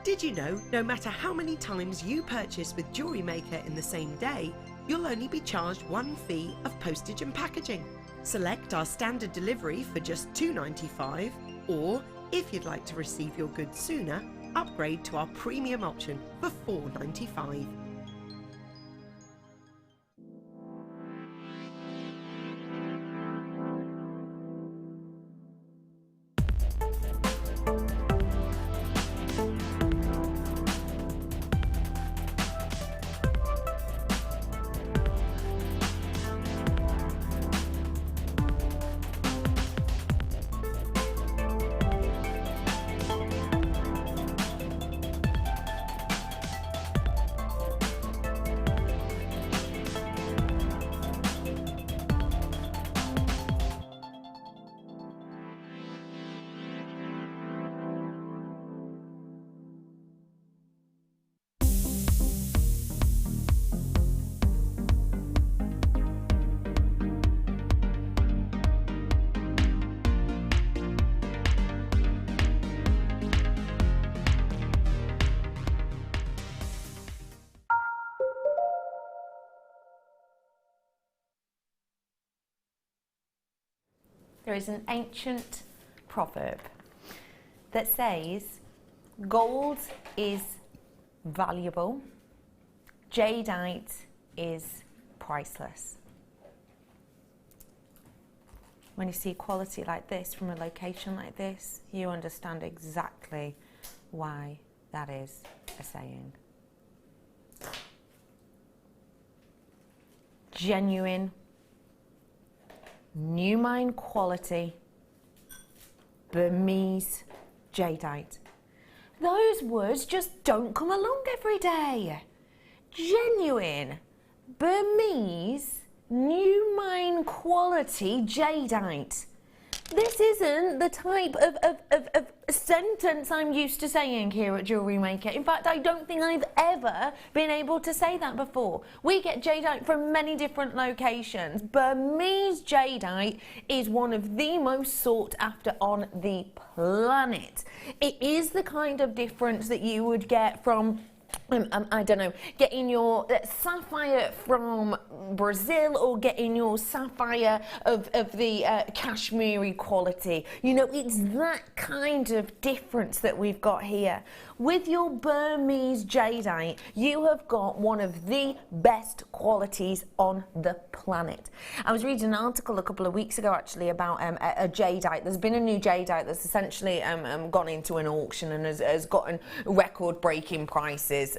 Did you know, no matter how many times you purchase with Jewellery Maker in the same day, you'll only be charged one fee of postage and packaging? Select our standard delivery for just $2.95, or if you'd like to receive your goods sooner, upgrade to our premium option for $4.95. There is an ancient proverb that says gold is valuable, jadeite is priceless. When you see quality like this from a location like this, you understand exactly why that is a saying. Genuine, new mine quality, Burmese jadeite. Those words just don't come along every day. Genuine, Burmese, new mine quality jadeite. This isn't the type of sentence I'm used to saying here at Jewellery Maker. In fact, I don't think I've ever been able to say that before. We get jadeite from many different locations. Burmese jadeite is one of the most sought after on the planet. It is the kind of difference that you would get from I don't know, getting your sapphire from Brazil or getting your sapphire of the Kashmiri quality. You know, it's that kind of difference that we've got here. With your Burmese jadeite, you have got one of the best qualities on the planet. I was reading an article a couple of weeks ago actually about a jadeite. There's been a new jadeite that's essentially gone into an auction and has gotten record-breaking prices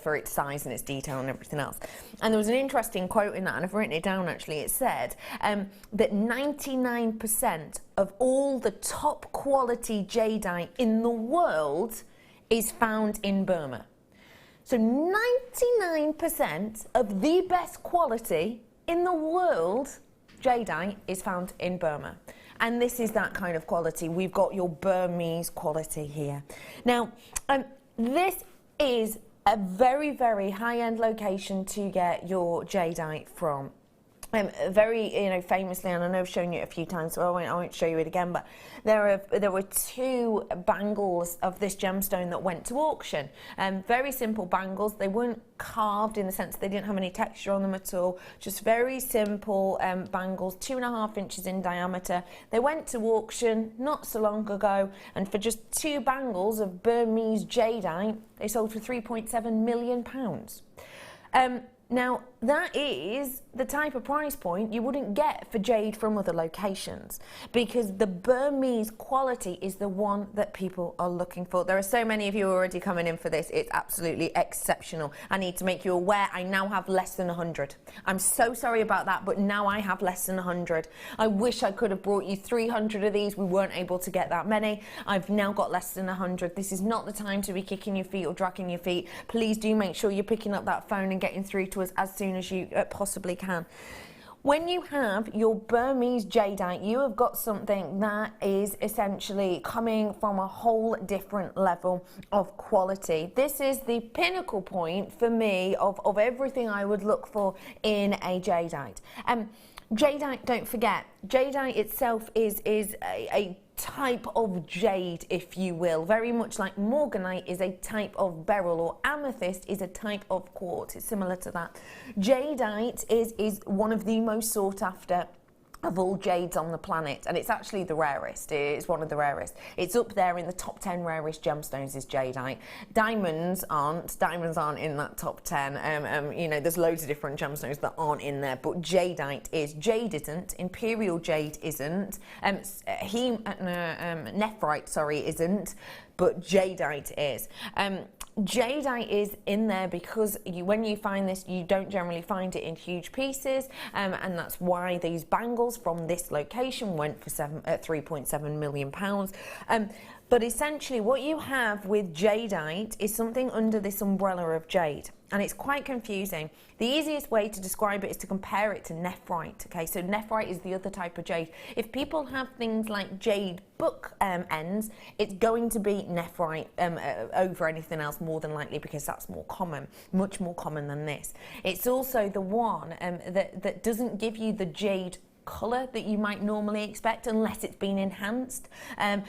for its size and its detail and everything else. And there was an interesting quote in that, and I've written it down actually. It said that 99% of all the top quality jadeite in the world is found in Burma. So 99% of the best quality in the world jadeite is found in Burma. And this is that kind of quality. We've got your Burmese quality here. Now, this is a very, very high-end location to get your jadeite from. Very, famously, and I know I've shown you it a few times, so I won't show you it again, but there were two bangles of this gemstone that went to auction. Very simple bangles. They weren't carved in the sense they didn't have any texture on them at all. Just very simple bangles, 2.5 inches in diameter. They went to auction not so long ago, and for just 2 bangles of Burmese jadeite, they sold for £3.7 million. Now, that is the type of price point you wouldn't get for jade from other locations, because the Burmese quality is the one that people are looking for. There are so many of you already coming in for this. It's absolutely exceptional. I need to make you aware I now have less than 100. I'm so sorry about that, but now I have less than 100. I wish I could have brought you 300 of these. We weren't able to get that many. I've now got less than 100. This is not the time to be kicking your feet or dragging your feet. Please do make sure you're picking up that phone and getting through to us as soon as you possibly can. When you have your Burmese jadeite, you have got something that is essentially coming from a whole different level of quality. This is the pinnacle point for me of everything I would look for in a jadeite. Jadeite, don't forget, jadeite itself is a type of jade, if you will, very much like morganite is a type of beryl, or amethyst is a type of quartz. It's similar to that. Jadeite is one of the most sought after of all jades on the planet, and it's actually the rarest. It's one of the rarest. It's up there in the top 10 rarest gemstones is jadeite. Diamonds aren't in that top 10. You know, there's loads of different gemstones that aren't in there, but jadeite is. Jade isn't. Imperial jade isn't. Nephrite, sorry, isn't, but jadeite is. Jadeite is in there because when you find this, you don't generally find it in huge pieces, and that's why these bangles from this location went for £3.7 million. But essentially what you have with jadeite is something under this umbrella of jade, and it's quite confusing. The easiest way to describe it is to compare it to nephrite. Okay, so nephrite is the other type of jade. If people have things like jade book ends, it's going to be nephrite over anything else, more than likely, because that's more common, much more common than this. It's also the one that doesn't give you the jade colour that you might normally expect unless it's been enhanced.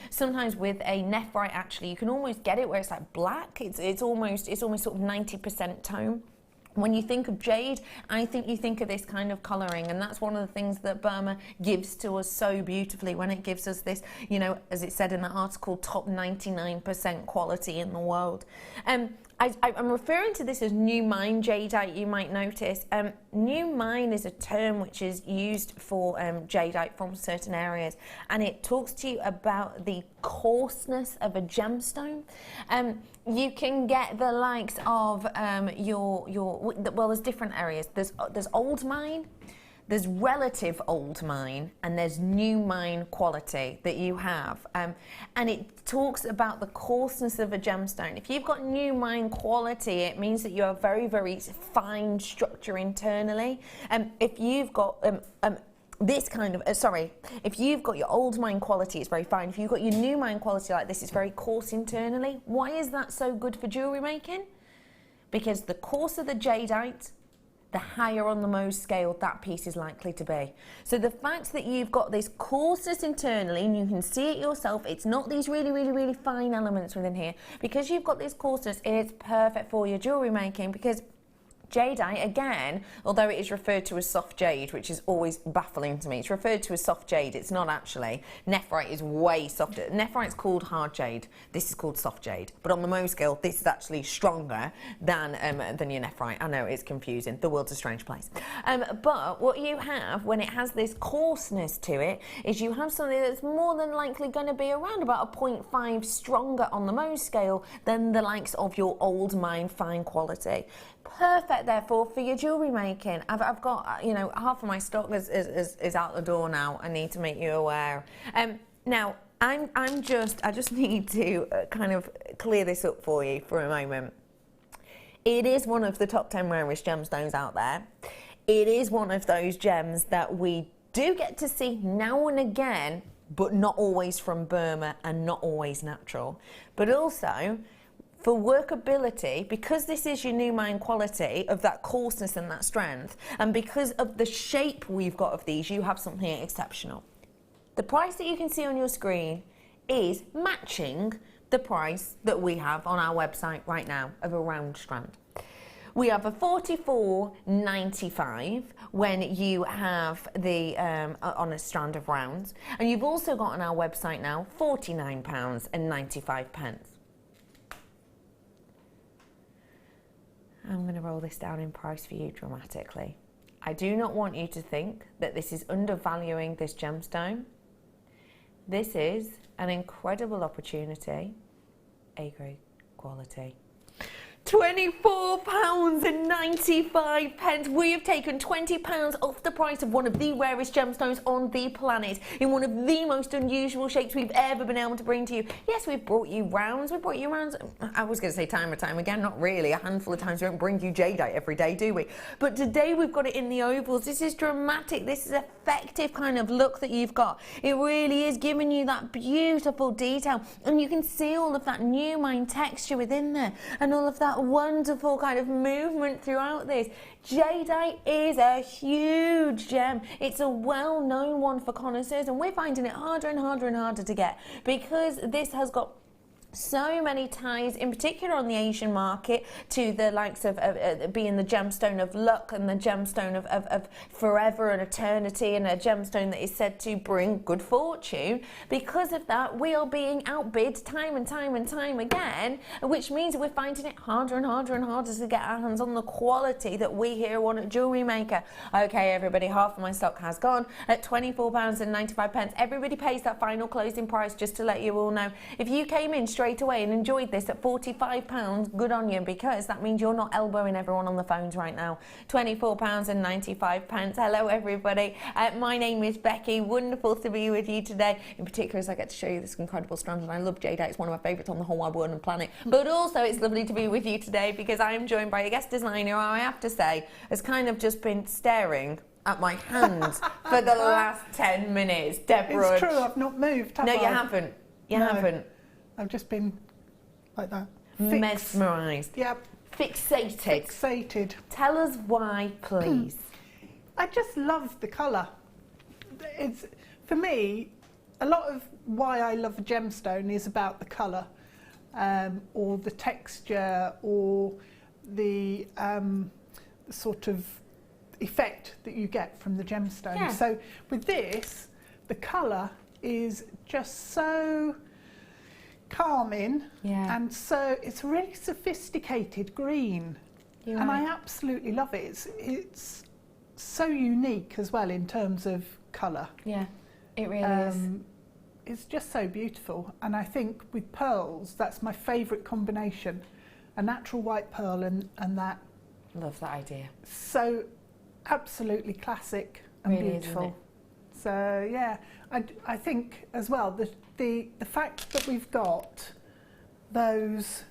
Sometimes with a nephrite, actually, you can almost get it where it's like black. It's almost sort of 90% tone. When you think of jade, I think you think of this kind of colouring, and that's one of the things that Burma gives to us so beautifully when it gives us this, you know, as it said in the article, top 99% quality in the world. I'm referring to this as new mine jadeite, you might notice. New mine is a term which is used for jadeite from certain areas, and it talks to you about the coarseness of a gemstone. You can get the likes of well, there's different areas. There's old mine, there's relative old mine, and there's new mine quality that you have. And it talks about the coarseness of a gemstone. If you've got new mine quality, it means that you have very, very fine structure internally. If you've got this kind of, if you've got your old mine quality, it's very fine. If you've got your new mine quality like this, it's very coarse internally. Why is that so good for jewellery making? Because the coarser the jadeite, the higher on the Mohs scale that piece is likely to be. So the fact that you've got this coarseness internally, and you can see it yourself, it's not these really, really, really fine elements within here. Because you've got this coarseness, it's perfect for your jewellery making, because jadeite, again, although it is referred to as soft jade, which is always baffling to me, it's referred to as soft jade, it's not actually. Nephrite is way softer. Nephrite's called hard jade, this is called soft jade. But on the Mohs scale, this is actually stronger than your nephrite. I know, it's confusing, the world's a strange place. But what you have, when it has this coarseness to it, is you have something that's more than likely going to be around about a 0.5 stronger on the Mohs scale than the likes of your old mine fine quality. Perfect, therefore, for your jewellery making. I've got, you know, half of my stock is out the door now. I need to make you aware. Now, I just need to kind of clear this up for you for a moment. It is one of the top 10 rarest gemstones out there. It is one of those gems that we do get to see now and again, but not always from Burma and not always natural. But also, for workability, because this is your new mine quality of that coarseness and that strength, and because of the shape we've got of these, you have something exceptional. The price that you can see on your screen is matching the price that we have on our website right now of a round strand. We have a $44.95 when you have the on a strand of rounds, and you've also got on our website now £49.95. I'm going to roll this down in price for you dramatically. I do not want you to think that this is undervaluing this gemstone. This is an incredible opportunity, A-grade quality. £24.95. We have taken £20 off the price of one of the rarest gemstones on the planet in one of the most unusual shapes we've ever been able to bring to you. Yes, we've brought you rounds. I was going to say time and time again, not really. A handful of times we don't bring you jadeite every day, do we? But today we've got it in the ovals. This is dramatic. This is effective kind of look that you've got. It really is giving you that beautiful detail, and you can see all of that new mine texture within there and all of that wonderful kind of movement throughout this. Jadeite is a huge gem. It's a well-known one for connoisseurs, and we're finding it harder and harder and harder to get because this has got so many ties, in particular on the Asian market, to the likes of being the gemstone of luck and the gemstone of forever and eternity, and a gemstone that is said to bring good fortune. Because of that, we are being outbid time and time and time again, which means we're finding it harder and harder and harder to get our hands on the quality that we here want at Jewellery Maker. Okay, everybody, half of my stock has gone at £24.95. Everybody pays that final closing price, just to let you all know. If you came in straight away and enjoyed this at £45, good on you, because that means you're not elbowing everyone on the phones right now. £24.95. Hello everybody, my name is Becky. Wonderful to be with you today, in particular as I get to show you this incredible strand, and I love jadeite. It's one of my favourites on the whole wide world and planet. But also it's lovely to be with you today because I am joined by a guest designer who I have to say has kind of just been staring at my hands for the last 10 minutes. Deborah. It's true, I've not moved, have I? No, you haven't. You haven't. I've just been like that. Mesmerised. Yep. Fixated. Fixated. Tell us why, please. I just love the colour. It's, for me, a lot of why I love a gemstone is about the colour, or the texture, or the sort of effect that you get from the gemstone. Yeah. So with this, the colour is just so calming, and so it's really sophisticated green. You're and right. I absolutely love it. It's so unique as well in terms of colour. Yeah, it really is. It's just so beautiful, and I think with pearls, that's my favourite combination. A natural white pearl and that. Love that idea. So absolutely classic and Really is, beautiful. isn't it? So yeah, I think as well the fact that we've got those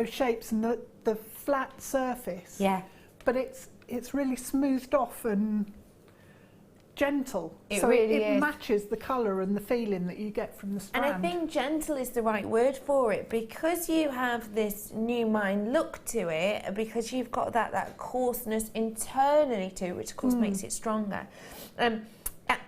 shapes and the flat surface. Yeah. But it's really smoothed off and gentle. It so really it is. matches the colour and the feeling that you get from the strand. And I think gentle is the right word for it, because you have this new mine look to it, because you've got that coarseness internally to it, which of course makes it stronger.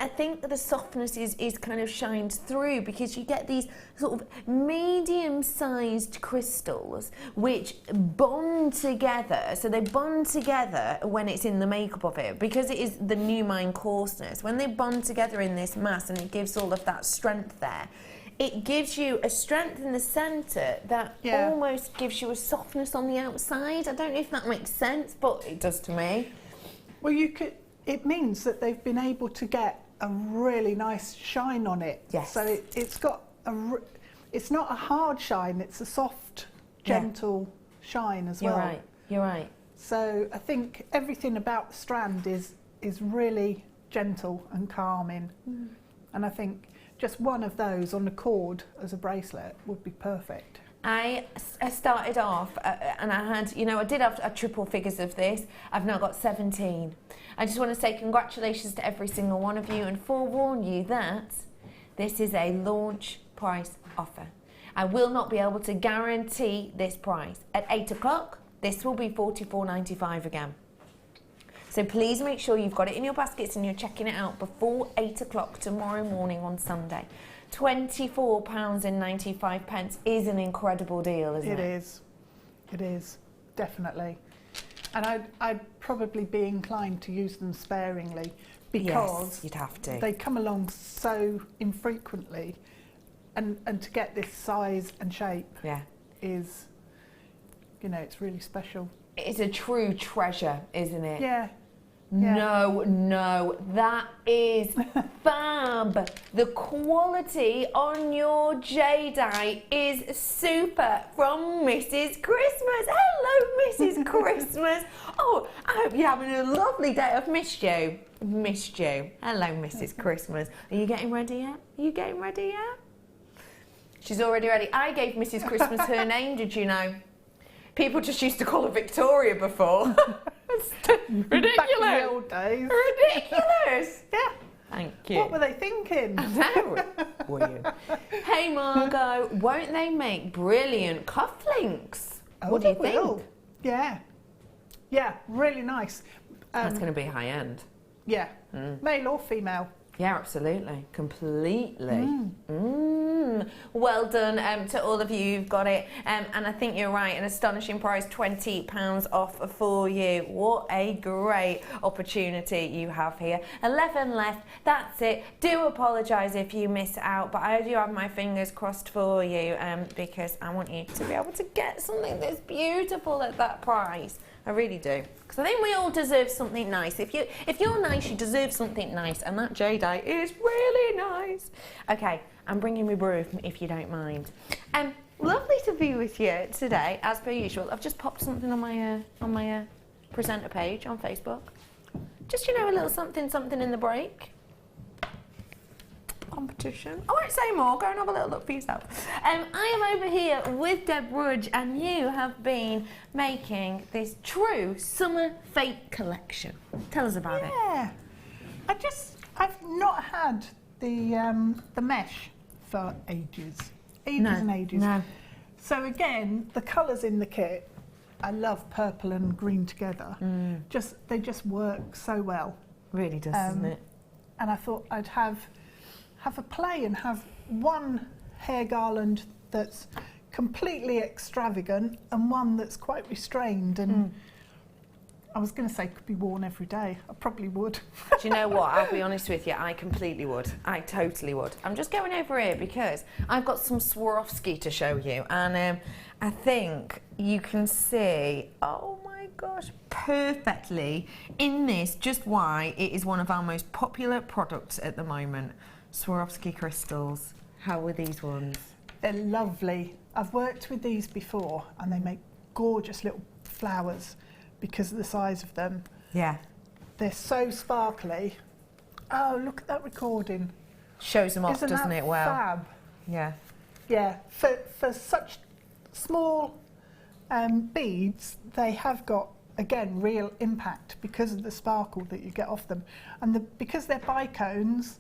I think that the softness is kind of shines through, because you get these sort of medium-sized crystals which bond together. So they bond together when it's in the makeup of it, because it is the new mine coarseness. When they bond together in this mass and it gives all of that strength there, it gives you a strength in the centre that almost gives you a softness on the outside. I don't know if that makes sense, but it does to me. Well, it means that they've been able to get a really nice shine on it. Yes. So it's got it's not a hard shine, it's a soft, gentle shine as well. You're right, you're right. So I think everything about the strand is really gentle and calming. And I think just one of those on a cord as a bracelet would be perfect. I started off and I had, I did have a triple figures of this. I've now got 17. I just want to say congratulations to every single one of you and forewarn you that this is a launch price offer. I will not be able to guarantee this price. At 8 o'clock, this will be $44.95 again. So please make sure you've got it in your baskets and you're checking it out before 8 o'clock tomorrow morning on Sunday. £24.95 is an incredible deal, isn't it? It is, definitely. And I'd probably be inclined to use them sparingly, because yes, you'd have to. They come along so infrequently, and to get this size and shape is, it's really special. It's a true treasure, isn't it? Yeah. No, that is fab. The quality on your jadeite is super from Mrs. Christmas. Hello, Mrs. Christmas. Oh, I hope you're having a lovely day. I've missed you. Hello, Mrs. Christmas. Are you getting ready yet? She's already ready. I gave Mrs. Christmas her name, did you know? People just used to call her Victoria before. Ridiculous. Back in the old days. Ridiculous. Yeah. Thank you. What were they thinking? No. Were you? Hey, Margot, won't they make brilliant cufflinks? What do you think? Yeah. Yeah, really nice. That's going to be high end. Yeah. Male or female. Yeah, absolutely. Completely. Well done to all of you who've got it. And I think you're right, an astonishing price, £20 off for you. What a great opportunity you have here. 11 left, that's it. Do apologise if you miss out, but I do have my fingers crossed for you because I want you to be able to get something that's beautiful at that price. I really do. Because I think we all deserve something nice. If you're nice, you deserve something nice. And that jadeite is really nice. Okay, I'm bringing my brew if you don't mind. Lovely to be with you today, as per usual. I've just popped something on my presenter page on Facebook. Just, a little something in the break. Competition. I won't say more, go and have a little look for yourself. I am over here with Deb Rudge and you have been making this true summer fake collection. Tell us about it. Yeah. I've not had the mesh for ages. No. So again, the colours in the kit, I love purple and green together. They just work so well. Really does, doesn't it? And I thought I'd have a play and have one hair garland that's completely extravagant and one that's quite restrained and I was going to say could be worn every day. I probably would. Do you know what? I'll be honest with you, I completely would. I totally would. I'm just going over here because I've got some Swarovski to show you and I think you can see, oh my gosh, perfectly in this just why it is one of our most popular products at the moment. Swarovski crystals. How are these ones? They're lovely. I've worked with these before and they make gorgeous little flowers because of the size of them. Yeah. They're so sparkly. Oh, look at that recording. Shows them off, doesn't it? Well. Fab? Yeah. Yeah. For such small beads, they have got, again, real impact because of the sparkle that you get off them. And because they're bicones,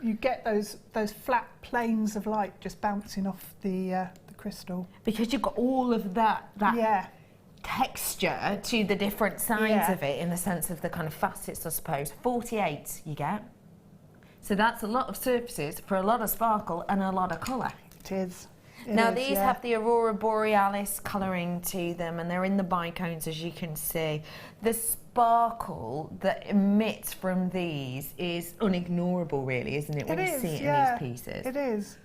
you get those flat planes of light just bouncing off the crystal. Because you've got all of that texture to the different sides of it in the sense of the kind of facets, I suppose. 48 you get. So that's a lot of surfaces for a lot of sparkle and a lot of colour. It is. Now these have the Aurora Borealis colouring to them and they're in the bicones as you can see. The sparkle that emits from these is unignorable really, isn't it, when you see it in these pieces? It is.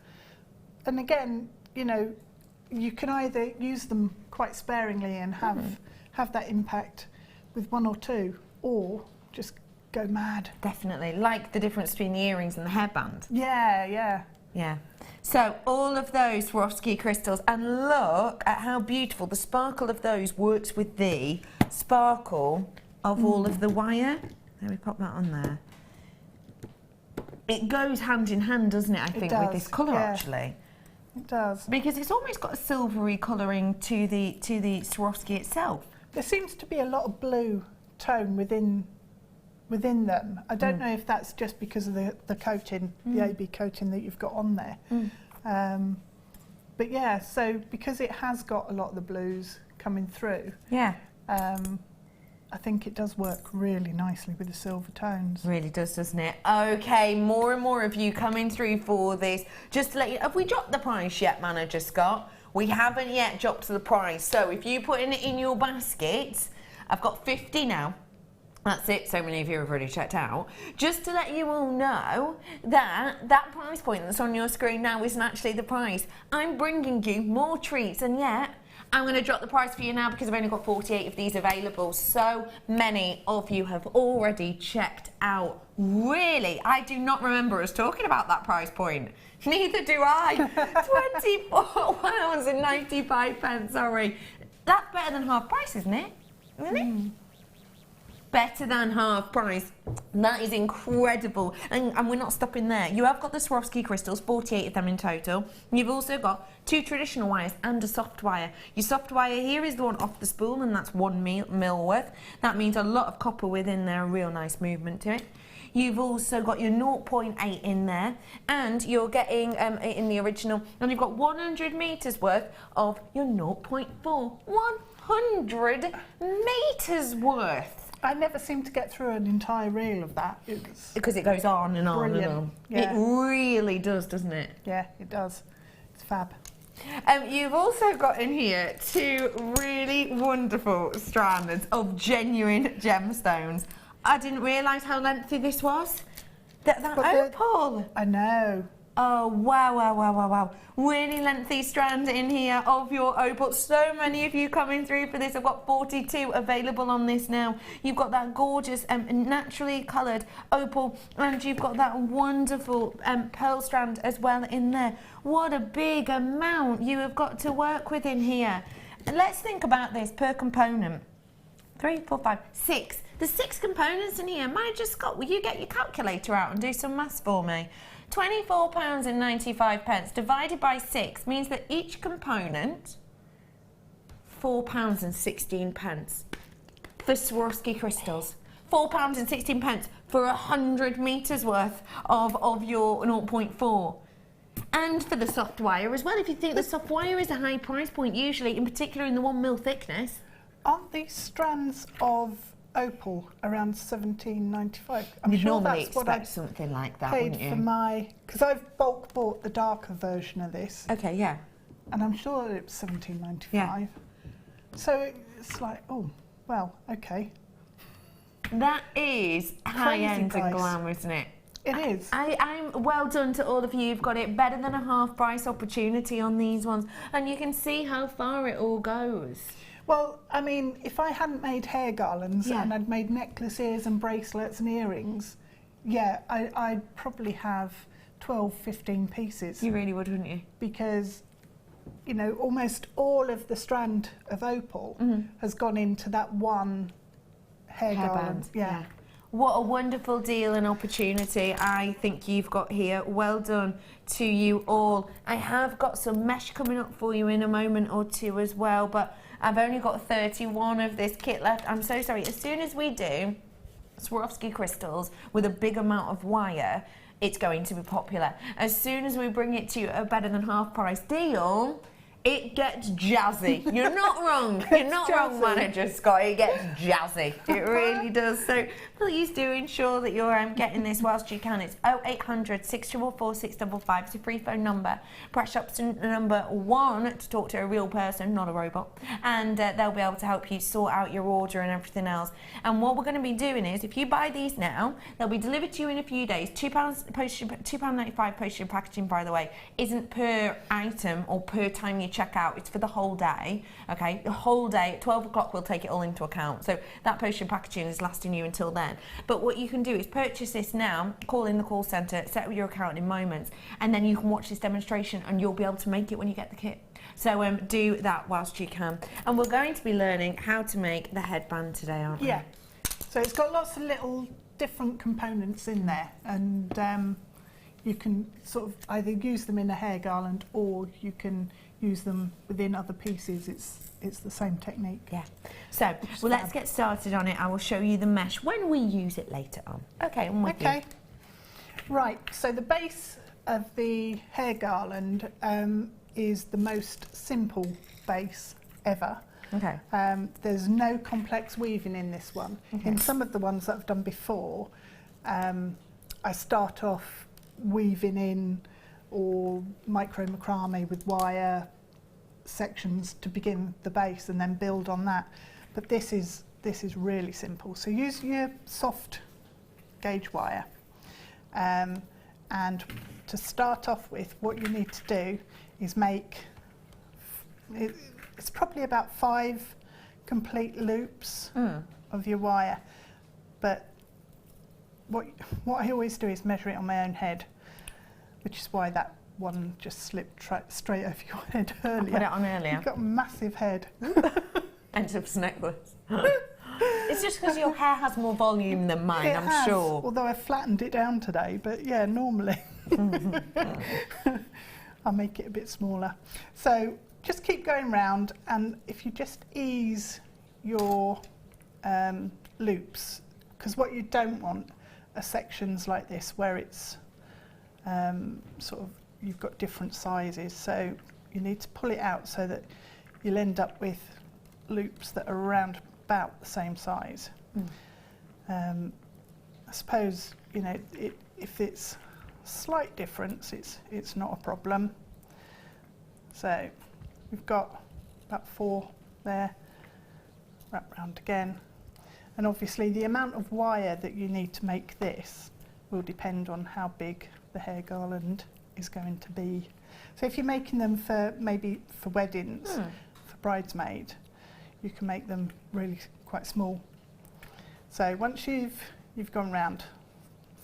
And again, you can either use them quite sparingly and have that impact with one or two or just go mad. Definitely, like the difference between the earrings and the hairband. Yeah. So all of those Swarovski crystals, and look at how beautiful the sparkle of those works with the sparkle of all of the wire. There, we pop that on there. It goes hand in hand, doesn't it, I think, with this colour actually. It does. Because it's almost got a silvery colouring to the Swarovski itself. There seems to be a lot of blue tone within them. I don't know if that's just because of the coating, the AB coating that you've got on there. But yeah, so because it has got a lot of the blues coming through, I think it does work really nicely with the silver tones. Really does, doesn't it? Okay, more and more of you coming through for this. Just to let you, have we dropped the price yet, Manager Scott? We haven't yet dropped the price. So if you put it in your basket, I've got 50 now. That's it, so many of you have already checked out. Just to let you all know that that price point that's on your screen now isn't actually the price. I'm bringing you more treats, and yet I'm going to drop the price for you now because I've only got 48 of these available. So many of you have already checked out. Really, I do not remember us talking about that price point. Neither do I. £24.95, sorry. That's better than half price, isn't it? Isn't it? Better than half price. That is incredible. And we're not stopping there. You have got the Swarovski crystals, 48 of them in total. You've also got 2 traditional wires and a soft wire. Your soft wire here is the one off the spool, and that's 1 mil worth. That means a lot of copper within there, a real nice movement to it. You've also got your 0.8 in there, and you're getting in the original, and you've got 100 meters worth of your 0.4. 100 meters worth. I never seem to get through an entire reel of that. Because it goes on and on brilliant. and on. Yeah. It really does, doesn't it? Yeah, it does. It's fab. You've also got in here 2 really wonderful strands of genuine gemstones. I didn't realise how lengthy this was. That opal. I know. Oh, wow, wow, wow, wow, wow. Really lengthy strand in here of your opal. So many of you coming through for this. I've got 42 available on this now. You've got that gorgeous naturally coloured opal, and you've got that wonderful pearl strand as well in there. What a big amount you have got to work with in here. And let's think about this per component. 3, 4, 5, 6. There's 6 components in here. Will you get your calculator out and do some maths for me? £24.95 divided by 6 means that each component, £4.16 for Swarovski crystals. £4.16 for 100 meters worth of your 0.4. And for the soft wire as well. If you think the soft wire is a high price point, usually, in particular in the 1 mil thickness. Aren't these strands of opal around £17.95? I'm You'd sure normally that's what expect I something like that, paid wouldn't you? for my, because I've bulk bought the darker version of this, Okay, yeah. and I'm sure it was £17.95. Yeah. So it's like, oh, well, okay. That is high-end and price. glam, isn't it? It is. I'm well done to all of you. You've got it better than a half price opportunity on these ones, and you can see how far it all goes. Well, I mean, if I hadn't made hair garlands Yeah. and I'd made necklaces and bracelets and earrings, yeah, I'd probably have 12, 15 pieces. You really would, wouldn't you? Because, you know, almost all of the strand of opal has gone into that one hair garland. Yeah. What a wonderful deal and opportunity I think you've got here. Well done to you all. I have got some mesh coming up for you in a moment or two as well, but I've only got 31 of this kit left. I'm so sorry. As soon as we do Swarovski crystals with a big amount of wire, it's going to be popular. As soon as we bring it to you at a better than half price deal, it gets jazzy. You're not wrong. You're not wrong, Manager Scott. It gets jazzy. It really does. So please do ensure that you're getting this whilst you can. It's 0800 644 655. It's a free phone number. Press option number 1 to talk to a real person, not a robot. And they'll be able to help you sort out your order and everything else. And what we're going to be doing is, if you buy these now, they'll be delivered to you in a few days. £2.95 postage packaging, by the way, isn't per item or per time you check out. It's for the whole day. Okay, the whole day at 12 o'clock we'll take it all into account, so that postage packaging is lasting you until then. But what you can do is purchase this now, call in the call centre, set up your account in moments, and then you can watch this demonstration and you'll be able to make it when you get the kit. So do that whilst you can. And we're going to be learning how to make the headband today, aren't we? Yeah. So it's got lots of little different components in there, and you can sort of either use them in a hair garland or you can use them within other pieces. It's the same technique. Yeah. So, well, let's get started on it. I will show you the mesh when we use it later on. Okay, I'm with you. Right, so the base of the hair garland is the most simple base ever. Okay. There's no complex weaving in this one. Okay. In some of the ones that I've done before, I start off weaving in or micro macrame with wire sections to begin the base and then build on that. But this is this is really simple. So use your soft gauge wire. And to start off with, what you need to do is make, it's probably about 5 complete loops of your wire. But what I always do is measure it on my own head, which is why that one just slipped straight over your head earlier. I put it on earlier. You've got a massive head. Ends up necklace. It's just because your hair has more volume than mine, I'm sure. Although I flattened it down today, but yeah, normally I'll make it a bit smaller. So just keep going round, and if you just ease your loops, because what you don't want are sections like this where it's sort of, you've got different sizes, so you need to pull it out so that you'll end up with loops that are around about the same size. I suppose, you know, if it's a slight difference, it's not a problem. So we've got about 4 there, wrap round again. And obviously the amount of wire that you need to make this will depend on how big the hair garland is going to be. So if you're making them for maybe for weddings, for bridesmaid, you can make them really quite small. So once you've gone round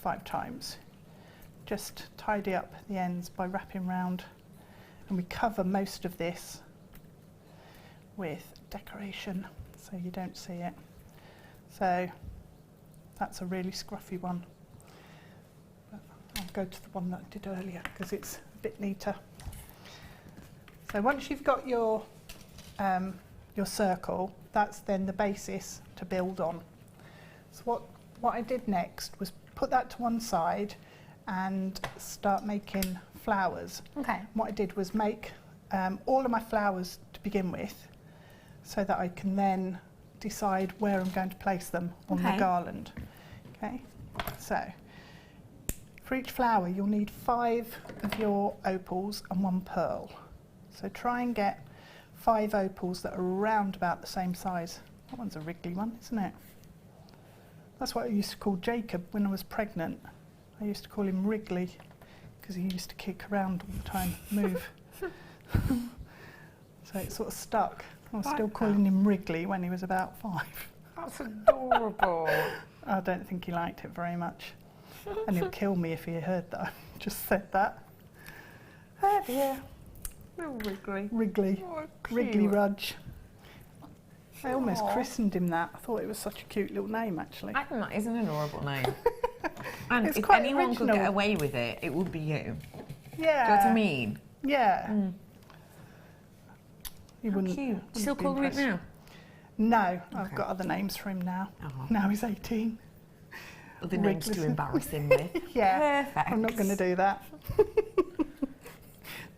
5 times, just tidy up the ends by wrapping round, and we cover most of this with decoration so you don't see it. So that's a really scruffy one. But I'll go to the one that I did earlier because it's a bit neater. So once you've got your circle, that's then the basis to build on. So what I did next was put that to one side and start making flowers. Okay. What I did was make all of my flowers to begin with, so that I can then decide where I'm going to place them on the garland. Okay, so for each flower you'll need 5 of your opals and 1 pearl. So try and get 5 opals that are around about the same size. That one's a wriggly one, isn't it? That's what I used to call Jacob when I was pregnant. I used to call him Wriggly because he used to kick around all the time, move. So it sort of stuck. I was still calling him Wriggly when he was about 5. That's adorable. I don't think he liked it very much. And he'll kill me if he heard that I just said that. Oh dear. Oh, Wriggly. Wriggly. Oh, Wriggly Rudge. I almost christened him that. I thought it was such a cute little name, actually. I think that is an adorable name. And It's if quite anyone original. could get away with it, it would be you. Yeah. Do you know what I mean? Yeah. He How wouldn't. cute. Do you wouldn't still be call him it impressed. now? No, I've Okay. got other names for him now. Oh. Now he's 18. Other names to Wriggly. embarrass him with. Yeah. Perfect. I'm not going to do that.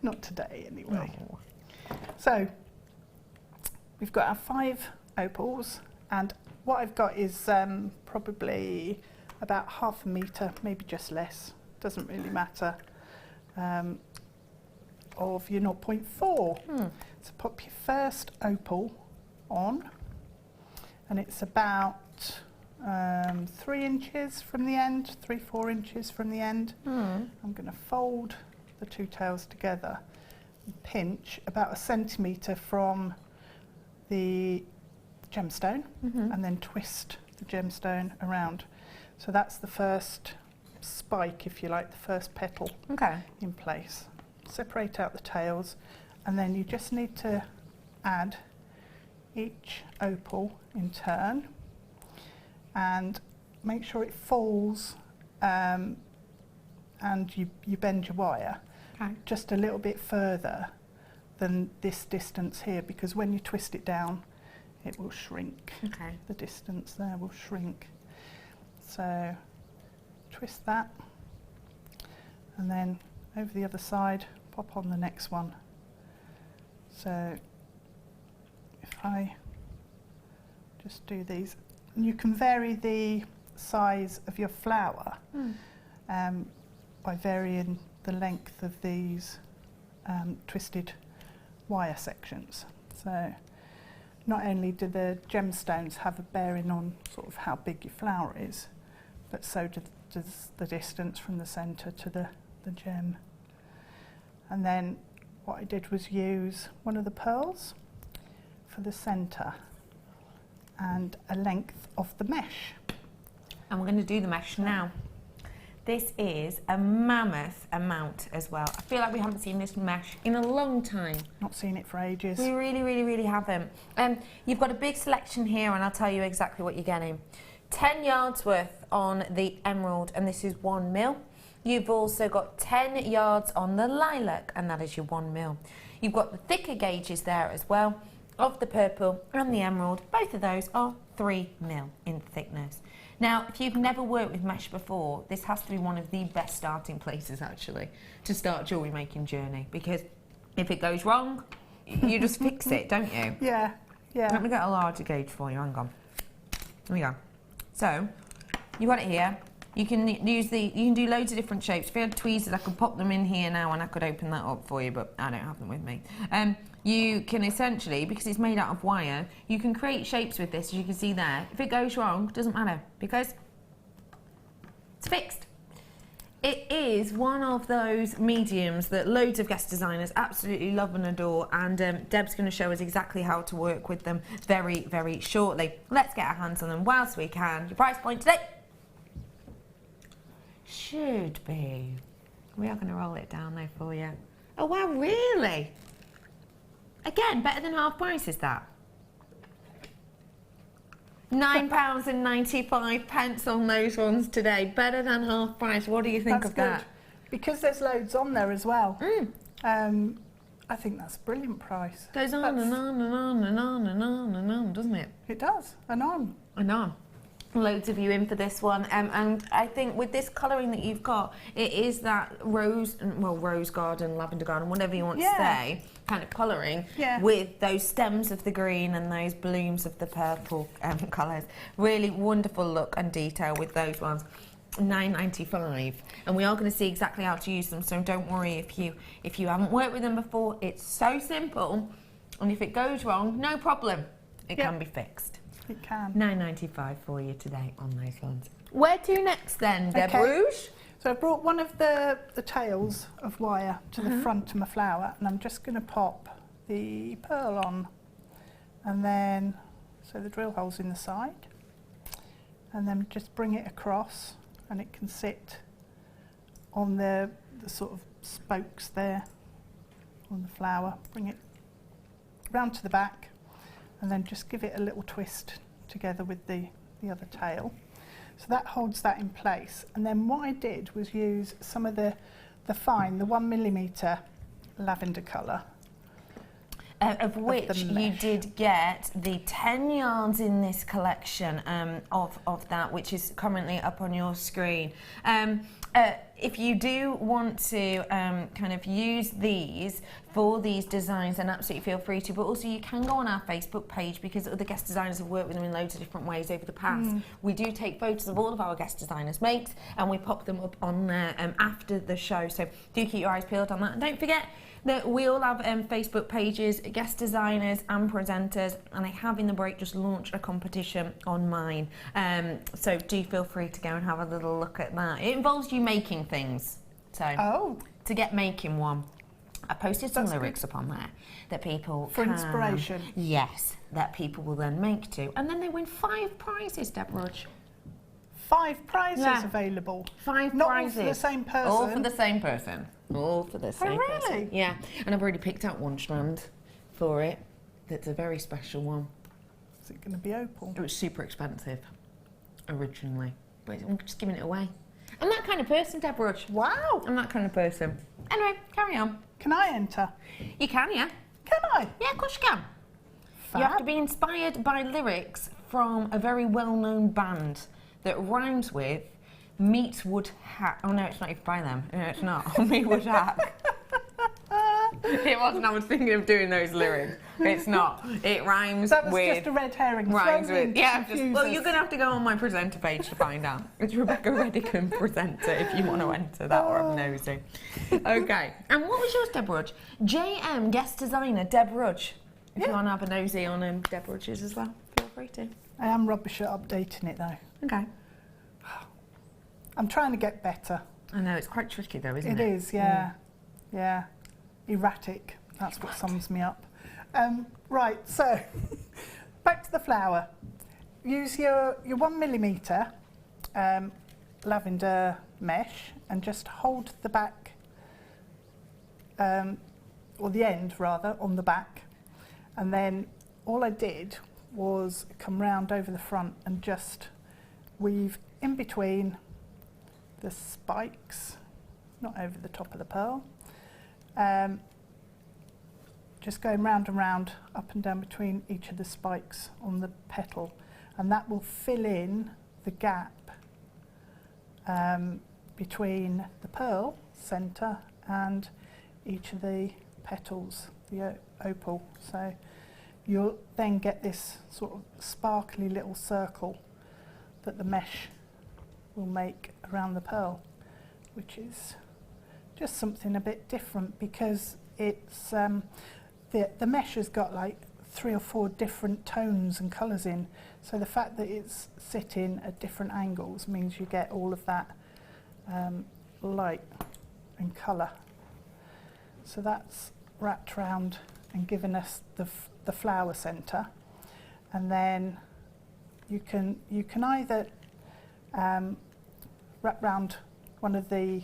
Not today, anyway. No. So, we've got our 5 opals, and what I've got is probably about ½ a metre, maybe just less, doesn't really matter, of your 0.4. So pop your first opal on, and it's about 3 inches from the end, 3-4 inches from the end. I'm going to fold the 2 tails together and pinch about 1 centimetre from the gemstone, and then twist the gemstone around. So that's the first spike, if you like, the first petal in place. Separate out the tails, and then you just need to add each opal in turn and make sure it falls, and you bend your wire just a little bit further than this distance here, because when you twist it down it will shrink. The distance there will shrink. So twist that, and then over the other side pop on the next one. So if I just do these, you can vary the size of your flower by varying the length of these twisted wire sections. So not only do the gemstones have a bearing on sort of how big your flower is, but so does the distance from the centre to the gem. And then what I did was use one of the pearls for the centre and a length of the mesh. And we're going to do the mesh now. This is a mammoth amount as well. I feel like we haven't seen this mesh in a long time. Not seen it for ages. We really, really, really haven't. You've got a big selection here, and I'll tell you exactly what you're getting. 10 yards worth on the emerald, and this is 1 mil. You've also got 10 yards on the lilac, and that is your 1 mil. You've got the thicker gauges there as well of the purple and the emerald. Both of those are 3 mil in thickness. Now, if you've never worked with mesh before, this has to be one of the best starting places, actually, to start a jewellery making journey, because if it goes wrong, you just fix it, don't you? Yeah, yeah. Let me get a larger gauge for you, hang on. Here we go. So, you've got it here. You can do loads of different shapes. If you had tweezers, I could pop them in here now and I could open that up for you, but I don't have them with me. You can essentially, because it's made out of wire, you can create shapes with this, as you can see there. If it goes wrong, it doesn't matter, because it's fixed. It is one of those mediums that loads of guest designers absolutely love and adore, and Deb's going to show us exactly how to work with them very, very shortly. Let's get our hands on them whilst we can. Your price point today should be... We are going to roll it down though for you. Oh wow, really? Again, better than half price, is that? £9.95 on those ones today. Better than half price. What do you think of that? Because there's loads on there as well. I think that's a brilliant price. Goes on and on and on and on and on and on, doesn't it? It does, and on. And on. Loads of you in for this one, and I think with this colouring that you've got, it is that rose garden, lavender garden, whatever you want to say, kind of colouring, with those stems of the green and those blooms of the purple colours. Really wonderful look and detail with those ones. £9.95, and we are going to see exactly how to use them, so don't worry if you haven't worked with them before. It's so simple, and if it goes wrong, no problem, it can be fixed. It can. £9.95 for you today on those ones. Where to next then, Deb Rouge? So I brought one of the tails of wire to the front of my flower, and I'm just going to pop the pearl on, and then so the drill hole's in the side, and then just bring it across, and it can sit on the sort of spokes there on the flower. Bring it round to the back, and then just give it a little twist together with the other tail. So that holds that in place. And then what I did was use some of the 1 millimetre lavender colour. Of which you did get the 10 yards in this collection of that, which is currently up on your screen. If you do want to kind of use these for these designs, then absolutely feel free to, but also you can go on our Facebook page, because other guest designers have worked with them in loads of different ways over the past. We do take photos of all of our guest designers' makes, and we pop them up on there after the show, so do keep your eyes peeled on that. And don't forget that we all have Facebook pages, guest designers and presenters, and I have in the break just launched a competition on mine. So do feel free to go and have a little look at that. It involves you making things. So to get making one, I posted some lyrics up on there that people for inspiration. Yes, that people will then make to, and then they win 5 prizes, Deb Rudge. 5 prizes available. 5 Not prizes. all for the same person. All for the same person. All for the same person. Really? Yeah, and I've already picked out one strand for it. That's a very special one. Is it going to be opal? It was super expensive originally, but I'm just giving it away. I'm that kind of person, Deb Rudge. Wow. I'm that kind of person. Anyway, carry on. Can I enter? You can, yeah. Can I? Yeah, of course you can. Fab. You have to be inspired by lyrics from a very well-known band that rhymes with Meatwood Hack. Oh no, it's not even by them. No, it's not. Meatwood Hack. It wasn't. I was thinking of doing those lyrics. It's not. It rhymes with... That was just a red herring. Rhymes with... Yeah, well, you're going to have to go on my presenter page to find out. It's Rebecca Redican presenter if you want to enter that, or I'm nosy. Okay. And what was yours, Deb Rudge? JM guest designer Deb Rudge If you want to have a nosy on Deborah's as well, feel free to. I am rubbish at updating it though. Okay. I'm trying to get better. I know, it's quite tricky though, isn't it? It is, yeah. Yeah. Erratic. That's what sums me up. Right, so back to the flower. Use your 1mm lavender mesh and just hold the back, or the end rather, on the back. And then all I did was come round over the front and just weave in between the spikes, not over the top of the pearl. Just going round and round, up and down between each of the spikes on the petal, and that will fill in the gap between the pearl centre and each of the petals, the opal. So you'll then get this sort of sparkly little circle that the mesh will make around the pearl, which is just something a bit different because it's the mesh has got like 3 or 4 different tones and colours in, so the fact that it's sitting at different angles means you get all of that light and colour. So that's wrapped round and given us the flower centre, and then you can either wrap round one of the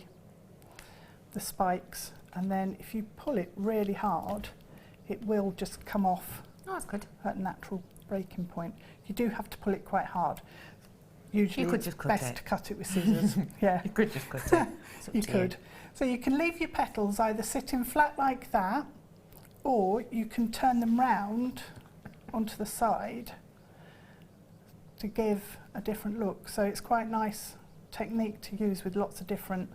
spikes, and then if you pull it really hard it will just come off. Oh, that's good. At a natural breaking point. You do have to pull it quite hard. Usually it's best to cut it with scissors. Yeah. You could just cut it. You could. So you can leave your petals either sitting flat like that, or you can turn them round onto the side to give a different look. So it's quite a nice technique to use with lots of different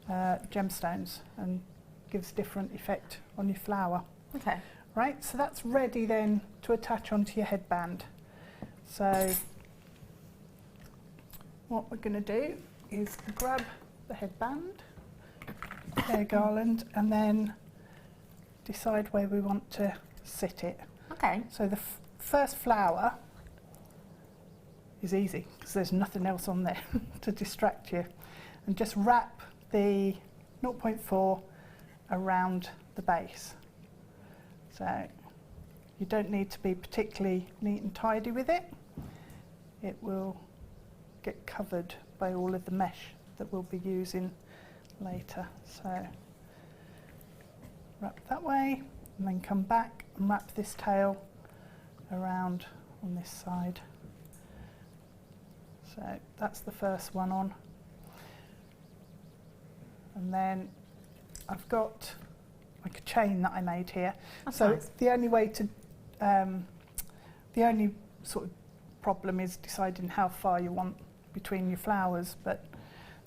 gemstones and gives different effect on your flower. Okay. Right, so that's ready then to attach onto your headband. So what we're going to do is grab the headband, their garland, and then decide where we want to sit it. Okay. So the first flower is easy because there's nothing else on there to distract you. And just wrap the 0.4 around the base. So you don't need to be particularly neat and tidy with it. It will get covered by all of the mesh that we'll be using later. So wrap that way and then come back and wrap this tail around on this side. So that's the first one on. And then I've got like a chain that I made here. That's so nice. The only way to, the only sort of problem is deciding how far you want between your flowers, but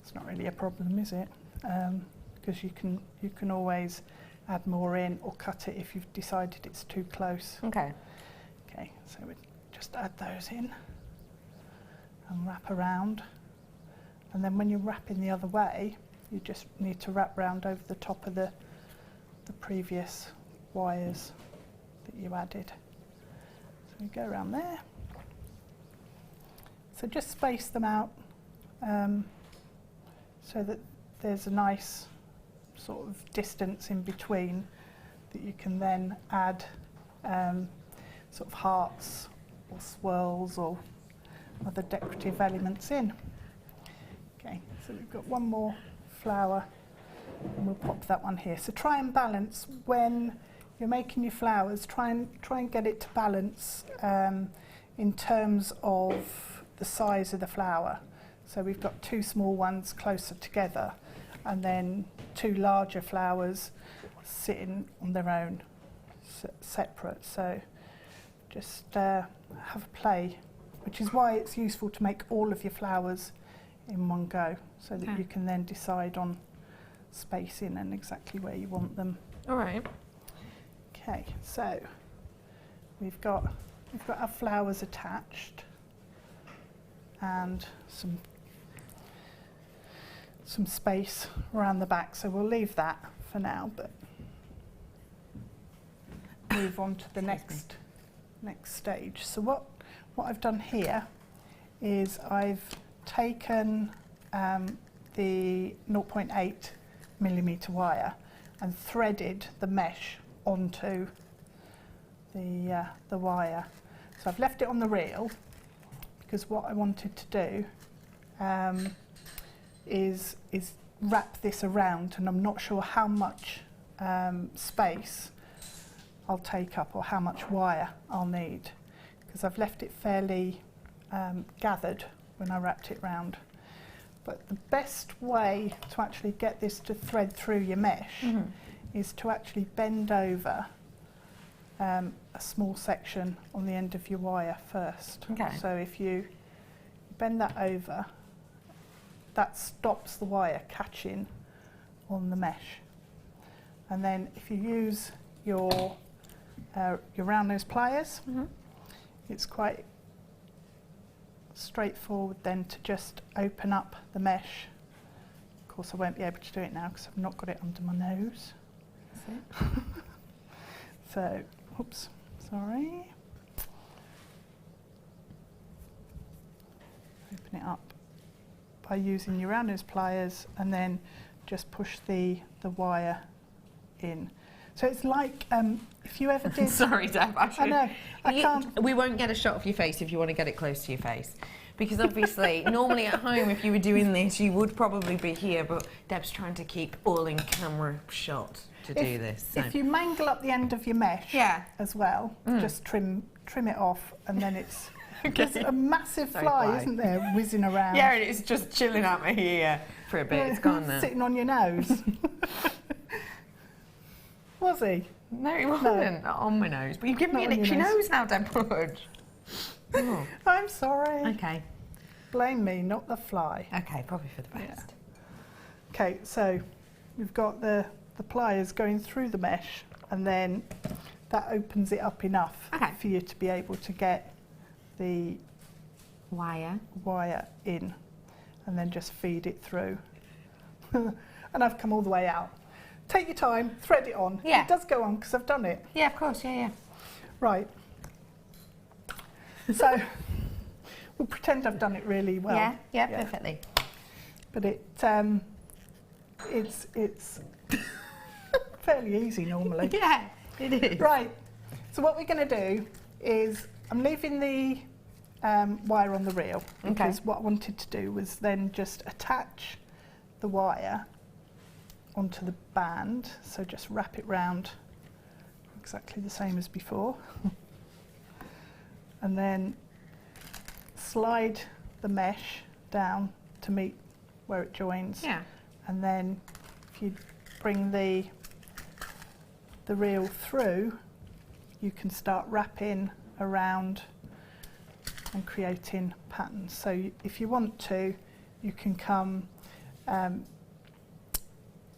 it's not really a problem, is it? Because you can always add more in or cut it if you've decided it's too close. Okay. Okay, so we just add those in and wrap around. And then when you're wrapping the other way, you just need to wrap round over the top of the previous wires that you added. So we go around there. So just space them out so that there's a nice sort of distance in between that you can then add sort of hearts or swirls or other decorative elements in. Okay, so we've got one more flower and we'll pop that one here. So try and balance when you're making your flowers, try and get it to balance in terms of the size of the flower. So we've got 2 small ones closer together and then 2 larger flowers sitting on their own, separate. So just have a play, which is why it's useful to make all of your flowers in one go, so that you can then decide on spacing and exactly where you want them. All right. Okay, so we've got our flowers attached and some space around the back, so we'll leave that for now. But move on to the next stage. So what I've done here is I've taken the 0.8 millimetre wire and threaded the mesh onto the wire. So I've left it on the reel because what I wanted to do is wrap this around, and I'm not sure how much space I'll take up or how much wire I'll need, because I've left it fairly gathered when I wrapped it round. But the best way to actually get this to thread through your mesh is to actually bend over a small section on the end of your wire first. Okay. So if you bend that over, that stops the wire catching on the mesh. And then if you use your round nose pliers, it's quite straightforward then to just open up the mesh. Of course I won't be able to do it now because I've not got it under my nose. So, oops, sorry. Open it up by using your round nose pliers and then just push the wire in. So it's like if you ever did... Sorry, Deb. I know. I can't... We won't get a shot of your face if you want to get it close to your face. Because obviously, normally at home, if you were doing this, you would probably be here, but Deb's trying to keep all in camera shot to do this. So. If you mangle up the end of your mesh as well, just trim it off, and then it's there's a massive fly, isn't there, whizzing around? Yeah, and it's just chilling at me here for a bit. It's gone now. Sitting on your nose. Was he? No, he wasn't. Not on my nose. But you've given me an itchy nose now, Deb Wood. Oh. I'm sorry. Okay. Blame me, not the fly. Okay, probably for the best. Yeah. Okay, so we've got the pliers going through the mesh, and then that opens it up enough for you to be able to get the wire in, and then just feed it through. And I've come all the way out. Take your time, thread it on. Yeah. It does go on because I've done it. Yeah, of course, yeah. Right. So we'll pretend I've done it really well. Yeah, perfectly. But it's fairly easy normally. Yeah, it is. Right. So what we're going to do is I'm leaving the wire on the reel because what I wanted to do was then just attach the wire onto the band. So just wrap it round exactly the same as before. And then slide the mesh down to meet where it joins. Yeah. And then if you bring the reel through, you can start wrapping around and creating patterns. So if you want to, you can come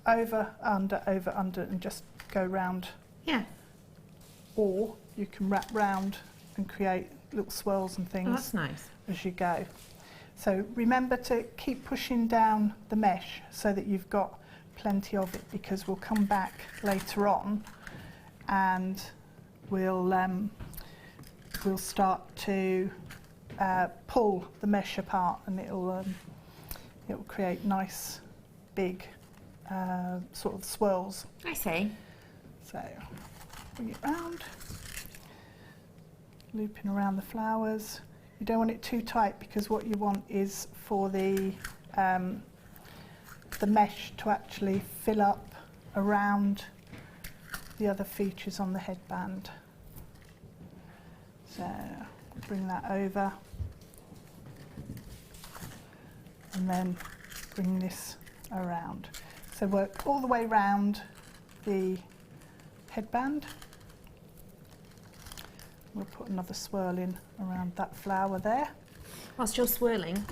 over, under, and just go round. Yeah. Or you can wrap round and create little swirls and things. Oh, that's nice. As you go. So remember to keep pushing down the mesh so that you've got plenty of it, because we'll come back later on and we'll start to pull the mesh apart, and it'll create nice big sort of swirls. I see. So bring it round, looping around the flowers. You don't want it too tight, because what you want is for the mesh to actually fill up around the other features on the headband. So bring that over, and then bring this around. So work all the way round the headband. We'll put another swirl in around that flower there. Whilst you're swirling,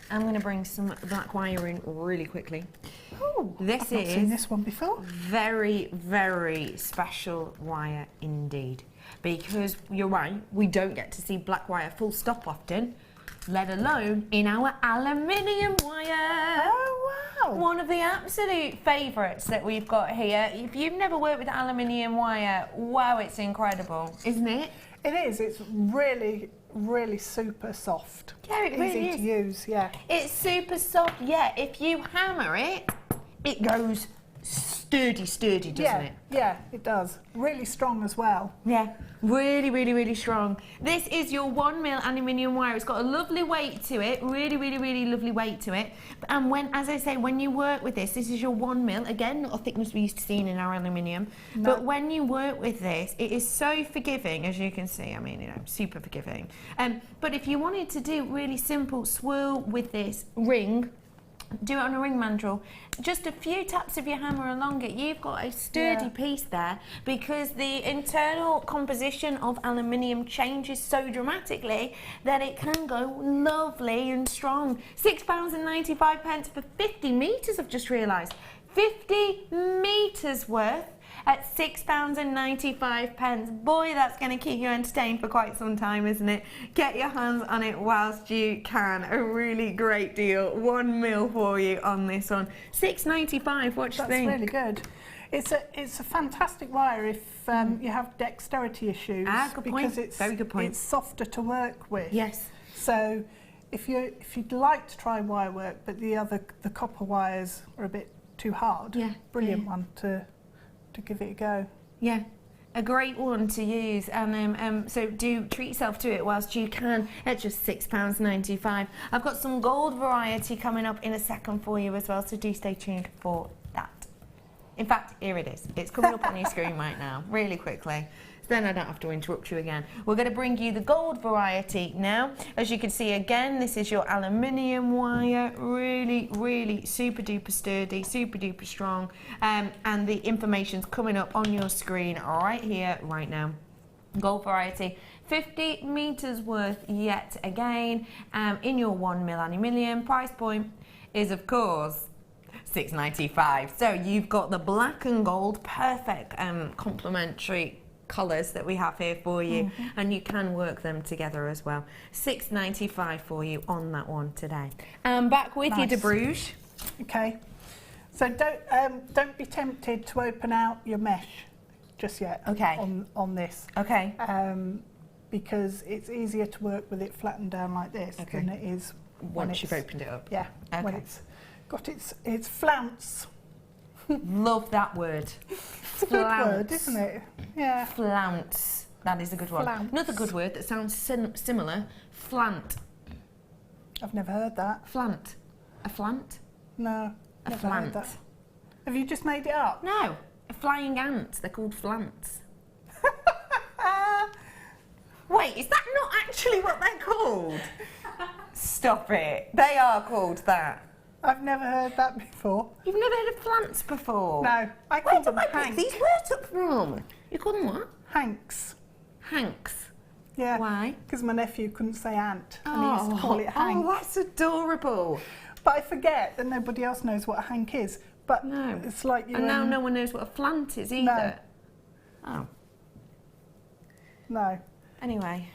I'm going to bring some black wire in really quickly. Oh, this I've not seen this one before. Very, very special wire indeed. Because you're right, we don't get to see black wire full stop often. let alone in our aluminium wire. Oh, wow. One of the absolute favourites that we've got here. If you've never worked with aluminium wire, wow, it's incredible, isn't it? It is. It's really, really super soft. Yeah, it really Easy to use, yeah. It's super soft, yeah. If you hammer it, it goes sturdy, doesn't it? Yeah, it does. Really strong as well. Yeah, really, really, really strong. This is your 1 mil aluminium wire. It's got a lovely weight to it, really, really, really lovely weight to it. And when, as I say, when you work with this is your 1 mil. Again, not a thickness we used to see in our aluminium. No. But when you work with this, it is so forgiving, as you can see. I mean, you know, super forgiving. But if you wanted to do really simple swirl with this ring, do it on a ring mandrel. Just a few taps of your hammer along it, you've got a sturdy piece there, because the internal composition of aluminium changes so dramatically that it can go lovely and strong. £6.95 for 50 metres, I've just realised. 50 metres worth at £6.95. Boy, that's going to keep you entertained for quite some time, isn't it? Get your hands on it whilst you can. A really great deal. 1 mil for you on this one. £6.95. What do you think? That's really good. It's a fantastic wire if you have dexterity issues. Good because point. it's very good point. It's softer to work with. Yes. So if you'd like to try wire work, but the copper wires are a bit too hard. Yeah. Brilliant one to give it a go. Yeah, a great one to use, and so do treat yourself to it whilst you can at just £6.95. I've got some gold variety coming up in a second for you as well, so do stay tuned for that. In fact, here it is. It's coming up on your screen right now, really quickly. Then I don't have to interrupt you again. We're going to bring you the gold variety now. As you can see again, this is your aluminium wire, really, really super duper sturdy, super duper strong, and the information's coming up on your screen right here, right now. Gold variety, 50 metres worth yet again, in your 1 mil aluminium. Price point is, of course, £6.95. So you've got the black and gold, perfect complementary colours that we have here for you, and you can work them together as well. £6.95 for you on that one today. Back with you, De Bruges. Okay, so don't be tempted to open out your mesh just yet. Okay. On this. Okay. Because it's easier to work with it flattened down like this than it is once you've opened it up. Yeah. Okay. When it's got its flounce. Love that word. It's a good word, isn't it? Yeah. Flounce. That is a good one. Flounce. Another good word that sounds similar. Flant. I've never heard that. Flant. A flant? No. A never heard flant. that. Have you just made it up? No. A flying ant. They're called flants. Wait, is that not actually what they're called? Stop it. They are called that. I've never heard that before. You've never heard of flants before? No. I Where call did them I pick hanks. these words up from? You call them what? Hanks. Hanks. Yeah. Why? Because my nephew couldn't say ant, and he used to call it hank. Oh, that's adorable. But I forget that nobody else knows what a hank is. But No. it's like you. And now no one knows what a flant is either. Oh. No. Anyway.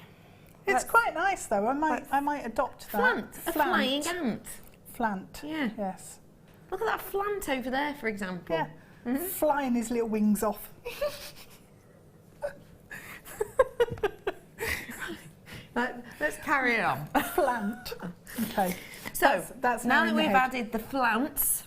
It's quite nice though. I might adopt that. Flant. A flying ant. Flant. Yeah. Yes. Look at that flant over there, for example. Yeah. Flying his little wings off. Let's carry on. Flant. Okay. So that's now in that the we've head. added the flounce,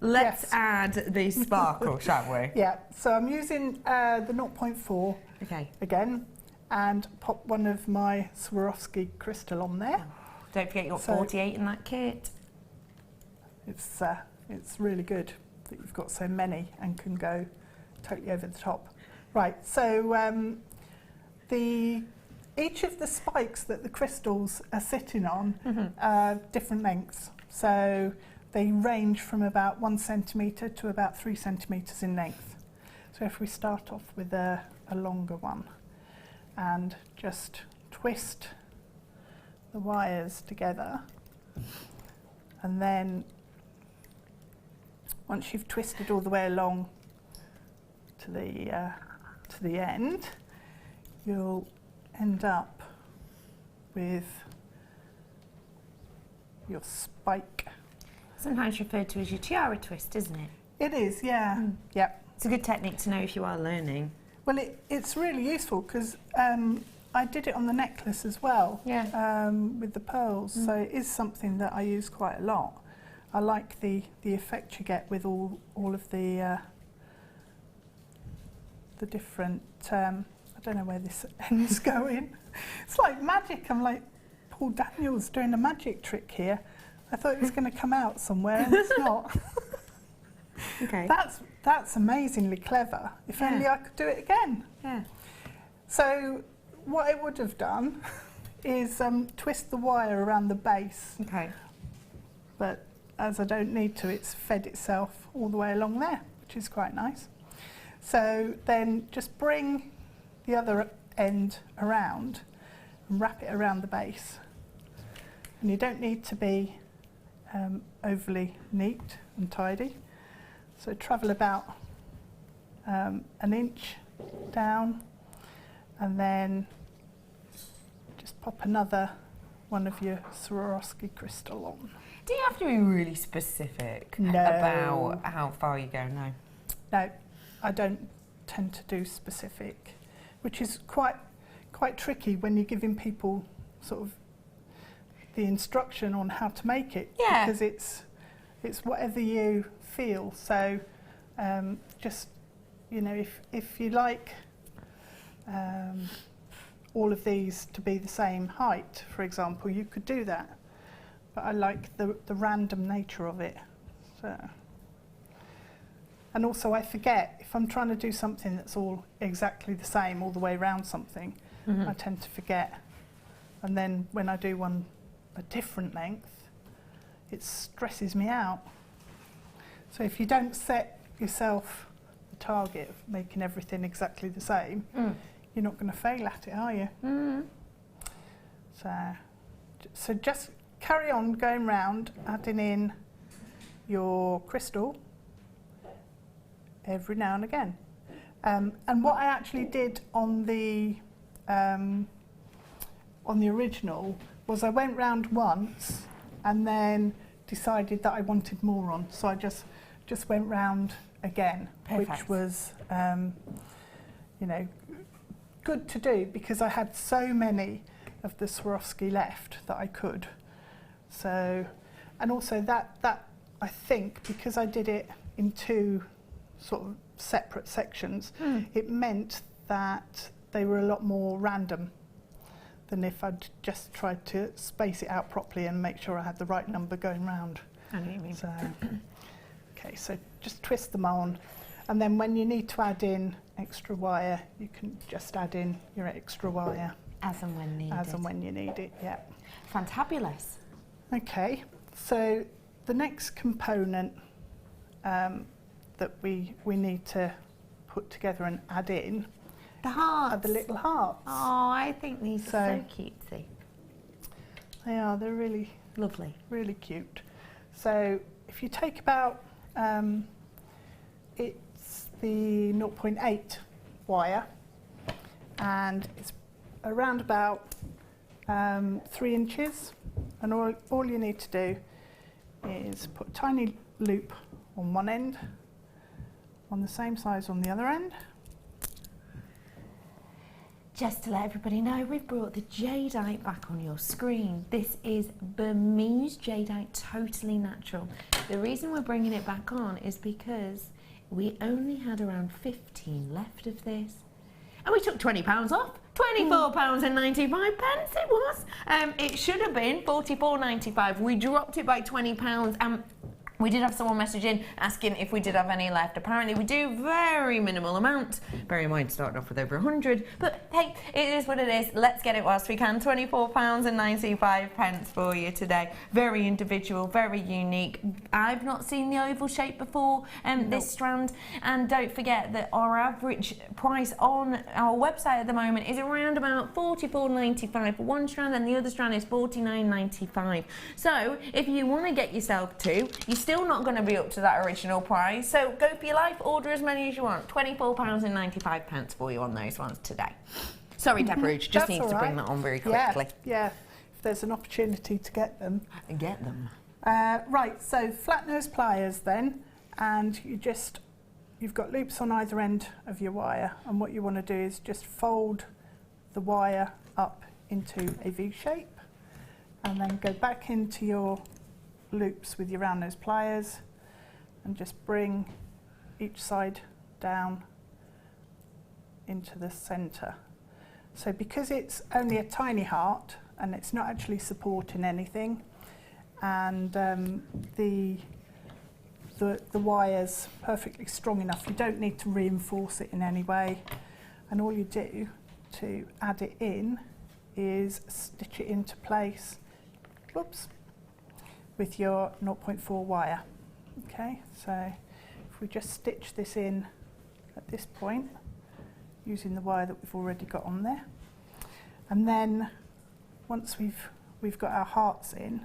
Let's let's add the sparkle, shall we? Yeah. So I'm using the 0.4 Okay. again, and pop one of my Swarovski crystal on there. Don't forget you've got So- 48 in that kit. It's really good that you've got so many and can go totally over the top. Right. So each of the spikes that the crystals are sitting on are different lengths. So they range from about 1 centimetre to about 3 centimetres in length. So if we start off with a longer one and just twist the wires together, and then once you've twisted all the way along to the end, you'll end up with your spike. Sometimes referred to as your tiara twist, isn't it? It is, yeah. Yep. It's a good technique to know if you are learning. Well, it's really useful because I did it on the necklace as well, with the pearls. So it is something that I use quite a lot. I like the effect you get with all of the different. I don't know where this end's going. It's like magic. I'm like Paul Daniels doing a magic trick here. I thought it was going to come out somewhere, and it's not. Okay. That's amazingly clever. If only I could do it again. Yeah. So what I would have done is twist the wire around the base. Okay. But as I don't need to, it's fed itself all the way along there, which is quite nice. So then just bring the other end around and wrap it around the base. And you don't need to be overly neat and tidy. So travel about an inch down and then just pop another one of your Swarovski crystal on. Do you have to be really specific No. about how far you go? No. No, I don't tend to do specific, which is quite tricky when you're giving people sort of the instruction on how to make it, because it's whatever you feel. So just, you know, if you like all of these to be the same height, for example, you could do that. But I like the random nature of it. So. And also I forget, if I'm trying to do something that's all exactly the same all the way around something, I tend to forget. And then when I do one a different length, it stresses me out. So if you don't set yourself the target of making everything exactly the same, you're not going to fail at it, are you? So just carry on going round, adding in your crystal every now and again. And what I actually did on the original was I went round once and then decided that I wanted more on, so I just went round again. Perfect. Which was you know, good to do because I had so many of the Swarovski left that I could. So, and also that I think because I did it in two sort of separate sections, it meant that they were a lot more random than if I'd just tried to space it out properly and make sure I had the right number going round. I know what you mean. So, okay, so just twist them on, and then when you need to add in extra wire, you can just add in your extra wire. As and when needed. As and when you need it, yeah. Fantabulous. Okay, so the next component that we need to put together and add in The hearts. are the little hearts. Oh, I think these are so cutesy. They are, they're really, Lovely. really cute. So if you take about, it's the 0.8 wire, and it's around about 3 inches, and all you need to do is put a tiny loop on one end, on the same size on the other end. Just to let everybody know, we've brought the jadeite back on your screen. This is Burmese jadeite, totally natural. The reason we're bringing it back on is because we only had around 15 left of this. And we took £20 off. £24.95 it was. It should have been £44.95. We dropped it by £20, and we did have someone message in asking if we did have any left. Apparently we do, very minimal amount. Bear in mind, starting off with over 100. But hey, it is what it is. Let's get it whilst we can. £24.95 for you today. Very individual, very unique. I've not seen the oval shape before, this strand. And don't forget that our average price on our website at the moment is around about £44.95 for one strand, and the other strand is £49.95. So if you want to get yourself two, you're still not going to be up to that original price. So go for your life, order as many as you want. £24.95 for you on those ones today. Sorry, Deborah, just needs to bring that on very quickly. Yeah. If there's an opportunity to get them. And get them. Right, so flat nose pliers then, and you've got loops on either end of your wire, and what you want to do is just fold the wire up into a V shape, and then go back into your loops with your round nose pliers, and just bring each side down into the centre. So because it's only a tiny heart and it's not actually supporting anything, and the wire's perfectly strong enough, you don't need to reinforce it in any way, and all you do to add it in is stitch it into place, whoops, with your 0.4 wire. Okay, so if we just stitch this in at this point using the wire that we've already got on there, and then once we've got our hearts in,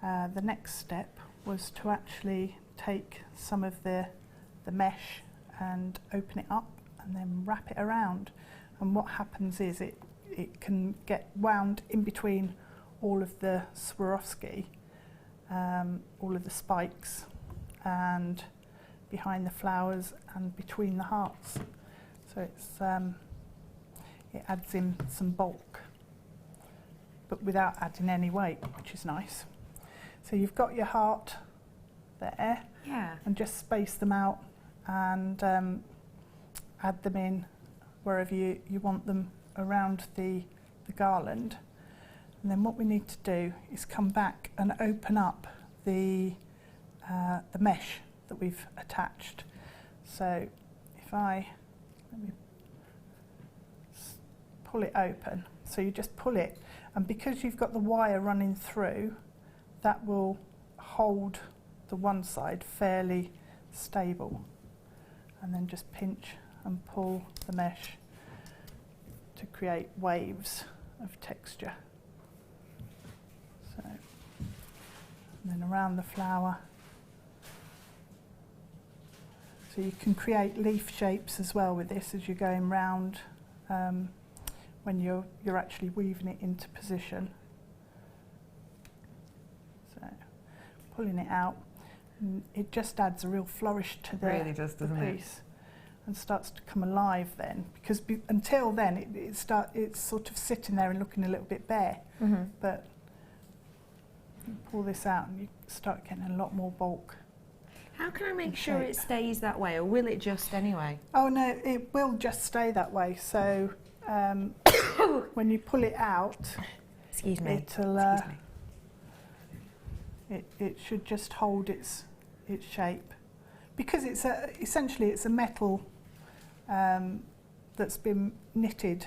the next step was to actually take some of the mesh and open it up and then wrap it around, and what happens is it can get wound in between all of the Swarovski, all of the spikes, and behind the flowers and between the hearts. So it adds in some bulk, but without adding any weight, which is nice. So you've got your heart there, Yeah. and just space them out and add them in wherever you want them around the garland. And then what we need to do is come back and open up the mesh that we've attached. So if let me pull it open. So you just pull it, and because you've got the wire running through, that will hold the one side fairly stable, and then just pinch and pull the mesh to create waves of texture. So, and then around the flower. So you can create leaf shapes as well with this as you're going round when you're actually weaving it into position. So pulling it out, and it just adds a real flourish to the, Really does, doesn't it? piece, and starts to come alive then, because until then it's sort of sitting there and looking a little bit bare. Mm-hmm. But you pull this out and you start getting a lot more bulk. How can I make And sure shape. it stays that way, or will it just anyway? Oh no, it will just stay that way. So when you pull it out, Excuse me. it'll Excuse me. it should just hold its shape, because it's essentially it's a metal that's been knitted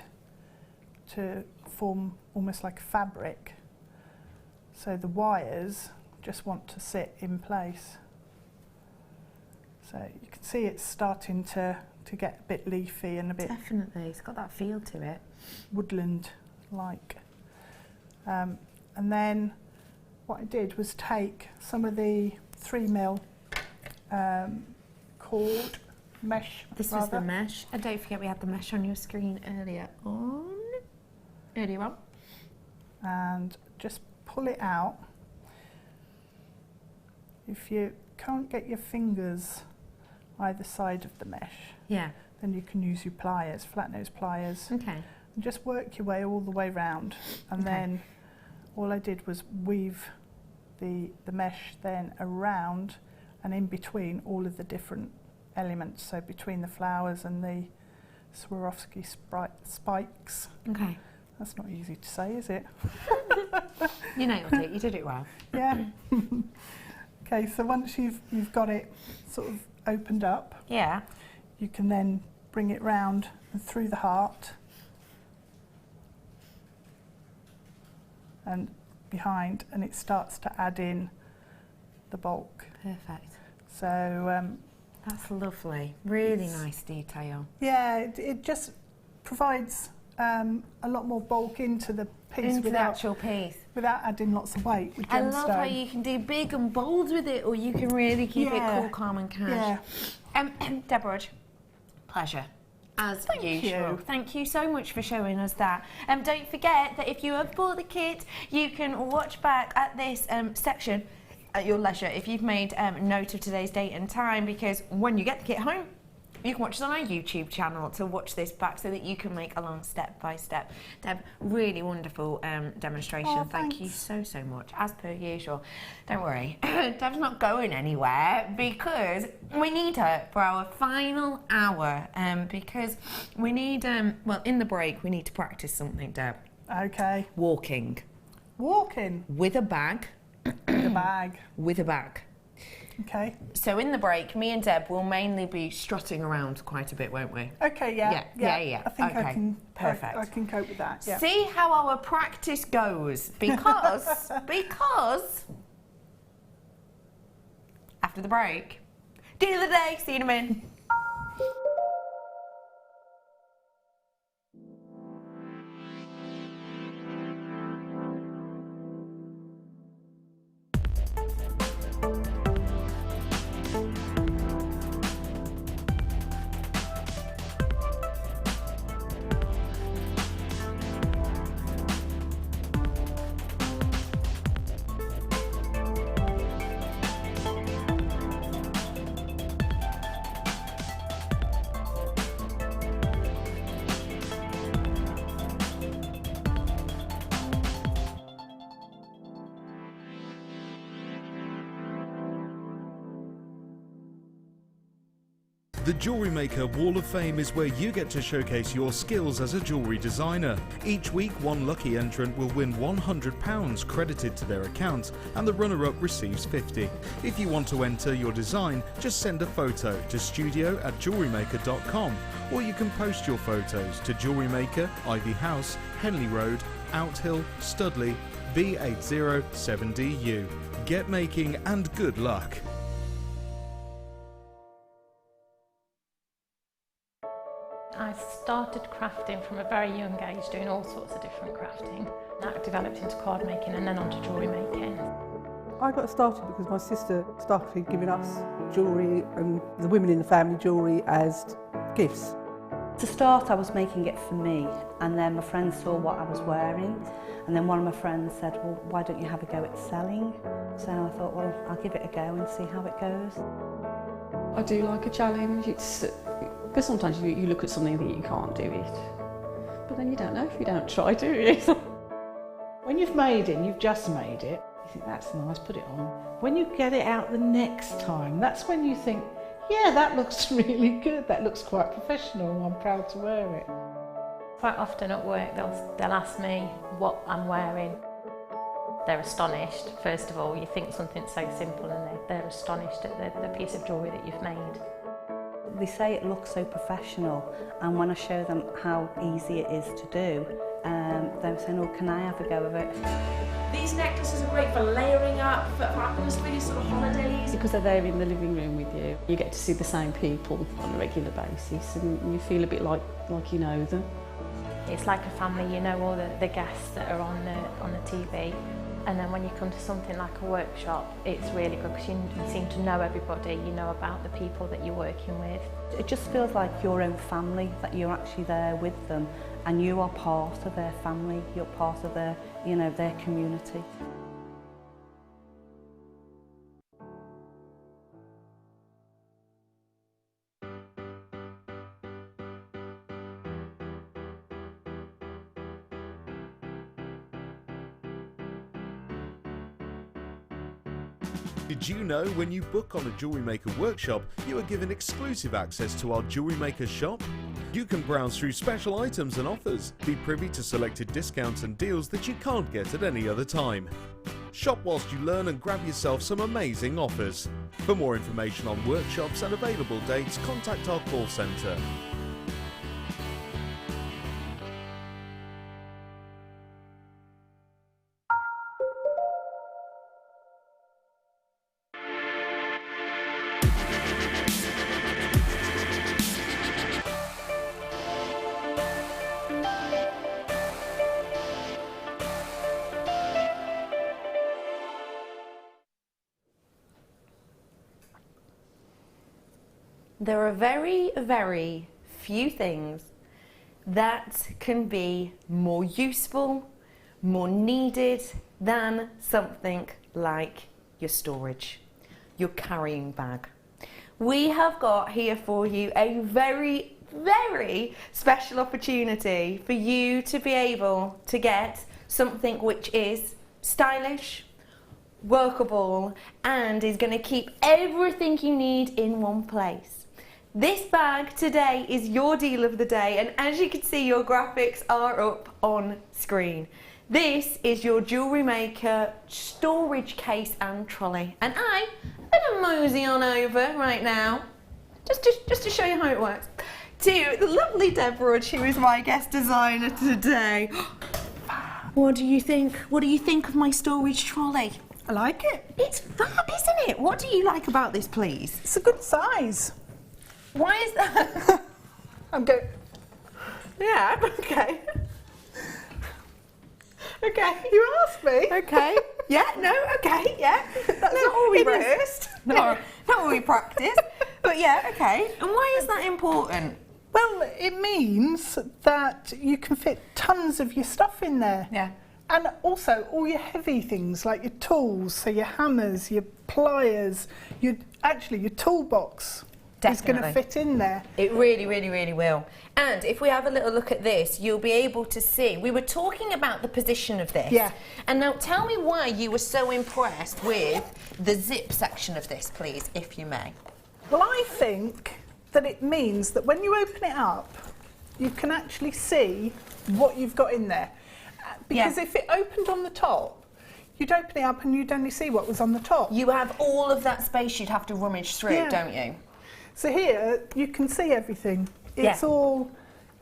to form almost like a fabric. So the wires just want to sit in place. So you can see it's starting to get a bit leafy and a bit Definitely, it's got that feel to it. woodland-like. And then what I did was take some of the 3mm cord mesh. This was the mesh, and don't forget we had the mesh on your screen earlier on. And just pull it out. If you can't get your fingers either side of the mesh, Yeah. then you can use your pliers, flat nose pliers, Okay. and just work your way all the way round. And Okay. then all I did was weave the mesh then around and in between all of the different elements, so between the flowers and the Swarovski spikes. Okay. That's not easy to say, is it? You nailed it. You did it well. Yeah. Okay, so once you've got it sort of opened up, Yeah. you can then bring it round and through the heart and behind, and it starts to add in the bulk. Perfect. So That's lovely. Really nice detail. yeah, it just provides a lot more bulk into the piece Into the without actual piece. adding lots of weight with I gemstone. love how you can do big and bold with it, or you can really keep it Yeah. cool, calm and cash. Yeah. Deborah, pleasure. As Thank usual. you. Thank you so much for showing us that. Don't forget that if you have bought the kit, you can watch back at this section at your leisure if you've made note of today's date and time, because when you get the kit home, you can watch us on our YouTube channel to watch this back so that you can make along step by step. Deb, really wonderful demonstration. Oh, Thank you thanks. so much, as per usual. Don't worry, Deb's not going anywhere because we need her for our final hour because we need, well, in the break, we need to practice something, Deb. Okay. Walking. Walking With a bag. with a bag. With a bag. Okay. So in the break, me and Deb will mainly be strutting around quite a bit, won't we? Okay, yeah. Yeah. I think Okay, I can. perfect. I can cope with that. Yeah. See how our practice goes, because after the break, deal of the day, see you in a minute. The Jewellery Maker Wall of Fame is where you get to showcase your skills as a jewellery designer. Each week, one lucky entrant will win £100 credited to their account, and the runner-up receives £50. If you want to enter your design, just send a photo to studio@jewellerymaker.com, or you can post your photos to Jewellery Maker, Ivy House, Henley Road, Outhill, Studley, B807DU. Get making and good luck. I started crafting from a very young age, doing all sorts of different crafting. That developed into card making and then onto jewellery making. I got started because my sister started giving us jewellery and the women in the family jewellery as gifts. To start, I was making it for me, and then my friends saw what I was wearing, and then one of my friends said, well, why don't you have a go at selling? So I thought, well, I'll give it a go and see how it goes. I do like a challenge. Because sometimes you look at something that you can't do it, but then you don't know if you don't try, do you? When you've made it, you've just made it, you think that's nice, put it on. When you get it out the next time, that's when you think, yeah, that looks really good, that looks quite professional, I'm proud to wear it. Quite often at work they'll ask me what I'm wearing. They're astonished. First of all, you think something's so simple and they're astonished at the piece of jewellery that you've made. They say it looks so professional, and when I show them how easy it is to do, they're saying, oh, can I have a go of it? These necklaces are great for layering up, for atmosphere, sort of holidays. Because they're there in the living room with you, you get to see the same people on a regular basis and you feel a bit like you know them. It's like a family, you know all the guests that are on the TV. And then when you come to something like a workshop, it's really good because you seem to know everybody, you know about the people that you're working with. It just feels like your own family, that you're actually there with them and you are part of their family, you're part of their, you know, their community. Did you know when you book on a Jewellery Maker workshop, you are given exclusive access to our Jewellery Maker shop? You can browse through special items and offers, be privy to selected discounts and deals that you can't get at any other time. Shop whilst you learn and grab yourself some amazing offers. For more information on workshops and available dates, contact our call centre. There are very, very few things that can be more useful, more needed than something like your storage, your carrying bag. We have got here for you a very, very special opportunity for you to be able to get something which is stylish, workable, and is going to keep everything you need in one place. This bag today is your deal of the day, and as you can see, your graphics are up on screen. This is your Jewellery Maker storage case and trolley, and I'm going to mosey on over right now, just to show you how it works, to the lovely Deborah, who is my guest designer today. What do you think? What do you think of my storage trolley? I like it. It's fab, isn't it? What do you like about this, please? It's a good size. Why is that? I'm going. Yeah, okay. Okay. You asked me. Okay. Yeah, no, okay, yeah. That's not all we rehearsed. No, not all we practiced. But yeah, okay. And why is that important? Well, it means that you can fit tons of your stuff in there. Yeah. And also all your heavy things like your tools, so your hammers, your pliers, your toolbox. It's going to fit in there. It really, really, really will. And if we have a little look at this, you'll be able to see. We were talking about the position of this. Yeah. And now tell me why you were so impressed with the zip section of this, please, if you may. Well, I think that it means that when you open it up, you can actually see what you've got in there. Because if it opened on the top, you'd open it up and you'd only see what was on the top. You have all of that space you'd have to rummage through, don't you? So here, you can see everything. It's all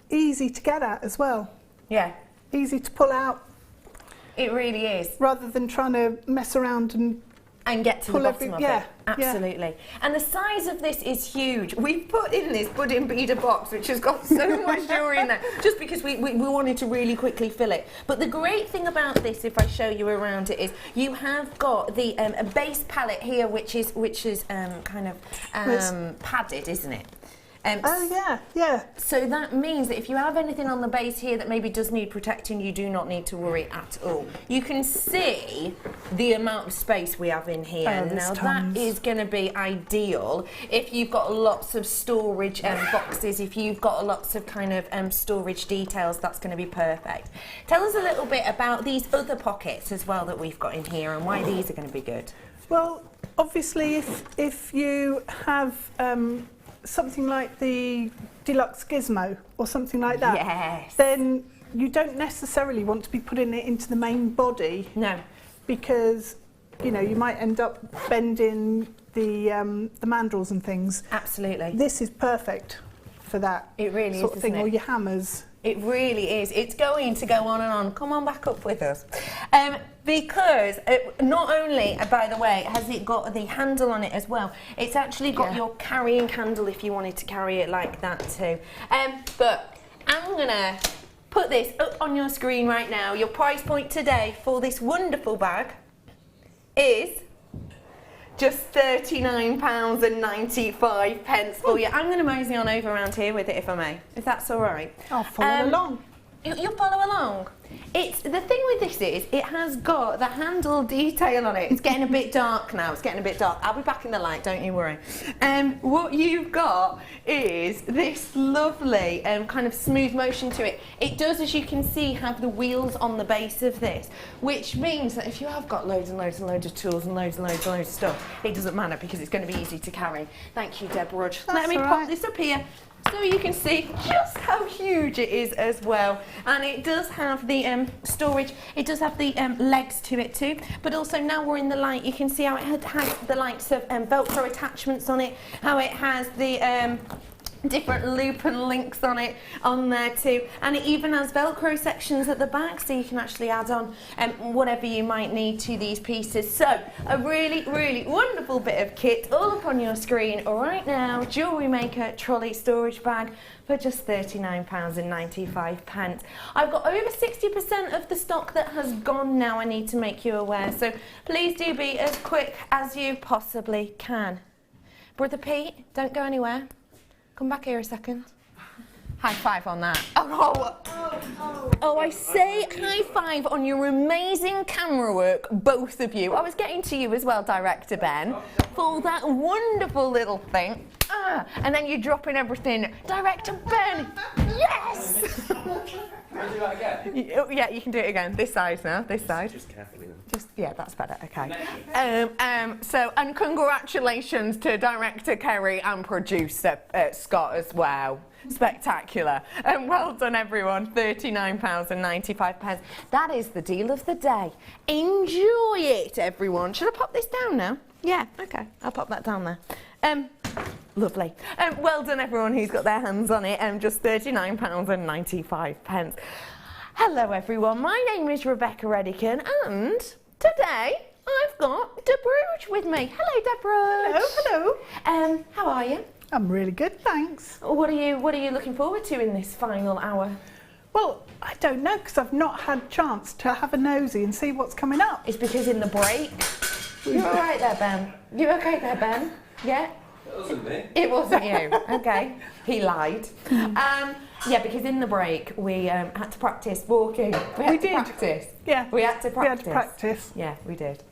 easy to get at as well. Yeah. Easy to pull out. It really is. Rather than trying to mess around and get to the bottom of it. Absolutely. Yeah. And the size of this is huge. We've put in this pudding beater box, which has got so much jewellery in there, just because we wanted to really quickly fill it. But the great thing about this, if I show you around it, is you have got the a base palette here, which is kind of padded, isn't it? Oh yeah. So that means that if you have anything on the base here that maybe does need protecting, you do not need to worry at all. You can see the amount of space we have in here. Now that is going to be ideal if you've got lots of storage boxes, if you've got lots of kind of storage details, that's going to be perfect. Tell us a little bit about these other pockets as well that we've got in here and why these are going to be good. Well, obviously if you have something like the deluxe gizmo or something like that, then you don't necessarily want to be putting it into the main body. No. Because, you know, you might end up bending the mandrels and things. Absolutely. This is perfect for that. It really sort of thing, or your hammers. It really is. It's going to go on and on. Come on back up with us. Because not only, by the way, has it got the handle on it as well, it's actually got your carrying handle if you wanted to carry it like that too. But I'm going to put this up on your screen right now. Your price point today for this wonderful bag is just £39.95 for you. I'm going to mosey on over around here with it, if I may, if that's all right. I'll follow along. You'll follow along. It's the thing with this is it has got the handle detail on it. It's getting a bit dark now. It's getting a bit dark. I'll be back in the light. Don't you worry. What you've got is this lovely kind of smooth motion to it. It does, as you can see, have the wheels on the base of this, which means that if you have got loads and loads and loads of tools and loads and loads and loads of stuff, it doesn't matter because it's going to be easy to carry. Thank you, Deborah. Let me pop this up here, so you can see just how huge it is as well. And it does have the storage, it does have the legs to it too, but also now we're in the light, you can see how it has the likes of Velcro attachments on it, how it has the different loop and links on it on there too, and it even has Velcro sections at the back, so you can actually add on whatever you might need to these pieces. So a really, really wonderful bit of kit all up on your screen right now. Jewellery Maker trolley storage bag for just £39.95. I've got over 60% of the stock that has gone now, I need to make you aware, so please do be as quick as you possibly can. Brother Pete, don't go anywhere. Come back here a second. High five on that. Oh, I say high five on your amazing camera work, both of you. I was getting to you as well, Director Ben, for that wonderful little thing. And then you're dropping everything. Director Ben, yes! Can I do that again? Yeah, you can do it again. This side now, this side. Just carefully then. Yeah, that's better, okay. And congratulations to Director Kerry and producer Scott as well. Spectacular. And well done, everyone. £39.95. That is the deal of the day. Enjoy it, everyone. Should I pop this down now? Yeah, okay. I'll pop that down there. Lovely. Well done, everyone who's got their hands on it. Just £39.95. Hello, everyone. My name is Rebecca Redican, and today I've got Debruge with me. Hello, Debruge. Hello, hello. How are you? I'm really good, thanks. What are you looking forward to in this final hour? Well, I don't know, because I've not had a chance to have a nosy and see what's coming up. It's because in the break... You're all right there, Ben? You okay there, Ben? Yeah? It wasn't me. It wasn't you. Okay. He lied. Yeah, because in the break we had to practice walking. We did. Practice. Yeah. We had to practice. We had to practice. Yeah, we did.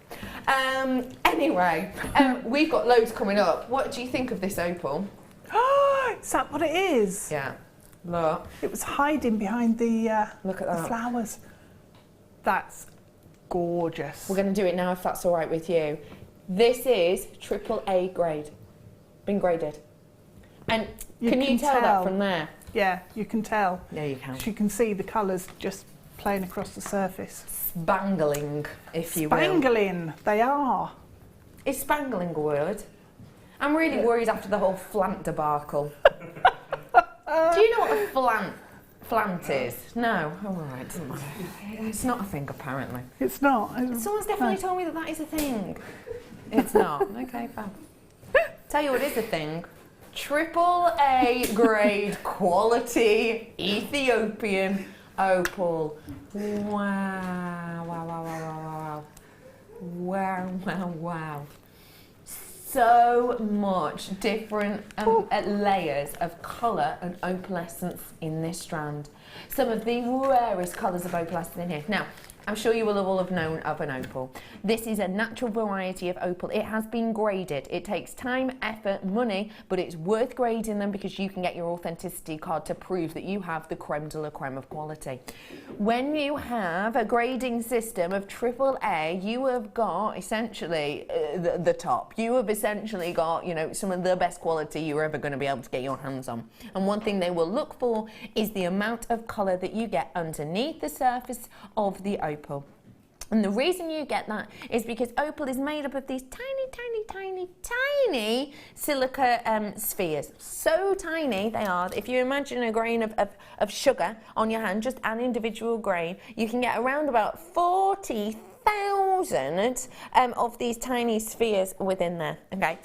Anyway, we've got loads coming up. What do you think of this opal? Oh, is that what it is? Yeah. Look. It was hiding behind the Look at that. the flowers. That's gorgeous. We're going to do it now if that's all right with you. This is AAA grade. Been graded. And can you tell that from there? Yeah, you can tell. Yeah, you can. You can see the colours just playing across the surface. Spangling, if you will. Spangling, they are. Is spangling a word? I'm really worried after the whole flant debacle. Do you know what a flant is? No? Oh, all right, doesn't matter. It's not a thing, apparently. It's not. Someone's definitely told me that is a thing. It's not. Okay, fine. Tell you what is a thing. AAA grade quality Ethiopian opal. Wow, wow, wow, wow, wow, wow. Wow, wow, wow. So much different layers of colour and opalescence in this strand. Some of the rarest colours of opalescence in here. Now, I'm sure you will all have known of an opal. This is a natural variety of opal. It has been graded. It takes time, effort, money, but it's worth grading them because you can get your authenticity card to prove that you have the creme de la creme of quality. When you have a grading system of AAA, you have got essentially the top. You have essentially got, you know, some of the best quality you're ever going to be able to get your hands on. And one thing they will look for is the amount of colour that you get underneath the surface of the opal. And the reason you get that is because opal is made up of these tiny, tiny, tiny, tiny silica spheres. So tiny they are. If you imagine a grain of sugar on your hand, just an individual grain, you can get around about 40,000 of these tiny spheres within there. Okay.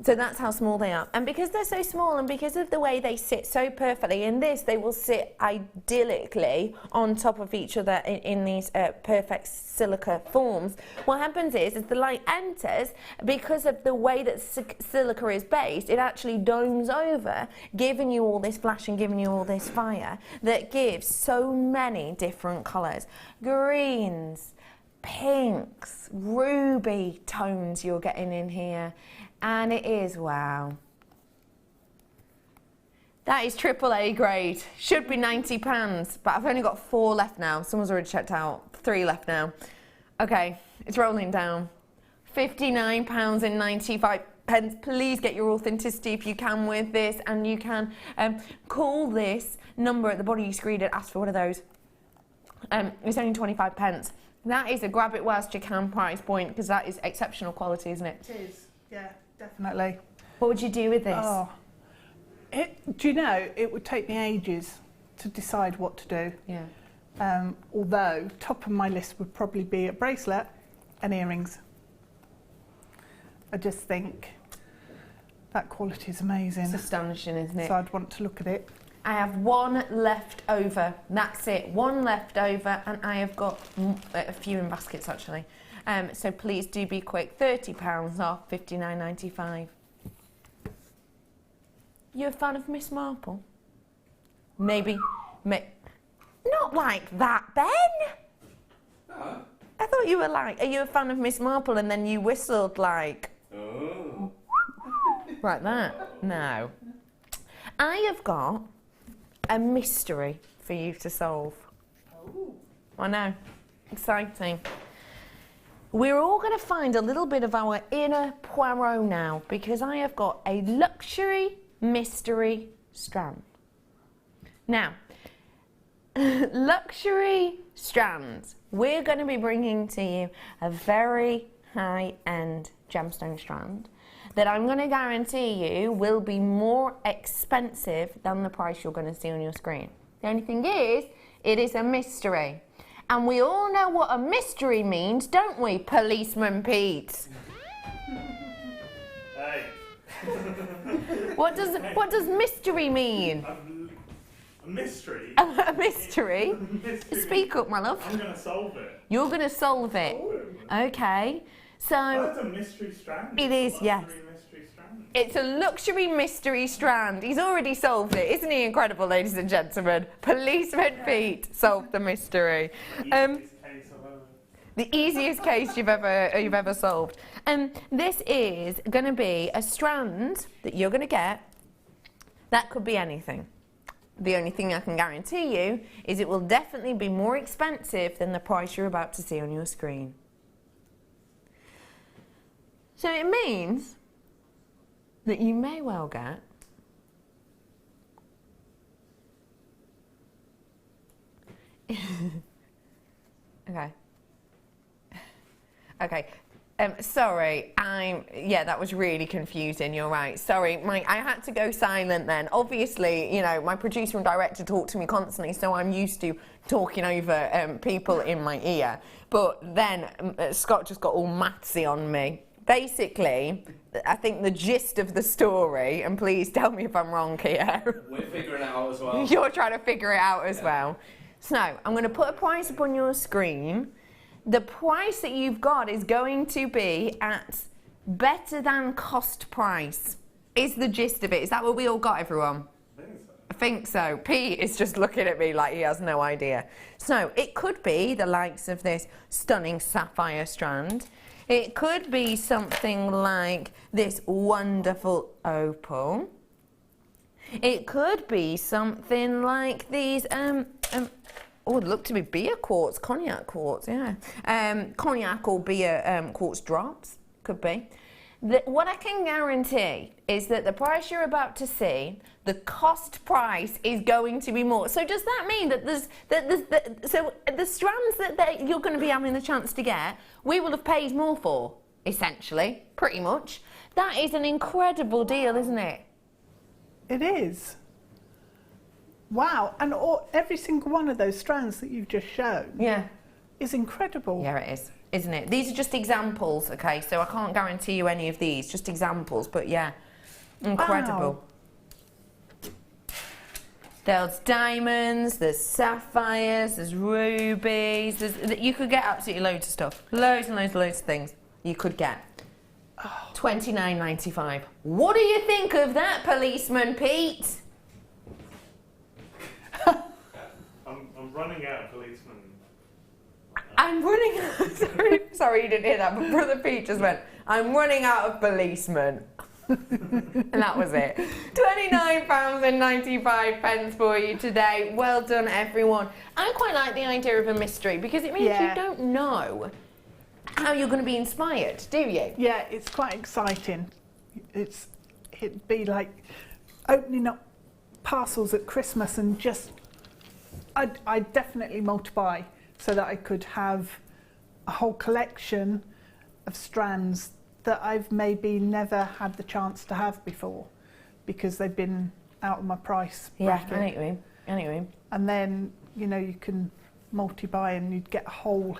So that's how small they are. And because they're so small and because of the way they sit so perfectly in this, they will sit idyllically on top of each other in these perfect silica forms. What happens is the light enters, because of the way that silica is based, it actually domes over, giving you all this flash and giving you all this fire that gives so many different colours. Greens, pinks, ruby tones you're getting in here. And it is, wow. That is AAA grade. Should be £90, but I've only got 4 left now. Someone's already checked out. 3 left now. Okay, it's rolling down. £59.95. Please get your authenticity if you can with this, and you can call this number at the bottom of your screen and ask for one of those. It's only 25p. That is a grab it whilst you can price point, because that is exceptional quality, isn't it? It is, yeah. Definitely. What would you do with this? Oh, do you know, it would take me ages to decide what to do. Yeah. Although, top of my list would probably be a bracelet and earrings. I just think that quality is amazing. It's astonishing, isn't it? So I'd want to look at it. I have 1 left over. That's it. 1 left over, and I have got a few in baskets, actually. So please do be quick. £30 off, £59.95. You a fan of Miss Marple? Maybe, not like that, Ben. No. I thought you were like, are you a fan of Miss Marple and then you whistled like... Oh. Like that? No. I have got a mystery for you to solve. Oh. I know. Exciting. We're all going to find a little bit of our inner Poirot now because I have got a luxury mystery strand. Now, luxury strands. We're going to be bringing to you a very high-end gemstone strand that I'm going to guarantee you will be more expensive than the price you're going to see on your screen. The only thing is, it is a mystery. And we all know what a mystery means, don't we, Policeman Pete? Hey. What does mystery mean? A mystery? A mystery? Speak up, my love. I'm going to solve it. You're going to solve it. Okay. So... That's a mystery strand. It is, yes. Mystery strand. It's a luxury mystery strand. He's already solved it. Isn't he incredible, ladies and gentlemen? Policeman Pete solved the mystery. The easiest case you've ever solved. This is going to be a strand that you're going to get. That could be anything. The only thing I can guarantee you is it will definitely be more expensive than the price you're about to see on your screen. So it means that you may well get okay. Okay. Sorry, yeah, that was really confusing, you're right. Sorry, I had to go silent then. Obviously, you know, my producer and director talk to me constantly, so I'm used to talking over people in my ear. But then Scott just got all mathsy on me. Basically, I think the gist of the story, and please tell me if I'm wrong here. We're figuring it out as well. You're trying to figure it out as well. So, I'm going to put a price up on your screen. The price that you've got is going to be at better than cost price, is the gist of it. Is that what we all got, everyone? I think so. Pete is just looking at me like he has no idea. So, it could be the likes of this stunning sapphire strand. It could be something like this wonderful opal. It could be something like these, oh, it looked to be beer quartz, cognac quartz, yeah. Cognac or beer quartz drops, could be. What I can guarantee is that the price you're about to see, the cost price is going to be more. So does that mean that so the strands that you're going to be having the chance to get, we will have paid more for, essentially, pretty much. That is an incredible deal, isn't it? It is. Wow, and every single one of those strands that you've just shown is incredible. Yeah, it is, isn't it? These are just examples, okay, so I can't guarantee you any of these, just examples, but yeah, incredible. Wow. There's diamonds, there's sapphires, there's rubies, you could get absolutely loads of stuff. Loads and loads of things you could get. $29.95. What do you think of that, Policeman Pete? I'm running out of policemen. I'm running out. Sorry you didn't hear that, but Brother Pete just went, I'm running out of policemen. And that was it. £29.95 for you today. Well done, everyone. I quite like the idea of a mystery because it means you don't know how you're going to be inspired, do you? Yeah, it's quite exciting. It'd be like opening up parcels at Christmas and just I'd definitely multiply so that I could have a whole collection of strands that I've maybe never had the chance to have before because they've been out of my price bracket. Yeah, I know what you mean. And then, you know, you can multi-buy and you'd get a whole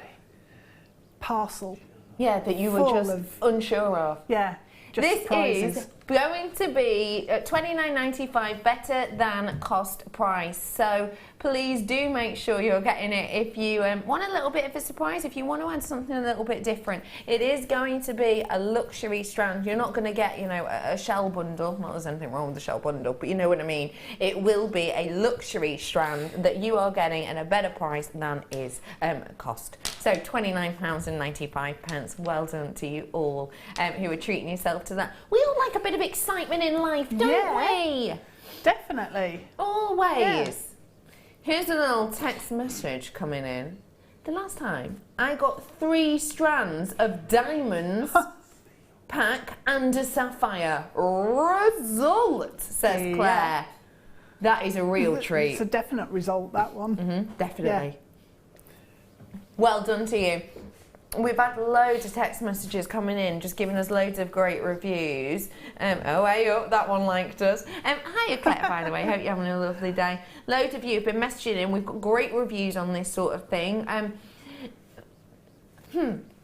parcel. Yeah, that you were just unsure of. Yeah, just this surprises. is going to be $29.95, better than cost price. So please do make sure you're getting it if you want a little bit of a surprise, if you want to add something a little bit different. It is going to be a luxury strand. You're not going to get, you know, a shell bundle. Not there's anything wrong with the shell bundle, but you know what I mean. It will be a luxury strand that you are getting at a better price than is cost. So £29.95. Well done to you all who are treating yourself to that. We all like a bit of excitement in life, don't we? Definitely. Always. Yeah. Here's a little text message coming in. The last time I got 3 strands of diamonds pack and a sapphire. Result, says Claire. That is a real treat. It's a definite result, that one. Definitely. Yeah. Well done to you. We've had loads of text messages coming in, just giving us loads of great reviews. Oh, hey up, that one liked us. Hiya, Claire, by the way. Hope you're having a lovely day. Loads of you have been messaging in. We've got great reviews on this sort of thing.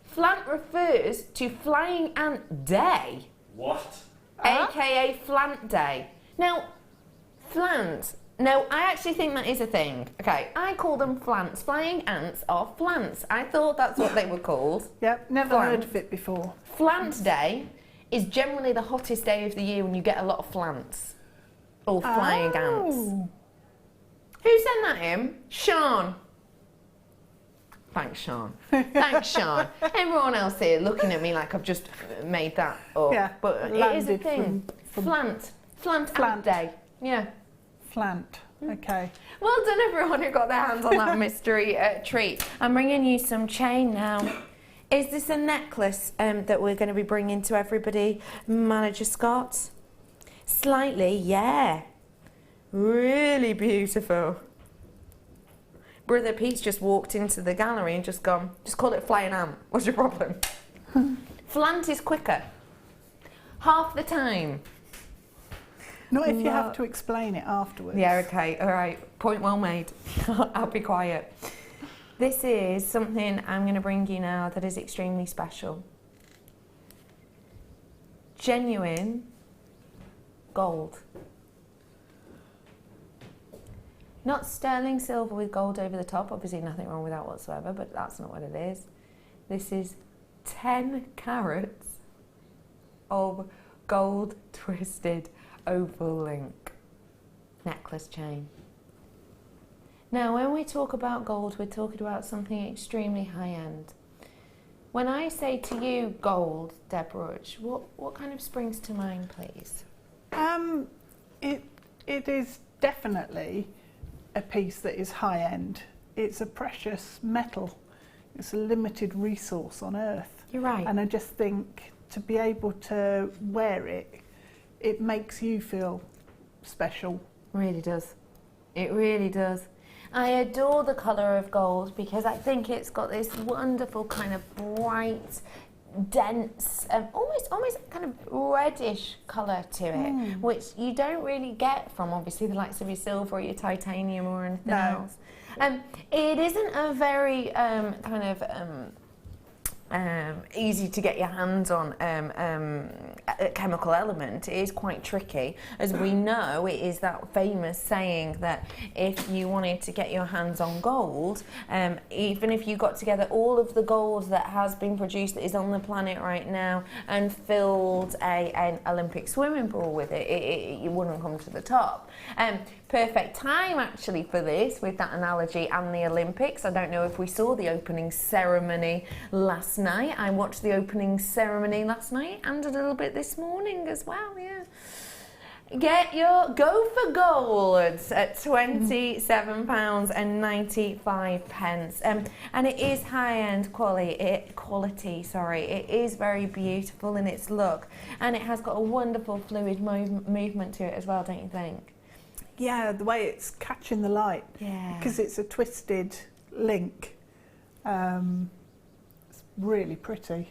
Flant refers to Flying Ant Day. What? AKA Flant Day. Now, flant. No, I actually think that is a thing. Okay, I call them flants. Flying ants are flants. I thought that's what they were called. Yep, never heard of it before. Flant Day is generally the hottest day of the year when you get a lot of flants. Or flying ants. Who sent that in? Sean. Thanks, Sean. Thanks, Sean. Everyone else here looking at me like I've just made that up. Yeah, but it is a thing. Flant Ant Day. Yeah. Flant. Okay. Well done, everyone who got their hands on that mystery treat. I'm bringing you some chain now. Is this a necklace that we're going to be bringing to everybody, Manager Scott? Slightly, yeah. Really beautiful. Brother Pete's just walked into the gallery and just gone, just call it Flying Ant. What's your problem? Flant is quicker. Half the time. Not if you have to explain it afterwards. Yeah, okay, all right. Point well made. I'll be quiet. This is something I'm going to bring you now that is extremely special. Genuine gold. Not sterling silver with gold over the top. Obviously nothing wrong with that whatsoever, but that's not what it is. This is 10 carats of gold twisted opal link necklace chain. Now, when we talk about gold, we're talking about something extremely high-end. When I say to you gold, Deborah, what kind of springs to mind, please? It is definitely a piece that is high-end. It's a precious metal. It's a limited resource on Earth. You're right. And I just think to be able to wear it, it makes you feel special. Really does. It really does. I adore the colour of gold because I think it's got this wonderful kind of bright, dense, almost kind of reddish colour to it, which you don't really get from obviously the likes of your silver or your titanium or anything else. It isn't a very easy to get your hands on chemical element. It is quite tricky. As we know, it is that famous saying that if you wanted to get your hands on gold, even if you got together all of the gold that has been produced that is on the planet right now and filled an Olympic swimming pool with it, you wouldn't come to the top. Perfect time actually for this with that analogy and the Olympics. I don't know if we saw the opening ceremony last night. I watched the opening ceremony last night and a little bit this morning as well, yeah. Go for gold at £27.95. And it is high-end quality. It is very beautiful in its look. And it has got a wonderful fluid movement to it as well, don't you think? Yeah, the way it's catching the light. Yeah. Because it's a twisted link. It's really pretty.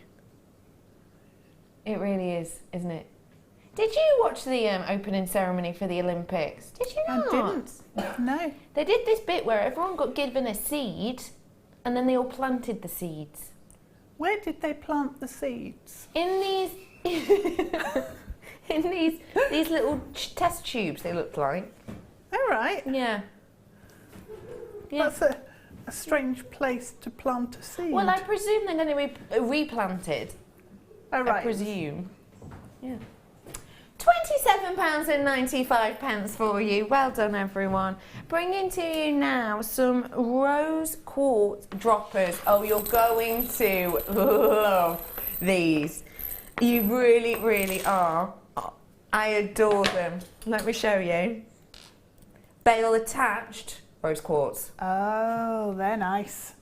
It really is, isn't it? Did you watch the opening ceremony for the Olympics? Did you not? I didn't. No. They did this bit where everyone got given a seed and then they all planted the seeds. Where did they plant the seeds? In in these little test tubes, they look like. All right. Yeah. Yeah. That's a strange place to plant a seed. Well, I presume they're going to be replanted. Oh, right. I presume. Yeah. £27.95 for you. Well done, everyone. Bringing to you now some rose quartz droppers. Oh, you're going to love these. You really, really are. I adore them. Let me show you. Bail attached rose quartz. Oh, they're nice.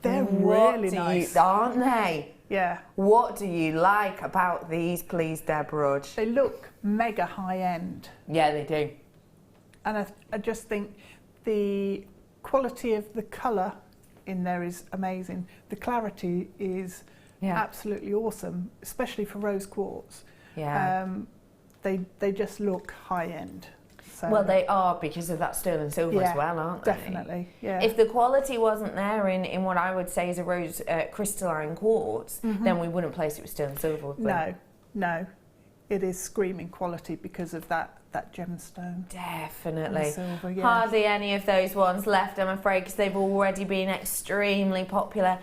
They're really nice, aren't they? Yeah. What do you like about these, please, Deborah? They look mega high end. Yeah, they do. And I just think the quality of the colour in there is amazing. The clarity is absolutely awesome, especially for rose quartz. Yeah. They just look high end. So, well, they are because of that sterling silver as well, aren't they? Definitely, yeah. If the quality wasn't there in what I would say is a rose crystalline quartz, then we wouldn't place it with sterling silver. No. It is screaming quality because of that gemstone. Definitely. Silver, yeah. Hardly any of those ones left, I'm afraid, because they've already been extremely popular.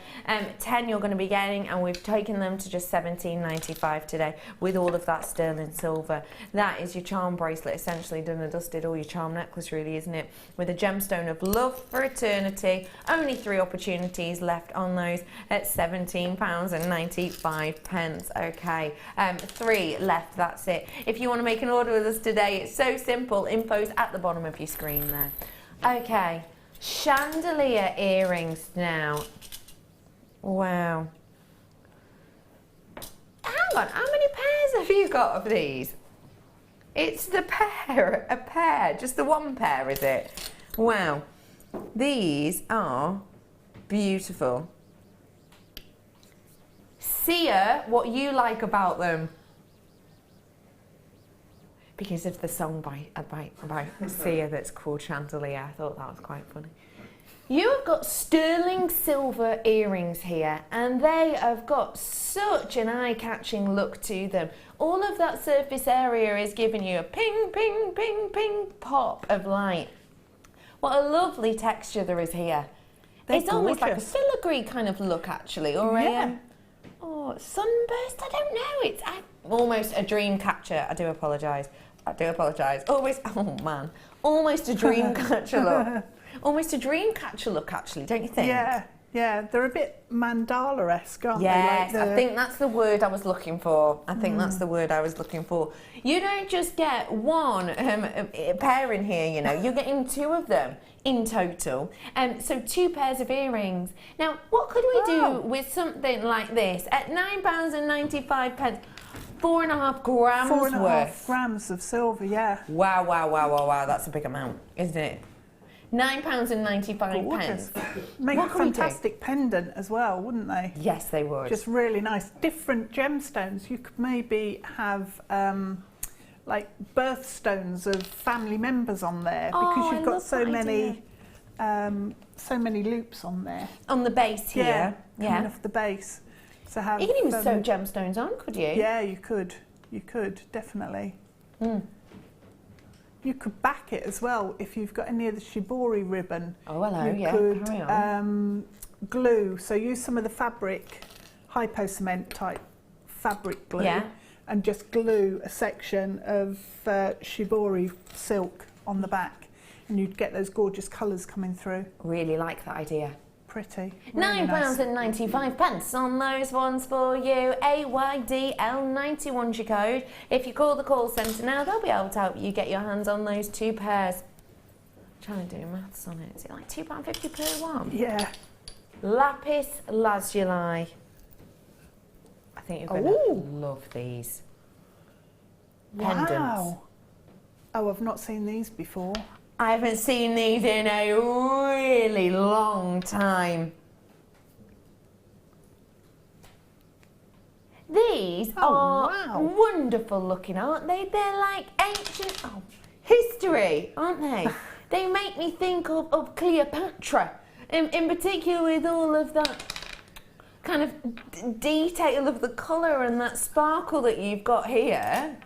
10 you're going to be getting, and we've taken them to just £17.95 today with all of that sterling silver. That is your charm bracelet, essentially done and dusted, or your charm necklace, really, isn't it? With a gemstone of love for eternity. Only 3 opportunities left on those at £17.95. Okay, 3 left, that's it. If you want to make an order with us today, it's so simple. Info's at the bottom of your screen there. Okay, chandelier earrings now. Wow. Hang on, how many pairs have you got of these? It's a pair, just the one pair, is it? Wow. These are beautiful. Sia, what you like about them? Because of the song by Sia that's called Chandelier. I thought that was quite funny. You have got sterling silver earrings here, and they have got such an eye-catching look to them. All of that surface area is giving you a ping, ping, ping, ping pop of light. What a lovely texture there is here. It's almost like a filigree kind of look, actually, or sunburst. I don't know. It's almost a dream catcher. I do apologise. Almost a dream catcher look. Almost a dream catcher look, actually, don't you think? Yeah, they're a bit mandala-esque, aren't they? Yes, Like I think that's the word I was looking for. You don't just get one pair in here, you know. You're getting 2 of them in total. So 2 pairs of earrings. Now, what could we do with something like this at £9.95? 4.5 grams worth. 4.5 grams of silver, yeah. Wow, that's a big amount, isn't it? £9.95. Make a fantastic pendant as well, wouldn't they? Yes, they would. Just really nice. Different gemstones. You could maybe have like birthstones of family members on there, because you've got so many loops on there. On the base here. Coming off the base. So have, you can even sew gemstones on, could you? Yeah, you could. You could, definitely. You could back it as well if you've got any of the shibori ribbon. Oh, hello, you could glue. So use some of the fabric, hypo-cement type fabric glue, and just glue a section of shibori silk on the back, and you'd get those gorgeous colours coming through. Really like that idea. Pretty. Really £9.95 on those ones for you. AYDL91 your code. If you call the call centre now, they'll be able to help you get your hands on those 2 pairs. I'm trying to do maths on it. Is it like £2.50 per one? Yeah. Lapis lazuli. I think you're going to love these. Pendants. Wow. Oh, I've not seen these before. I haven't seen these in a really long time. These are wonderful looking, aren't they? They're like ancient history, aren't they? They make me think of Cleopatra, in particular with all of that kind of detail of the colour and that sparkle that you've got here.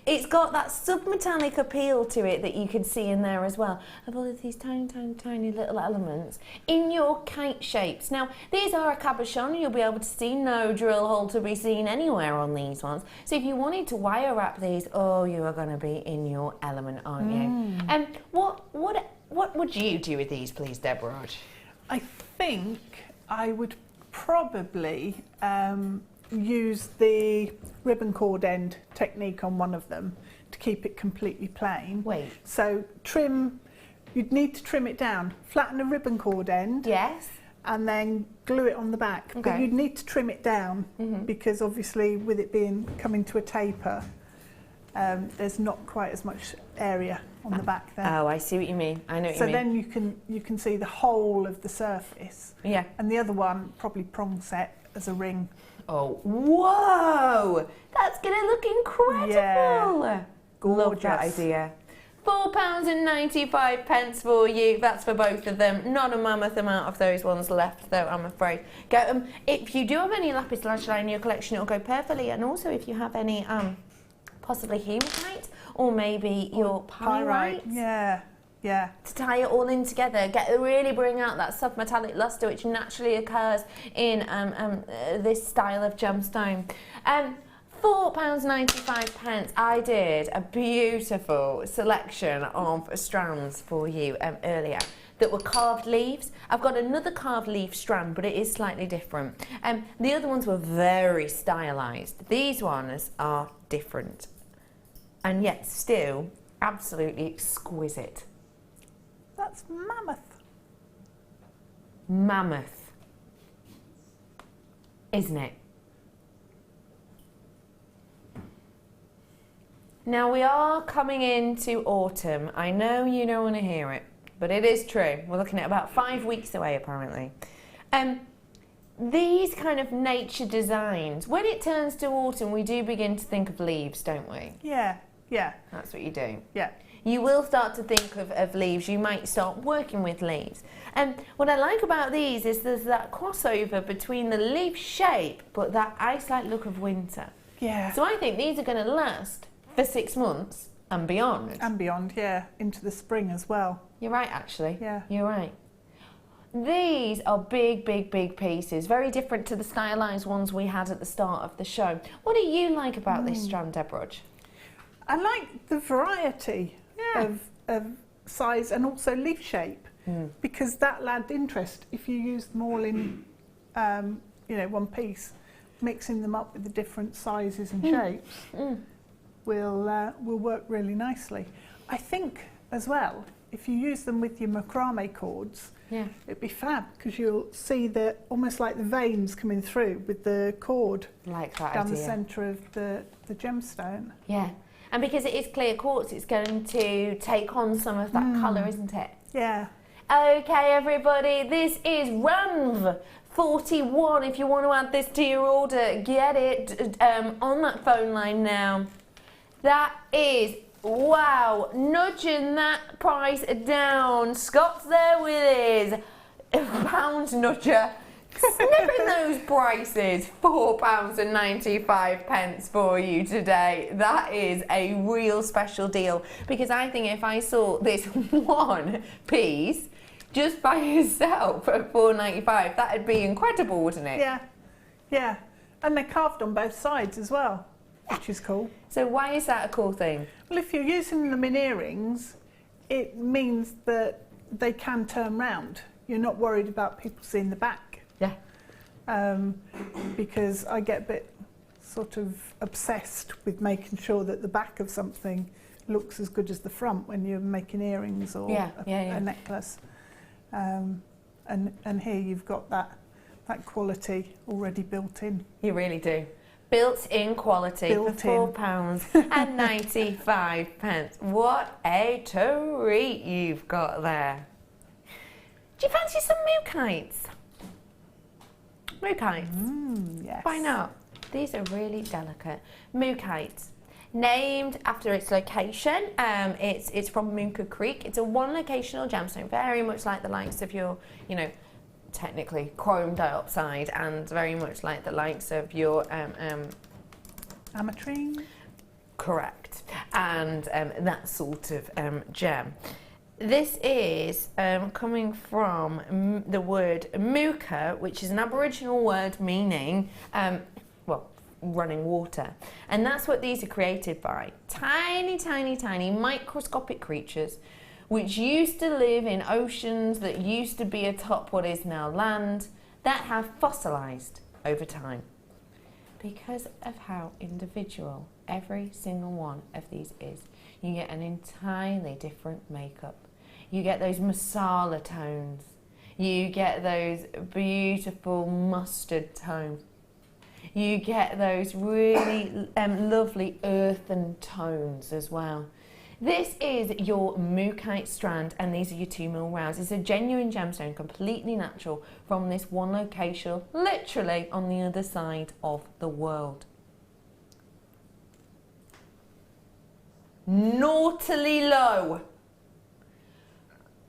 It's got that submetallic appeal to it that you can see in there as well, of all of these tiny, tiny, tiny little elements in your kite shapes. Now, these are a cabochon. You'll be able to see no drill hole to be seen anywhere on these ones. So if you wanted to wire wrap these, oh, you are going to be in your element, aren't you? And what would you do with these, please, Deborah? I think I would probably use the ribbon cord end technique on one of them to keep it completely plain. Wait. So you'd need to trim it down, flatten a ribbon cord end. Yes. And then glue it on the back. Okay. But you'd need to trim it down because obviously with it coming to a taper, there's not quite as much area on the back there. Oh, I see what you mean. I know what so you mean. then you can see the whole of the surface. Yeah. And the other one, probably prong set as a ring. Oh, whoa! That's going to look incredible! Yeah. Love that idea. £4.95 for you. That's for both of them. Not a mammoth amount of those ones left, though, I'm afraid. Get them. If you do have any lapis lazuli in your collection, it'll go perfectly. And also, if you have any possibly hematite or maybe your pyrite. Yeah. Yeah. To tie it all in together, really bring out that submetallic luster which naturally occurs in this style of gemstone. £4.95. I did a beautiful selection of strands for you earlier that were carved leaves. I've got another carved leaf strand, but it is slightly different. The other ones were very stylised. These ones are different, and yet still absolutely exquisite. That's mammoth. Mammoth. Isn't it? Now we are coming into autumn. I know you don't want to hear it, but it is true. We're looking at about 5 weeks away, apparently. These kind of nature designs, when it turns to autumn, we do begin to think of leaves, don't we? Yeah, yeah. That's what you do. Yeah. You will start to think of leaves. You might start working with leaves. And what I like about these is there's that crossover between the leaf shape but that ice-like look of winter. Yeah. So I think these are going to last for 6 months and beyond. And beyond, yeah. Into the spring as well. You're right, actually. Yeah. You're right. These are big, big, big pieces. Very different to the stylised ones we had at the start of the show. What do you like about this strand, Deborah? I like the variety of size and also leaf shape because that'll add interest if you use them all in one piece. Mixing them up with the different sizes and shapes will work really nicely. I think as well, if you use them with your macrame cords, it'd be fab because you'll see almost like the veins coming through with the cord like that down idea. the centre of the gemstone. Yeah. And because it is clear quartz, it's going to take on some of that colour, isn't it? Yeah. Okay, everybody, this is RANV 41. If you want to add this to your order, get it on that phone line now. That is, wow, nudging that price down. Scott's there with his pound nudger. Snipping those prices, £4.95 for you today. That is a real special deal because I think if I saw this one piece just by itself at £4.95, that'd be incredible, wouldn't it? Yeah, yeah. And they're carved on both sides as well, which is cool. So why is that a cool thing? Well, if you're using them in earrings, it means that they can turn round. You're not worried about people seeing the back. Yeah. Because I get a bit sort of obsessed with making sure that the back of something looks as good as the front when you're making earrings or a necklace. And here you've got that quality already built in. You really do. Built-in quality for £4.95. What a treat you've got there. Do you fancy some mookites? Mookites? Yes. Why not? These are really delicate. Mookites. Named after its location. It's from Mooka Creek. It's a one locational gemstone, very much like the likes of your, technically chrome dioxide, and very much like the likes of your Amethyst. Correct, and that sort of gem. This is coming from the word muka, which is an Aboriginal word meaning, well, running water. And that's what these are created by. Tiny, tiny, tiny microscopic creatures which used to live in oceans that used to be atop what is now land, that have fossilized over time. Because of how individual every single one of these is, you get an entirely different makeup. You get those masala tones. You get those beautiful mustard tones. You get those really lovely earthen tones as well. This is your Mukite strand, and these are your 2 mil rounds. It's a genuine gemstone, completely natural, from this one location, literally on the other side of the world. Naughtily low.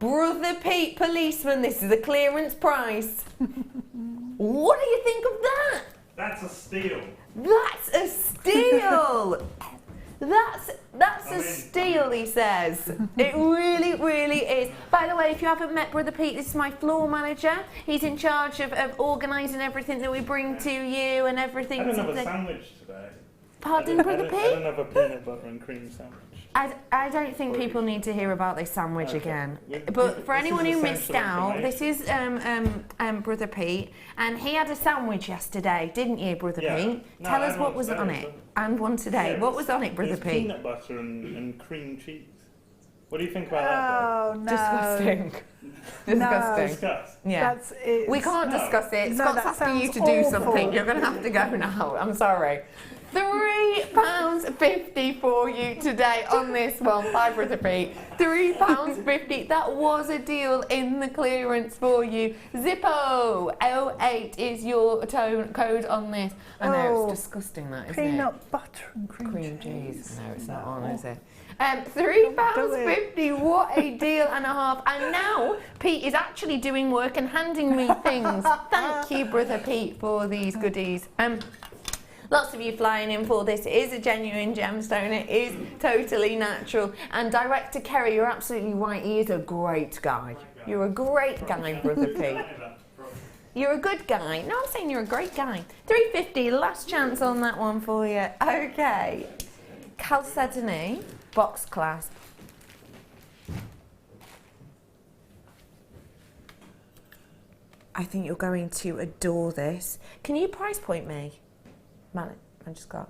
Brother Pete Policeman, this is a clearance price. What do you think of that? That's a steal. That's a steal. That's a steal, he says. It really, really is. By the way, if you haven't met Brother Pete, this is my floor manager. He's in charge of organising everything that we bring to you and everything. I don't have a sandwich today. Pardon, Brother Pete? I don't have a peanut butter and cream sandwich. I don't think people need to hear about this sandwich again. But for anyone who missed out, this is Brother Pete, and he had a sandwich yesterday, didn't you, Brother Pete? No, Tell us what was on it, and one today. What was on it, Brother Pete? Peanut butter and cream cheese. What do you think about that? No. Disgusting. No. Discuss. Yeah. We can't discuss it. No, Scott's asking you to do something. You're going to have to go now. I'm sorry. £3.50 for you today on this one. Bye, Brother Pete. £3.50. That was a deal in the clearance for you. Zippo 08 is your code on this. I know, it's disgusting, that, isn't it? Peanut butter and cream cheese. No, it's not on, is it? £3.50, what a deal and a half. And now Pete is actually doing work and handing me things. Thank you, Brother Pete, for these goodies. Lots of you flying in for this. It is a genuine gemstone. It is totally natural. And Director Kerry, you're absolutely right. He is a great guy. You're a great guy, Brother Pete. You're a good guy. No, I'm saying you're a great guy. £3.50, last chance on that one for you. Okay. Chalcedony box clasp. I think you're going to adore this. Can you price point me? Scott.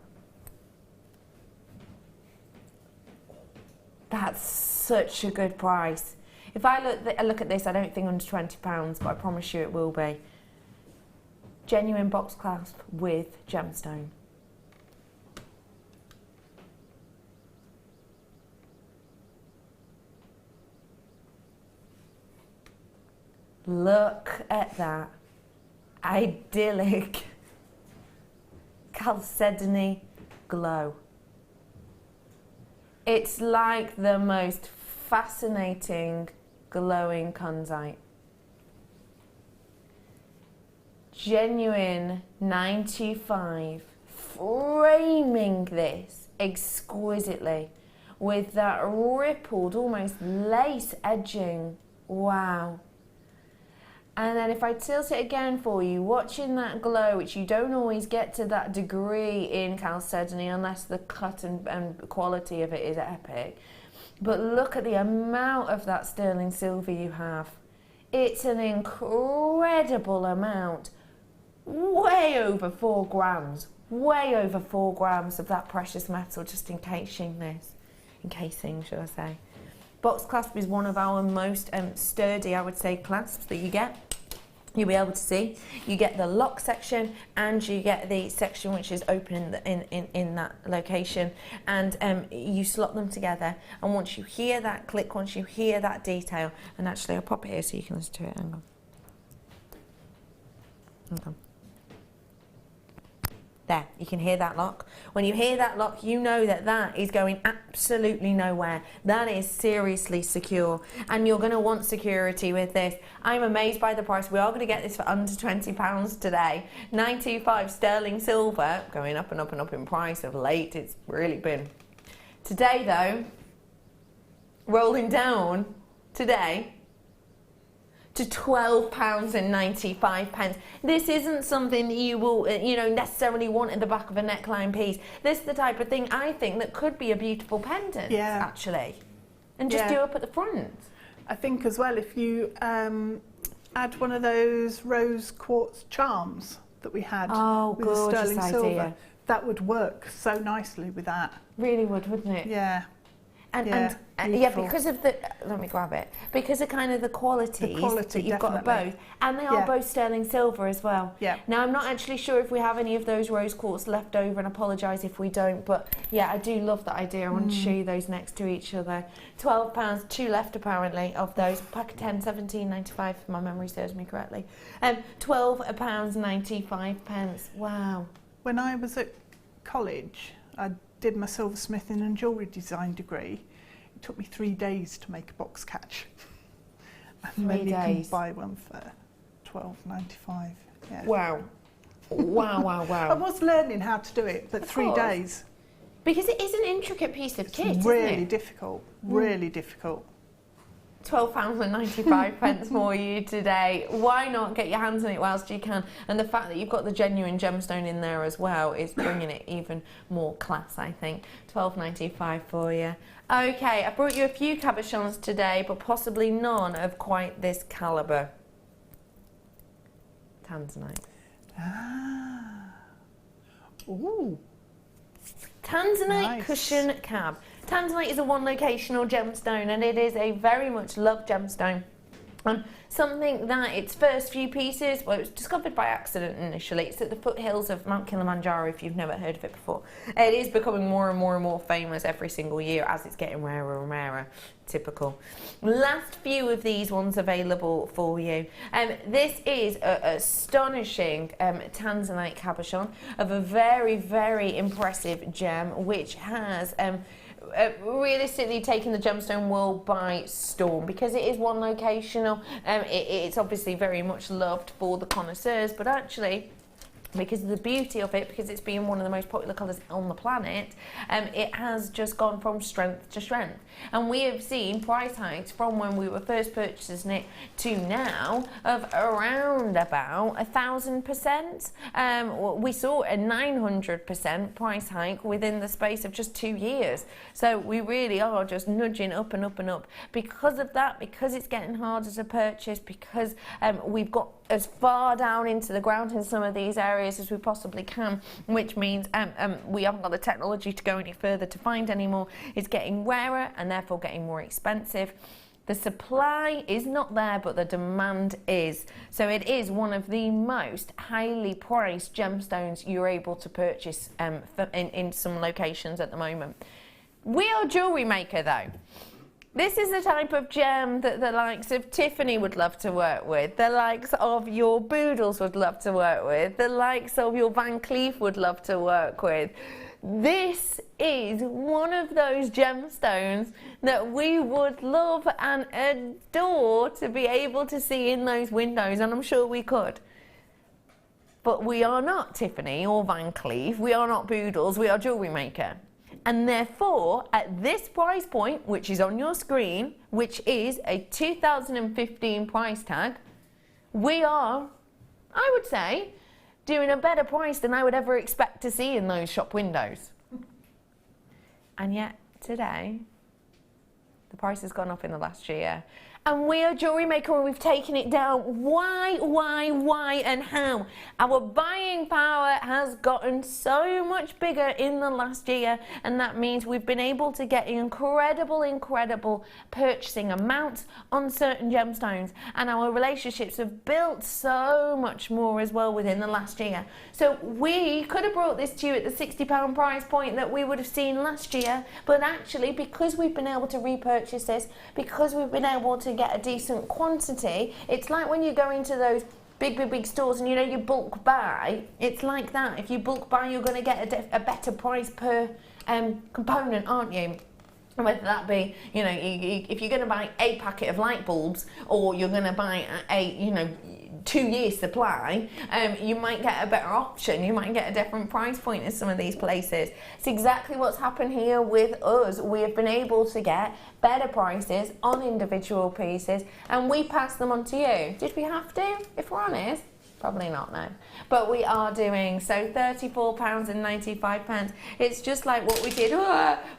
That's such a good price. If I look at this, I don't think under £20, but I promise you it will be. Genuine box clasp with gemstone. Look at that. Idyllic chalcedony glow. It's like the most fascinating glowing kunzite. Genuine 925, framing this exquisitely with that rippled, almost lace edging. Wow. And then if I tilt it again for you, watching that glow, which you don't always get to that degree in chalcedony unless the cut and quality of it is epic. But look at the amount of that sterling silver you have. It's an incredible amount. Way over 4 grams. Way over 4 grams of that precious metal just encasing this. Encasing, should I say. Box clasp is one of our most sturdy, I would say, clasps that you get. You'll be able to see. You get the lock section and you get the section which is open in that location, and you slot them together. And once you hear that click, once you hear that detail, and actually I'll pop it here so you can listen to it. Hang on. There, you can hear that lock. When you hear that lock, you know that that is going absolutely nowhere. That is seriously secure, and you're going to want security with this. I'm amazed by the price. We are going to get this for under £20 today. 925 sterling silver, going up and up and up in price of late. It's really been. Today though, rolling down today to £12.95. This isn't something that you will, necessarily want at the back of a neckline piece. This is the type of thing I think that could be a beautiful pendant, actually, and just do up at the front. I think as well, if you add one of those rose quartz charms that we had with the sterling silver, that would work so nicely with that. Really would, wouldn't it? Yeah. And because of the, let me grab it, because of kind of the qualities that you've got both, and they are both sterling silver as well. Yeah. Now I'm not actually sure if we have any of those rose quartz left over, and apologise if we don't, but yeah, I do love that idea. I want to show you those next to each other. £12, 2 left apparently of those. Pack of 10, 17.95 if my memory serves me correctly. £12.95. Wow. When I was at college, I did my silversmithing and jewellery design degree. It took me 3 days to make a box catch. And then you can buy one for £12.95. Yeah. Wow. Wow. I was learning how to do it, but 3 days. Because it is an intricate piece of kit, it's really difficult, really difficult. £12.95 for you today. Why not get your hands on it whilst you can? And the fact that you've got the genuine gemstone in there as well is bringing it even more class, I think. £12.95 for you. Okay, I brought you a few cabochons today, but possibly none of quite this calibre. Tanzanite. Ooh. Tanzanite cushion cab. Tanzanite is a one-locational gemstone, and it is a very much loved gemstone. Something that its first few pieces, well, it was discovered by accident initially. It's at the foothills of Mount Kilimanjaro, if you've never heard of it before. It is becoming more and more and more famous every single year as it's getting rarer and rarer. Typical. Last few of these ones available for you. This is an astonishing Tanzanite cabochon of a very, very impressive gem, which has realistically taken the gemstone world by storm, because it is one locational. It's obviously very much loved for the connoisseurs, but actually, because of the beauty of it, because it's been one of the most popular colours on the planet, it has just gone from strength to strength. And we have seen price hikes from when we were first purchasing it to now of around about 1,000%. We saw a 900% price hike within the space of just 2 years. So we really are just nudging up and up and up. Because of that, because it's getting harder to purchase, because we've got as far down into the ground in some of these areas as we possibly can, which means we haven't got the technology to go any further to find any more. It's getting rarer and therefore getting more expensive. The supply is not there, but the demand is. So it is one of the most highly priced gemstones you're able to purchase in some locations at the moment. We are Jewellery Maker though. This is the type of gem that the likes of Tiffany would love to work with, the likes of your Boodles would love to work with, the likes of your Van Cleef would love to work with. This is one of those gemstones that we would love and adore to be able to see in those windows, and I'm sure we could. But we are not Tiffany or Van Cleef, we are not Boodles, we are Jewellery Maker. And therefore, at this price point, which is on your screen, which is a 2015 price tag, we are, I would say, doing a better price than I would ever expect to see in those shop windows. And yet, today, the price has gone up in the last year. And we are Jewellery Maker and we've taken it down. Why, and how? Our buying power has gotten so much bigger in the last year, and that means we've been able to get incredible purchasing amounts on certain gemstones, and our relationships have built so much more as well within the last year. So we could have brought this to you at the £60 price point that we would have seen last year, but actually, because we've been able to repurchase this, because we've been able to get a decent quantity, it's like when you go into those big stores and you know you bulk buy, it's like that. If you bulk buy, you're going to get a better price per component, aren't you? Whether that be, you know, if you're going to buy a packet of light bulbs or you're going to buy a, you know, 2-year supply, you might get a better option, you might get a different price point in some of these places. It's exactly what's happened here with us. We have been able to get better prices on individual pieces and we pass them on to you. Did we have to, if we're honest? Probably not, no. But we are doing, so £34.95. It's just like what we did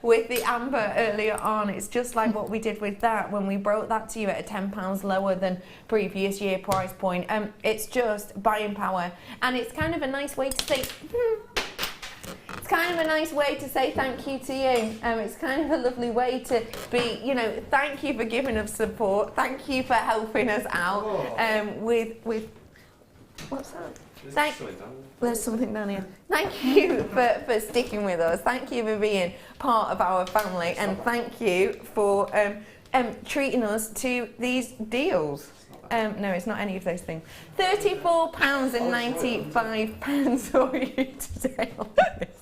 with the amber earlier on. It's just like what we did with that when we brought that to you at a £10 lower than previous year price point. It's just buying power. And it's kind of a nice way to say, it's kind of a nice way to say thank you to you. It's kind of a lovely way to be, you know, thank you for giving us support. Thank you for helping us out with what's that? There's something down here. Thank you for sticking with us. Thank you for being part of our family, and thank you for treating us to these deals. No, it's not any of those things. £34.95 for you today on this.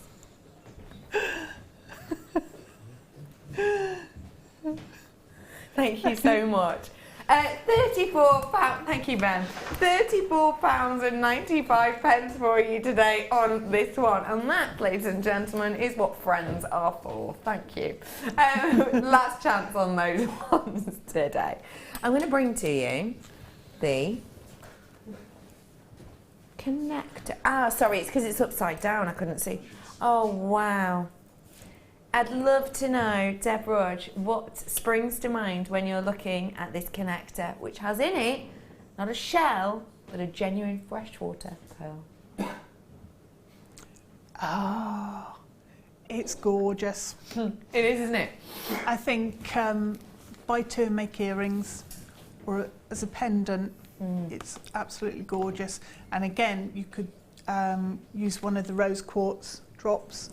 Thank you so much. £34, thank you Ben, £34.95 for you today on this one. And that, ladies and gentlemen, is what friends are for. Thank you. Last chance on those ones today. I'm going to bring to you the connector. Ah, sorry, it's because it's upside down, I couldn't see. Oh, wow. I'd love to know, Deb Rudge, what springs to mind when you're looking at this connector, which has in it, not a shell, but a genuine freshwater pearl. Oh, it's gorgeous. It is, isn't it? I think buy two and make earrings, or as a pendant, it's absolutely gorgeous. And again, you could use one of the rose quartz drops,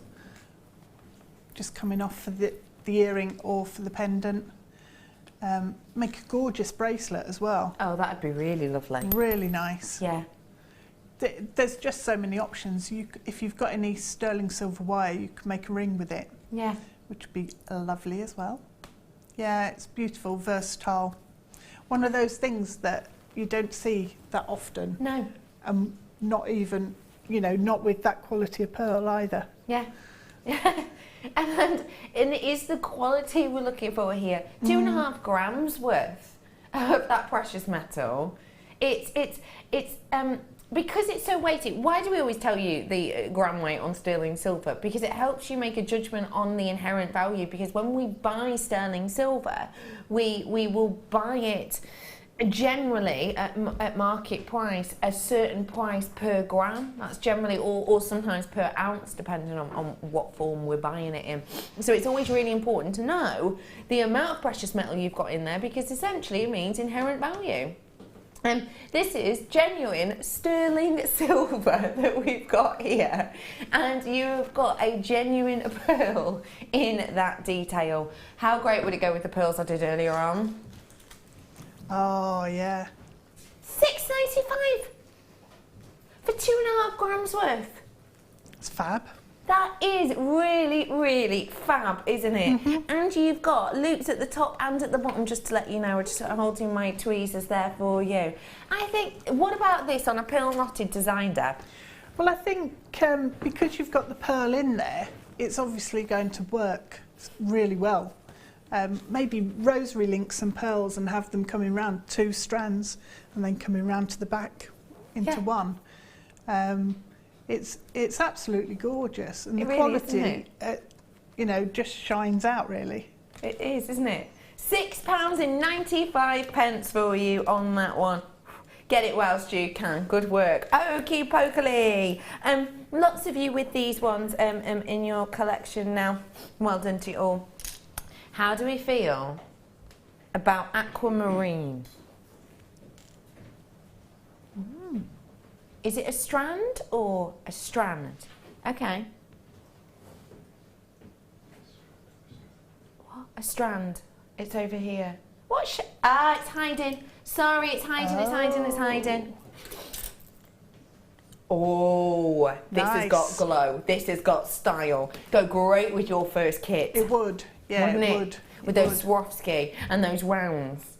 just coming off for the earring or for the pendant. Make a gorgeous bracelet as well. Oh, that'd be really lovely. Really nice. Yeah. There's just so many options. If you've got any sterling silver wire, you can make a ring with it. Yeah. Which would be lovely as well. Yeah, it's beautiful, versatile. One of those things that you don't see that often. No. Not even, you know, not with that quality of pearl either. Yeah. And it is the quality we're looking for here. 2.5 grams worth of that precious metal. It's because it's so weighty. Why do we always tell you the gram weight on sterling silver? Because it helps you make a judgment on the inherent value. Because when we buy sterling silver, we will buy it generally at market price, a certain price per gram. That's generally, or sometimes per ounce, depending on what form we're buying it in. So it's always really important to know the amount of precious metal you've got in there, because essentially it means inherent value. And this is genuine sterling silver that we've got here, and you've got a genuine pearl in that detail. How great would it go with the pearls I did earlier on? Oh, yeah. $6.95 for 2.5 grams worth. It's fab. That is really, really fab, isn't it? And you've got loops at the top and at the bottom, just to let you know. We're just holding my tweezers there for you. I think, what about this on a pearl knotted design, Deb? Well, I think because you've got the pearl in there, it's obviously going to work really well. Maybe rosary link some pearls and have them coming round 2 strands and then coming round to the back into one. It's absolutely gorgeous, and the really quality, you know, just shines out really. It is, isn't it? £6.95 for you on that one. Get it whilst you can. Good work. Okie pokely. Lots of you with these ones in your collection now. Well done to you all. How do we feel about aquamarine? Is it a strand or a strand? Okay. What? A strand. It's over here. What? It's hiding. Sorry, it's hiding, it's hiding, it's hiding. Oh, this has Nice. got glow. This has got style. Go great with your first kit. It would, yeah, Wouldn't it would. With those Swarovski and those rounds.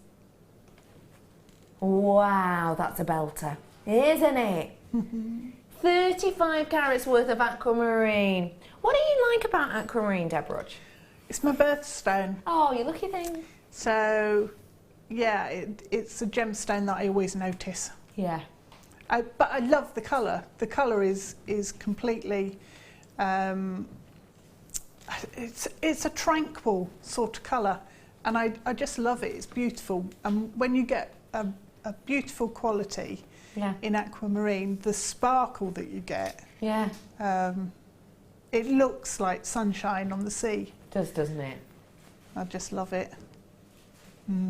Wow, that's a belter, isn't it? 35 carats worth of aquamarine. What do you like about aquamarine, Deborah? It's my birthstone. Oh, you lucky thing. So, yeah, it's a gemstone that I always notice. Yeah. But I love the colour. The colour is completely. It's a tranquil sort of colour, and I just love it. It's beautiful. And when you get a beautiful quality in aquamarine, the sparkle that you get. Yeah. It looks like sunshine on the sea. Doesn't it? I just love it.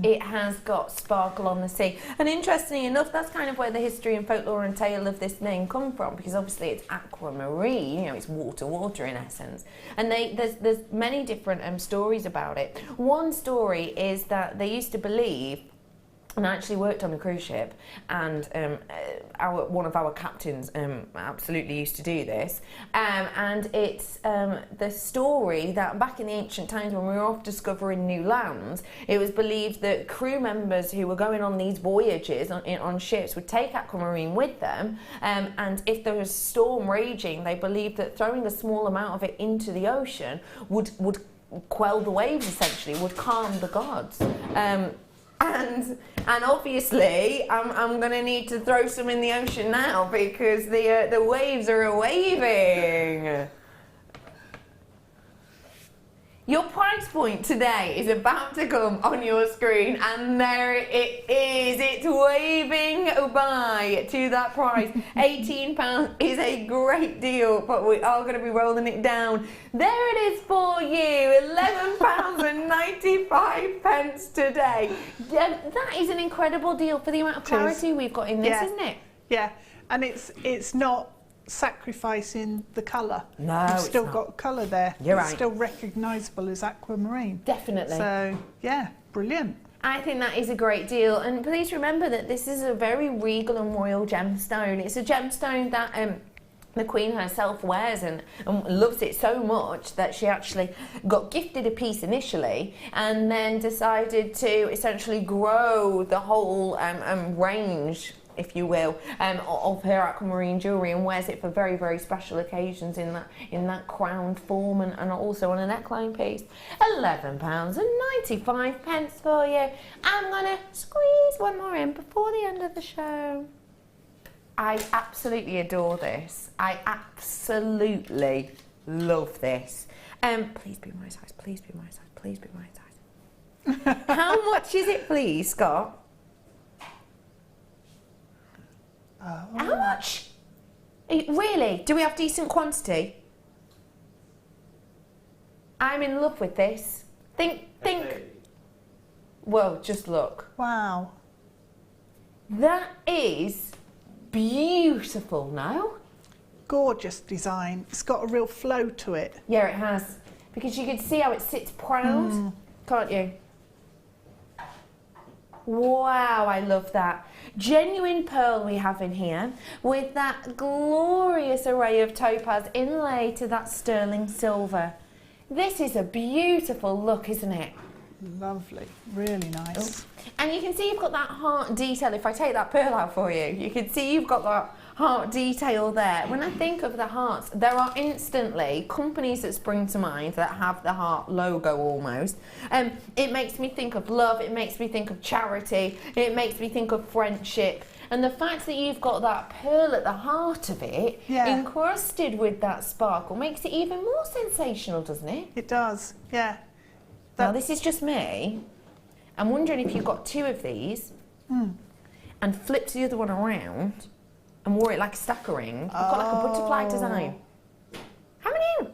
It has got sparkle on the sea. And interestingly enough, that's kind of where the history and folklore and tale of this name come from, because obviously it's aquamarine, you know, it's water in essence. And there's many different stories about it. One story is that they used to believe, and I actually worked on a cruise ship, and one of our captains absolutely used to do this. And it's the story that back in the ancient times when we were off discovering new lands, it was believed that crew members who were going on these voyages on ships would take aquamarine with them. And if there was a storm raging, they believed that throwing a small amount of it into the ocean would quell the waves, essentially, would calm the gods. And obviously, I'm going to need to throw some in the ocean now because the waves are a-waving. Your price point today is about to come on your screen, and there it is. It's waving by to that price. £18 is a great deal, but we are going to be rolling it down. There it is for you, £11.95 today. That is an incredible deal for the amount of clarity we've got in this, isn't it? Yeah, and it's not sacrificing the colour. No, you've still got colour there. You're it's right. still recognisable as aquamarine. Definitely. So yeah, brilliant. I think that is a great deal, and please remember that this is a very regal and royal gemstone. It's a gemstone that the Queen herself wears and loves it so much that she actually got gifted a piece initially and then decided to essentially grow the whole range, if you will, of her aquamarine jewellery, and wears it for very, very special occasions in that crowned form and also on a neckline piece. £11.95 for you. I'm gonna squeeze one more in before the end of the show. I absolutely adore this. I absolutely love this. Please be my size, please be my size, please be my size. How much is it, please, Scott? How much? Really? Do we have decent quantity? I'm in love with this. Think. Well, just look. Wow. That is beautiful, no? Gorgeous design. It's got a real flow to it. Yeah, it has. Because you can see how it sits proud, can't you? Wow, I love that. Genuine pearl we have in here with that glorious array of topaz inlaid to that sterling silver. This is a beautiful look, isn't it? Lovely, really nice. Oh. And you can see you've got that heart detail. If I take that pearl out for you, you can see you've got that heart detail there. When I think of the hearts, there are instantly companies that spring to mind that have the heart logo almost. It makes me think of love, it makes me think of charity, it makes me think of friendship. And the fact that you've got that pearl at the heart of it, encrusted with that sparkle, makes it even more sensational, doesn't it? It does, yeah. Now this is just me. I'm wondering if you've got two of these and flipped the other one around and wore it like a stacker ring. I've got like a butterfly design. How many?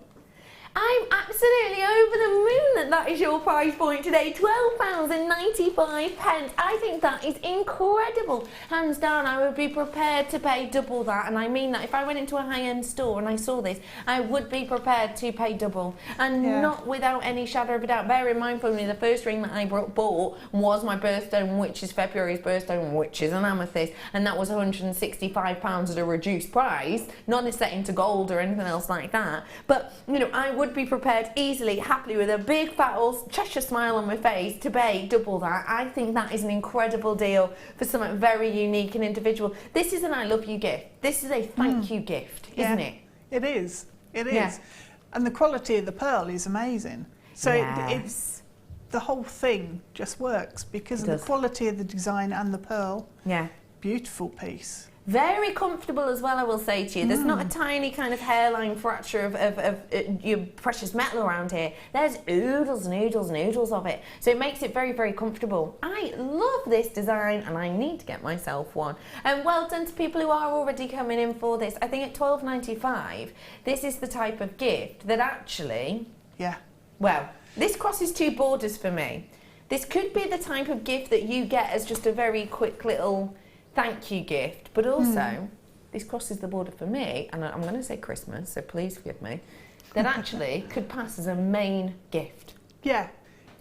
I'm absolutely absolutely over the moon that is your price point today. £12.95. I think that is incredible. Hands down, I would be prepared to pay double that, and I mean that. If I went into a high-end store and I saw this, I would be prepared to pay double, and not without any shadow of a doubt. Bear in mind, for me, the first ring that I bought was my birthstone, which is February's birthstone, which is an amethyst, and that was £165 at a reduced price, not a set into gold or anything else like that. But you know, I would be prepared easily, happily, with a big fat old Cheshire smile on my face, to pay double that. I think that is an incredible deal for something very unique and individual. This is an I love you gift. This is a thank you gift, isn't it? It is. It is. And the quality of the pearl is amazing. So it's the whole thing just works because of the quality of the design and the pearl. Yeah. Beautiful piece. Very comfortable as well, I will say to you. There's not a tiny kind of hairline fracture of your precious metal around here. There's oodles and oodles and oodles of it. So it makes it very, very comfortable. I love this design and I need to get myself one. And well done to people who are already coming in for this. I think at £12.95, this is the type of gift that actually... Well, this crosses two borders for me. This could be the type of gift that you get as just a very quick little... thank you gift, but also this crosses the border for me, and I'm going to say Christmas, so please forgive me, that actually could pass as a main gift. Yeah.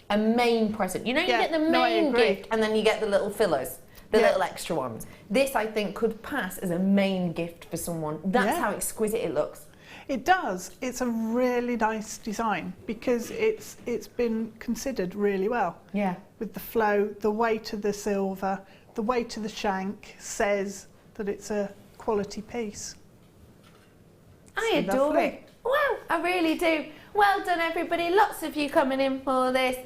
A main present. You know, you get the main gift and then you get the little fillers, the little extra ones. This, I think, could pass as a main gift for someone. That's how exquisite it looks. It does. It's a really nice design because it's been considered really well. Yeah. With the flow, the weight of the silver, the weight of the shank says that it's a quality piece. I adore it. Wow, I really do. Well done, everybody. Lots of you coming in for this.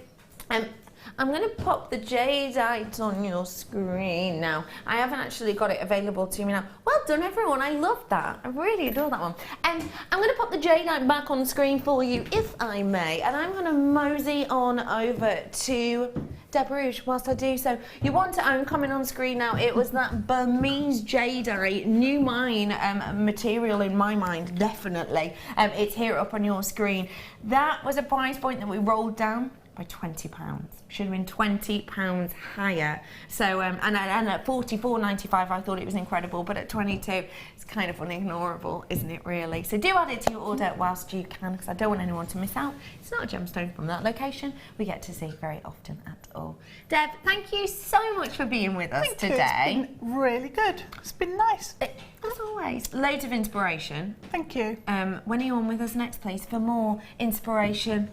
I'm going to pop the jadeite on your screen now. I haven't actually got it available to me now. Well done, everyone. I love that. I really adore that one. I'm going to pop the jadeite back on screen for you, if I may. And I'm going to mosey on over to Deb Rouge whilst I do so. You want to own coming on screen now. It was that Burmese jadeite, new mine material in my mind, definitely. It's here up on your screen. That was a price point that we rolled down by £20. Should have been £20 higher. So and at $44.95 I thought it was incredible, but at $22 it's kind of unignorable, isn't it really? So do add it to your order whilst you can, because I don't want anyone to miss out. It's not a gemstone from that location we get to see very often at all. Deb, thank you so much for being with us today. It's been really good. It's been nice. As always, loads of inspiration. Thank you. When are you on with us next, please, for more inspiration?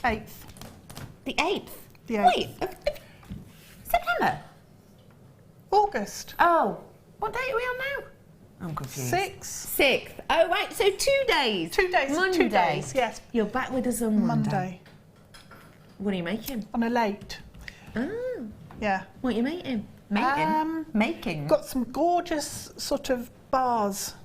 8th. The 8th? The 8th. Wait, September? August. Oh, what date are we on now? I'm confused. 6th. Oh, right, so 2 days. 2 days. Monday. 2 days, yes. You're back with us on Monday. What are you making? On a late. Oh. Yeah. What are you making? Making? Got some gorgeous sort of bars.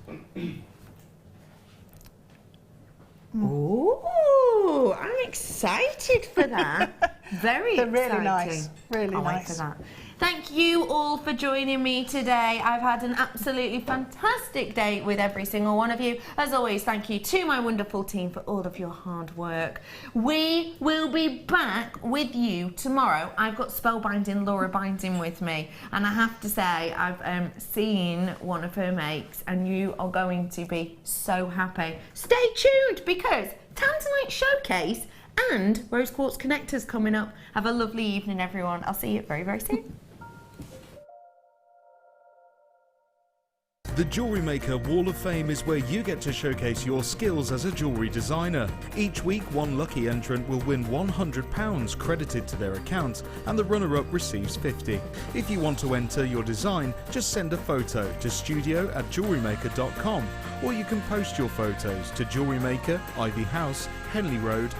Ooh, I'm excited for that. Very exciting. They're really nice. Really I'll nice. wait for that. Thank you all for joining me today. I've had an absolutely fantastic day with every single one of you. As always, thank you to my wonderful team for all of your hard work. We will be back with you tomorrow. I've got Spellbinding Laura Binding with me, and I have to say I've seen one of her makes, and you are going to be so happy. Stay tuned because Tanzanite Showcase and Rose Quartz Connectors coming up. Have a lovely evening, everyone. I'll see you very, very soon. The Jewellery Maker Wall of Fame is where you get to showcase your skills as a jewellery designer. Each week, one lucky entrant will win £100 credited to their account, and the runner-up receives £50. If you want to enter your design, just send a photo to studio@jewellerymaker.com, or you can post your photos to Jewellery Maker, Ivy House, Henley Road,